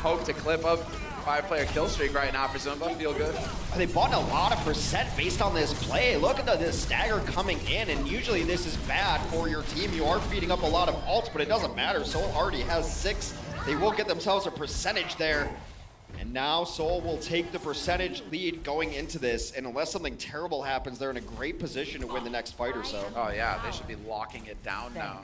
Hope to clip up 5-player kill streak right now for Zumba. Feel good. They bought a lot of percent based on this play. Look at the stagger coming in, and usually this is bad for your team. You are feeding up a lot of ults, but it doesn't matter. Seoul already has 6. They will get themselves a percentage there. And now Seoul will take the percentage lead going into this, and unless something terrible happens, they're in a great position to win the next fight or so. Oh yeah, they should be locking it down now.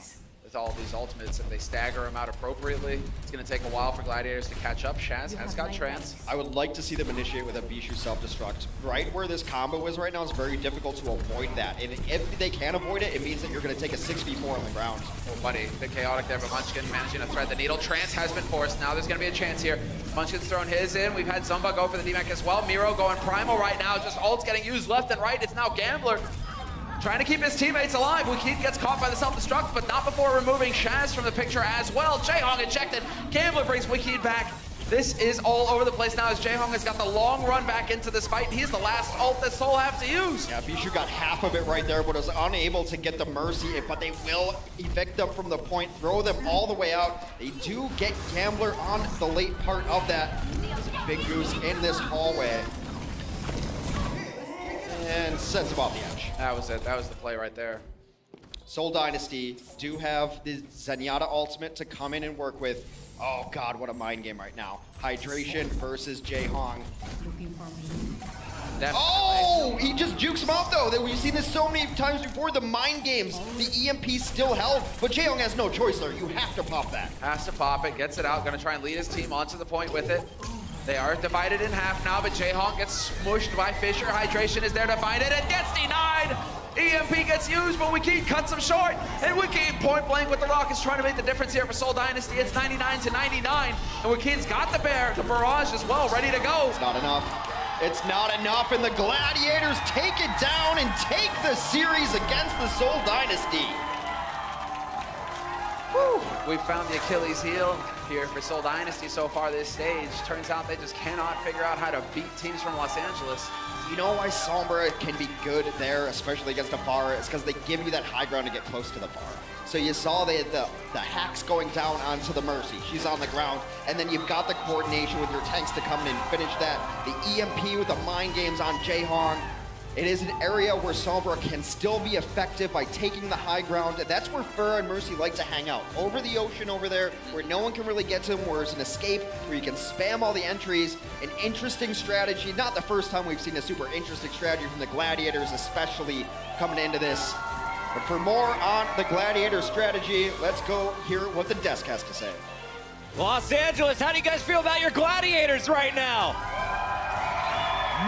with all of these ultimates. If they stagger them out appropriately, it's going to take a while for Gladiators to catch up. Shaz has got trance. I would like to see them initiate with a Bishu self-destruct. Right where this combo is right now, it's very difficult to avoid that. And if they can avoid it, it means that you're going to take a 6v4 on the ground. Oh, buddy, a bit chaotic there, but Munchkin managing to thread the needle. Trance has been forced. Now there's going to be a chance here. Munchkin's thrown his in. We've had Zumba go for the DMAC as well. Miro going primal right now. Just ults getting used left and right. It's now Gambler trying to keep his teammates alive. Wikid gets caught by the self-destruct, but not before removing Shaz from the picture as well. Jaehong ejected. Gambler brings Wikid back. This is all over the place now as Jaehong has got the long run back into this fight. He's the last ult that Seoul have to use. Yeah, Bishu got half of it right there, but was unable to get the Mercy, but they will evict them from the point, throw them all the way out. They do get Gambler on the late part of that. Big Goose in this hallway. And sends him off the edge. That was it. That was the play right there. Seoul Dynasty do have the Zenyatta ultimate to come in and work with. Oh God, what a mind game right now. Hydration versus Jaehong. Oh, he just jukes him out though. We've seen this so many times before, the mind games. The EMP still held, but Jaehong has no choice there. You have to pop that. Has to pop it, gets it out, gonna try and lead his team onto the point with it. They are divided in half now, but Jaehong gets smushed by Fisher. Hydration is there to find it and gets denied. EMP gets used, but Wikid cuts him short. And Wikid point blank with the rockets trying to make the difference here for Seoul Dynasty. It's 99-99. And Wikid's got the barrage as well, ready to go. It's not enough. It's not enough, and the Gladiators take it down and take the series against the Seoul Dynasty. Whew. We've found the Achilles heel here for Seoul Dynasty so far this stage. Turns out they just cannot figure out how to beat teams from Los Angeles. You know why Sombra can be good there, especially against a bar, is because they give you that high ground to get close to the bar. So you saw the hacks going down onto the Mercy. She's on the ground, and then you've got the coordination with your tanks to come in and finish that. The EMP with the mind games on Jaehong. It is an area where Sombra can still be effective by taking the high ground, and that's where Fur and Mercy like to hang out. Over the ocean over there, where no one can really get to them, where it's an escape, where you can spam all the entries. An interesting strategy, not the first time we've seen a super interesting strategy from the Gladiators, especially coming into this. But for more on the Gladiator strategy, let's go hear what the desk has to say. Los Angeles, how do you guys feel about your Gladiators right now?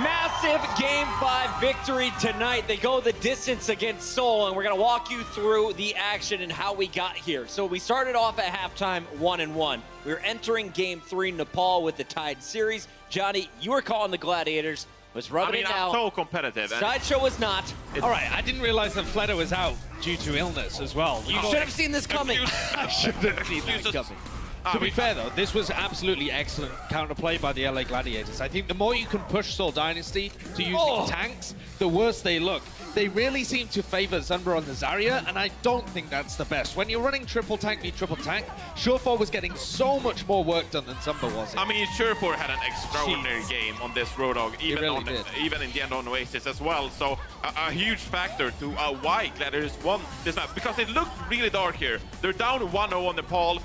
Massive Game 5 victory tonight. They go the distance against Seoul, and we're going to walk you through the action and how we got here. So we started off at halftime 1-1. We were entering Game 3 Nepal with the tied series. Johnny, you were calling the Gladiators. Was rubbing it out. So competitive. Sideshow was not. All right, I didn't realize that Fleda was out due to illness as well. You should have seen this coming. I should have seen this coming. To be fair, though, this was absolutely excellent counterplay by the LA Gladiators. I think the more you can push Seoul Dynasty to using tanks, the worse they look. They really seem to favor Zunba on the Zarya, and I don't think that's the best. When you're running triple tank v triple tank, Surefour was getting so much more work done than Zunba was. I mean, Surefour had an extraordinary game on this Road Dogg, even in the end on Oasis as well. So a huge factor to why Gladiators won this map, because it looked really dark here. They're down 1-0 on Nepal.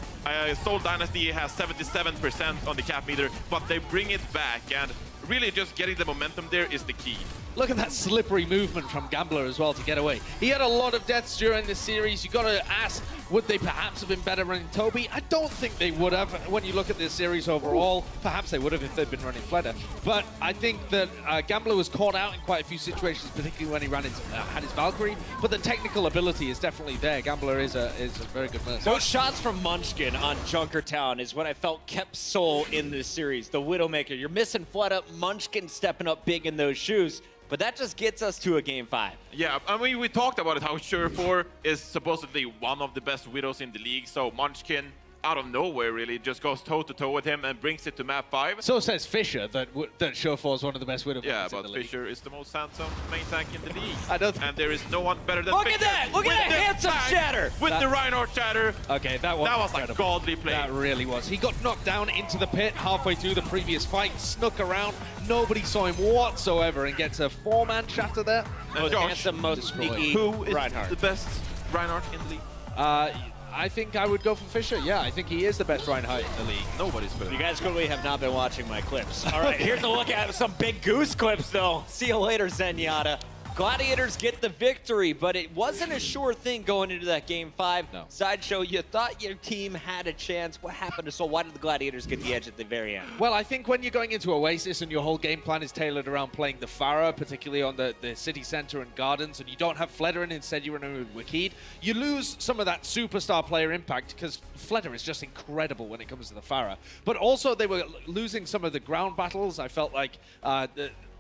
Seoul Dynasty has 77% on the cap meter, but they bring it back, and really just getting the momentum there is the key. Look at that slippery movement from Gambler as well to get away. He had a lot of deaths during this series. You got to ask, would they perhaps have been better running Toby? I don't think they would have. When you look at this series overall, perhaps they would have if they'd been running Fleda. But I think that Gambler was caught out in quite a few situations, particularly when he ran had his Valkyrie. But the technical ability is definitely there. Gambler is a very good merc. Those shots from Munchkin on Junkertown is what I felt kept Seoul in this series. The Widowmaker. You're missing Fleda. Munchkin stepping up big in those shoes. But that just gets us to a Game 5. Yeah, I mean, we talked about it, how Surefour is supposedly one of the best Widows in the league. So Munchkin, out of nowhere, really, just goes toe-to-toe with him and brings it to map 5. So says Fisher that Surefour is one of the best Widow players in the league. Fisher is the most handsome main tank in the league. And there is no one better than Look Fisher. at that! Look at that handsome shatter! With the Reinhardt shatter. Okay, that was like godly play. That really was. He got knocked down into the pit halfway through the previous fight, snuck around. Nobody saw him whatsoever and gets a 4-man shatter there. Most handsome, most sneaky. Who is Reinhardt. the best Reinhardt in the league? I think I would go for Fisher. Yeah, I think he is the best Reinhardt in the league. Nobody's better. You guys clearly have not been watching my clips. All right, here's a look at some Big Goose clips, though. See you later, Zenyatta. Gladiators get the victory, but it wasn't a sure thing going into that Game 5. No. Sideshow, you thought your team had a chance. What happened to Seoul? Why did the Gladiators get the edge at the very end? Well, I think when you're going into Oasis and your whole game plan is tailored around playing the Pharah, particularly on the city center and gardens, and you don't have Fleder and instead you're running with Wikid, you lose some of that superstar player impact because Fleder is just incredible when it comes to the Pharah. But also they were losing some of the ground battles. I felt like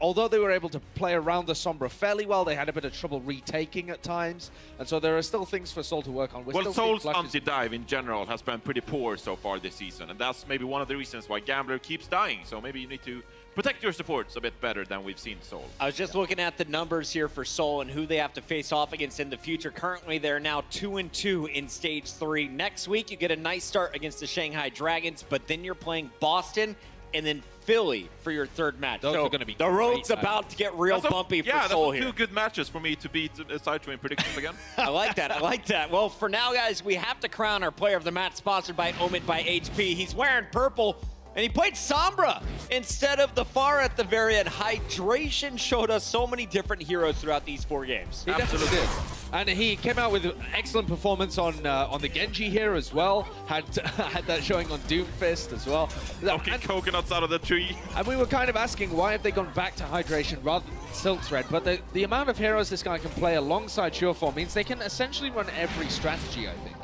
although they were able to play around the Sombra fairly well, they had a bit of trouble retaking at times. And so there are still things for Seoul to work on. Well, Seoul's anti-dive in general has been pretty poor so far this season. And that's maybe one of the reasons why Gambler keeps dying. So maybe you need to protect your supports a bit better than we've seen Seoul. I was just looking at the numbers here for Seoul and who they have to face off against in the future. Currently, they're now 2-2 in Stage 3. Next week, you get a nice start against the Shanghai Dragons, but then you're playing Boston and then Philly for your third match. Those are going to be the road's about to get real bumpy for Seoul here. Yeah, that's 2 good matches for me to beat Sideshow in predictions again. I like that. I like that. Well, for now, guys, we have to crown our player of the match, sponsored by Omen by HP. He's wearing purple, and he played Sombra instead of the Pharah at the very end. Hydration showed us so many different heroes throughout these 4 games. He definitely did. And he came out with an excellent performance on the Genji here as well. Had that showing on Doomfist as well. Knocking coconuts out of the tree. And we were kind of asking why have they gone back to Hydration rather than Silk Thread. But the amount of heroes this guy can play alongside Sureform means they can essentially run every strategy, I think.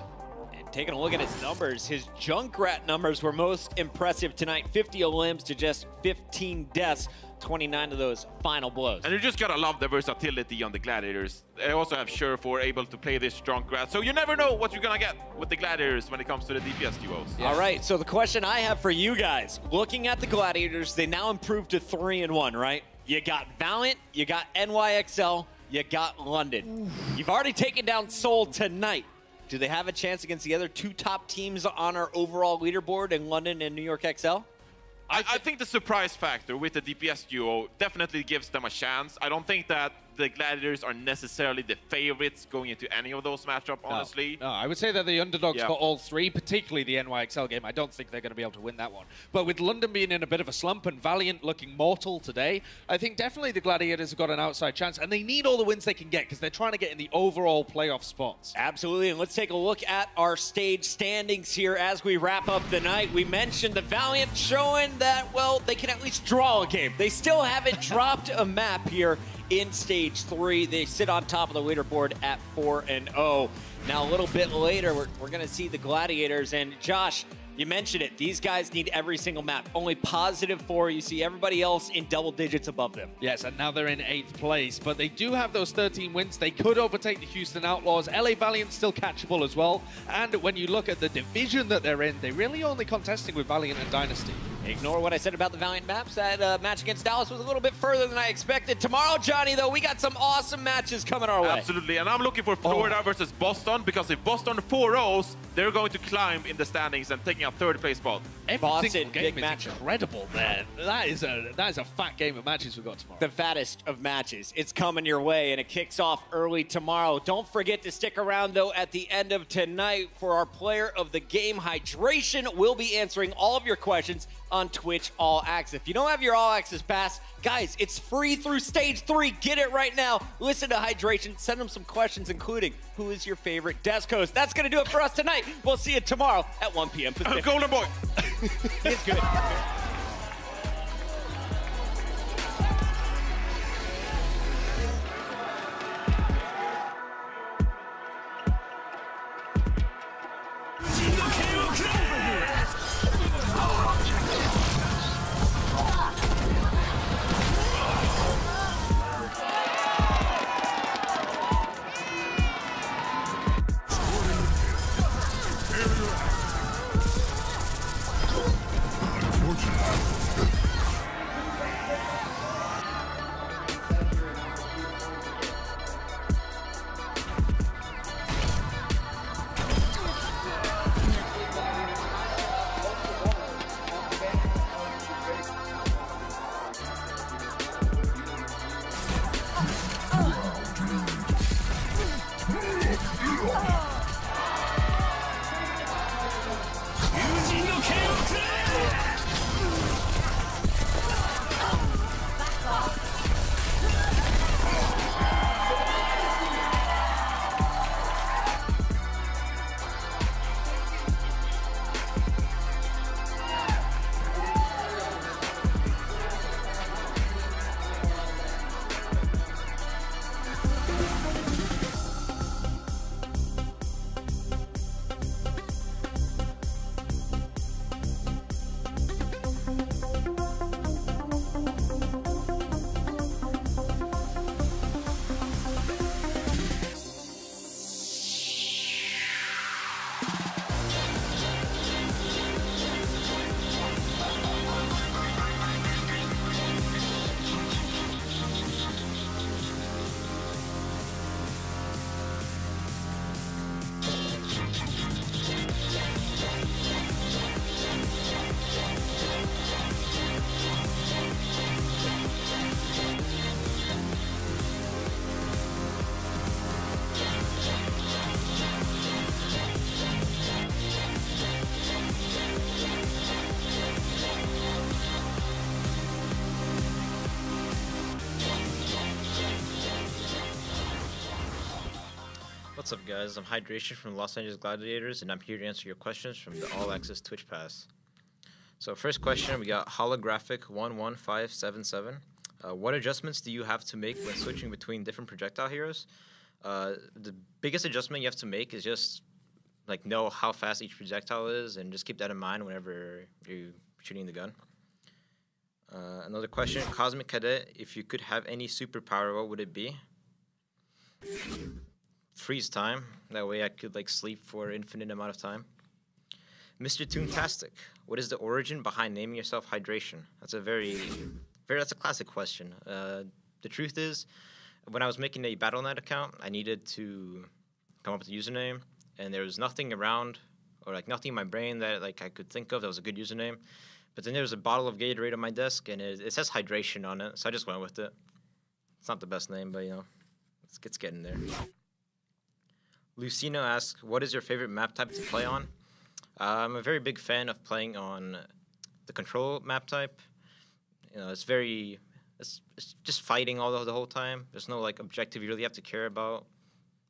Taking a look at his numbers, his Junkrat numbers were most impressive tonight. 50 elims to just 15 deaths, 29 of those final blows. And you just gotta love the versatility on the Gladiators. They also have Surefor able to play this Junkrat, so you never know what you're gonna get with the Gladiators when it comes to the DPS duos. Yeah. All right, so the question I have for you guys, looking at the Gladiators, they now improved to 3-1, right? You got Valiant, you got NYXL, you got London. You've already taken down Seoul tonight. Do they have a chance against the other 2 top teams on our overall leaderboard in London and New York XL? I think the surprise factor with the DPS duo definitely gives them a chance. I don't think that the Gladiators are necessarily the favorites going into any of those matchups, honestly. No, I would say they're the underdogs for all 3, particularly the NYXL game. I don't think they're going to be able to win that one. But with London being in a bit of a slump and Valiant looking mortal today, I think definitely the Gladiators have got an outside chance. And they need all the wins they can get because they're trying to get in the overall playoff spots. Absolutely. And let's take a look at our stage standings here as we wrap up the night. We mentioned the Valiant showing that, well, they can at least draw a game. They still haven't dropped a map here in Stage 3. They sit on top of the leaderboard at 4-0. Now, a little bit later, we're going to see the Gladiators. And Josh, you mentioned it. These guys need every single map. Only +4. You see everybody else in double digits above them. Yes, and now they're in 8th place. But they do have those 13 wins. They could overtake the Houston Outlaws. LA Valiant still catchable as well. And when you look at the division that they're in, they're really only contesting with Valiant and Dynasty. Ignore what I said about the Valiant maps. That match against Dallas was a little bit further than I expected. Tomorrow, Johnny, though, we got some awesome matches coming our way. Absolutely, and I'm looking for Florida versus Boston, because if Boston 4-0s, they're going to climb in the standings and taking a 3rd place spot. Every single game is incredible, man. That is a fat game of matches we've got tomorrow. The fattest of matches. It's coming your way, and it kicks off early tomorrow. Don't forget to stick around, though, at the end of tonight for our player of the game, Hydration. We'll be answering all of your questions on Twitch All Access. If you don't have your All Access pass, guys, it's free through Stage 3. Get it right now. Listen to Hydration. Send them some questions, including who is your favorite desk host. That's going to do it for us tonight. We'll see you tomorrow at 1 p.m. Pacific. Golden Boy. It's good. Unfortunately, What's up, guys? I'm Hydration from the Los Angeles Gladiators, and I'm here to answer your questions from the All Access Twitch Pass. So first question, we got Holographic11577. What adjustments do you have to make when switching between different projectile heroes? The biggest adjustment you have to make is just like know how fast each projectile is, and just keep that in mind whenever you're shooting the gun. Another question, Cosmic Cadet, if you could have any superpower, what would it be? Freeze time. That way I could like sleep for an infinite amount of time. Mr. Toontastic, what is the origin behind naming yourself Hydration? That's a that's a classic question. The truth is, when I was making a Battle.net account, I needed to come up with a username, and there was nothing around, or like nothing in my brain that like I could think of that was a good username. But then there was a bottle of Gatorade on my desk, and it says Hydration on it, so I just went with it. It's not the best name, but you know, it's getting there. Lucino asks, what is your favorite map type to play on? I'm a very big fan of playing on the control map type. You know, it's just fighting the whole time. There's no like objective you really have to care about.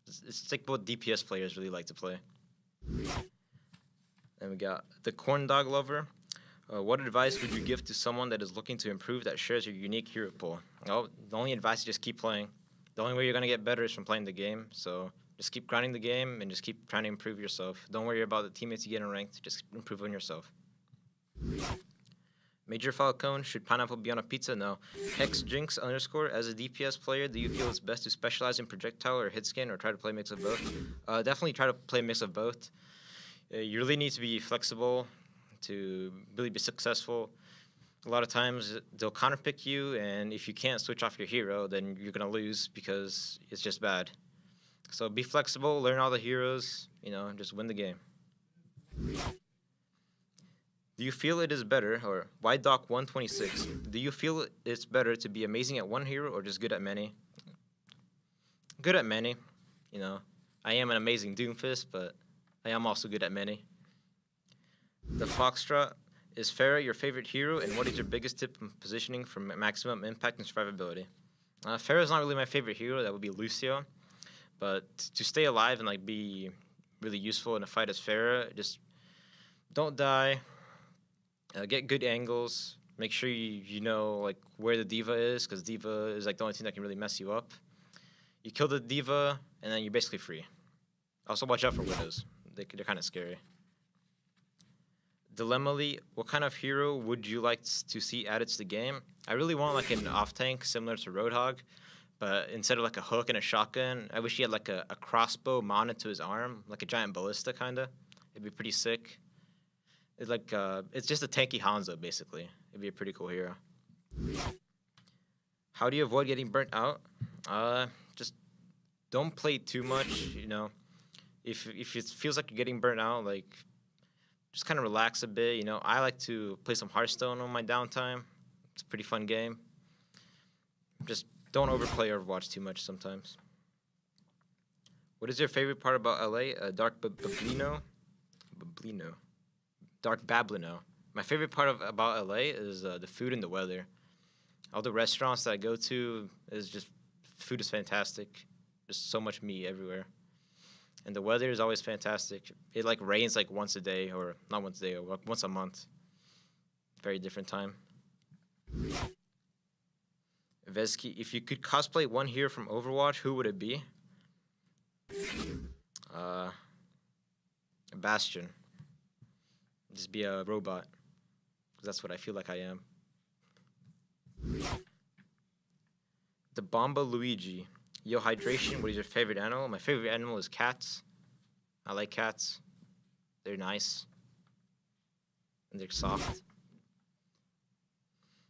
It's like what DPS players really like to play. Then we got the Corn Dog Lover. What advice would you give to someone that is looking to improve that shares your unique hero pool? Well, the only advice is just keep playing. The only way you're gonna get better is from playing the game. So just keep grinding the game and just keep trying to improve yourself. Don't worry about the teammates you get in ranked. Just improve on yourself. Major Falcone, should pineapple be on a pizza? No. HexJinx _ as a DPS player, do you feel it's best to specialize in projectile or hit scan, or try to play a mix of both? Definitely try to play a mix of both. You really need to be flexible to really be successful. A lot of times they'll counterpick you, and if you can't switch off your hero, then you're gonna lose because it's just bad. So be flexible, learn all the heroes, you know, and just win the game. Do you feel it is better, or YDoc126, do you feel it's better to be amazing at one hero or just good at many? Good at many, you know. I am an amazing Doomfist, but I am also good at many. The Foxtrot, is Pharah your favorite hero, and what is your biggest tip in positioning for maximum impact and survivability? Pharah is not really my favorite hero, that would be Lucio. But to stay alive and like be really useful in a fight as Pharah, just don't die. Get good angles. Make sure you know like where the D.Va is, because D.Va is like the only thing that can really mess you up. You kill the D.Va, and then you're basically free. Also, watch out for Widows. They're kind of scary. Dilemma-ly, what kind of hero would you like to see added to the game? I really want like an off-tank similar to Roadhog, but instead of like a hook and a shotgun, I wish he had like a crossbow mounted to his arm, like a giant ballista kind of. It'd be pretty sick. It's like it's just a tanky Hanzo basically. It'd be a pretty cool hero. How do you avoid getting burnt out? Just don't play too much. You know, if it feels like you're getting burnt out, like just kind of relax a bit. You know, I like to play some Hearthstone on my downtime. It's a pretty fun game. Just don't overplay Overwatch too much sometimes. What is your favorite part about LA? Dark Bablino. Dark Bablino. My favorite part about LA is the food and the weather. All the restaurants that I go to is just, food is fantastic. There's so much meat everywhere. And the weather is always fantastic. It like rains like once a day, or not once a day, or once a month. Very different time. Vesky, if you could cosplay one hero from Overwatch, who would it be? Bastion. Just be a robot, because that's what I feel like I am. The Bomba Luigi. Yo, Hydration, what is your favorite animal? My favorite animal is cats. I like cats. They're nice. And they're soft.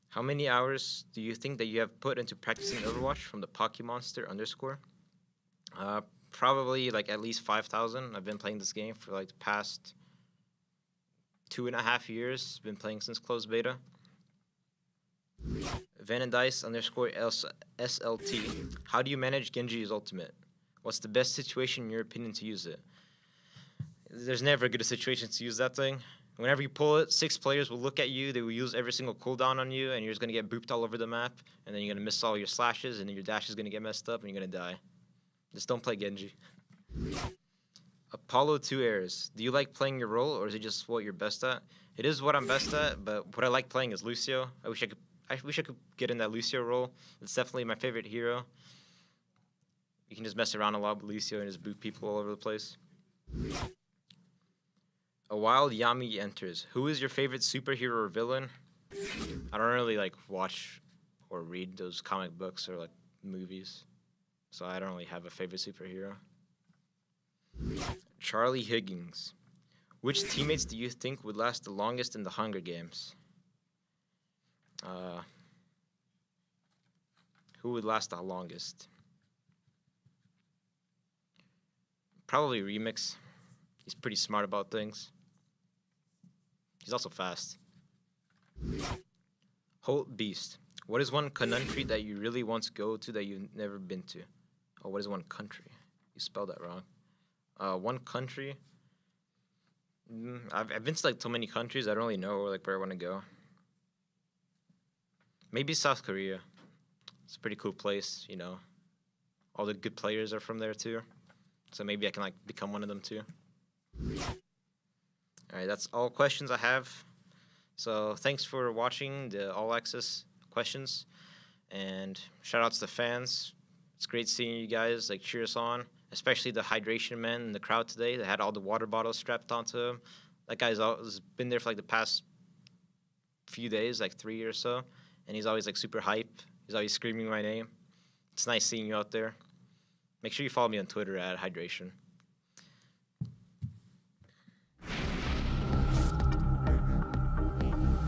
How many hours do you think that you have put into practicing Overwatch from the Pokemonster _? Probably like at least 5,000. I've been playing this game for like the past 2.5 years. Been playing since closed beta. Vanadice _ SLT. How do you manage Genji's ultimate? What's the best situation in your opinion to use it? There's never a good situation to use that thing. Whenever you pull it, 6 players will look at you, they will use every single cooldown on you, and you're just going to get booped all over the map, and then you're going to miss all your slashes, and then your dash is going to get messed up, and you're going to die. Just don't play Genji. Apollo 2 airs. Do you like playing your role, or is it just what you're best at? It is what I'm best at, but what I like playing is Lucio. I wish I could get in that Lucio role. It's definitely my favorite hero. You can just mess around a lot with Lucio and just boot people all over the place. A wild Yami enters. Who is your favorite superhero or villain? I don't really like watch or read those comic books or like movies, so I don't really have a favorite superhero. Charlie Higgins. Which teammates do you think would last the longest in the Hunger Games? Who would last the longest? Probably Remix. He's pretty smart about things. He's also fast. Holt Beast. What is one country that you really want to go to that you've never been to? Oh, what is one country? You spelled that wrong. One country. I've been to like so many countries. I don't really know like where I want to go. Maybe South Korea. It's a pretty cool place, you know. All the good players are from there too. So maybe I can like become one of them too. All right, that's all questions I have. So thanks for watching the All Access questions, and shout outs to fans. It's great seeing you guys like cheer us on, especially the hydration men in the crowd today. They had all the water bottles strapped onto him. That guy's always been there for like the past few days, like 3 or so, and he's always like super hype. He's always screaming my name. It's nice seeing you out there. Make sure you follow me on Twitter at Hydration.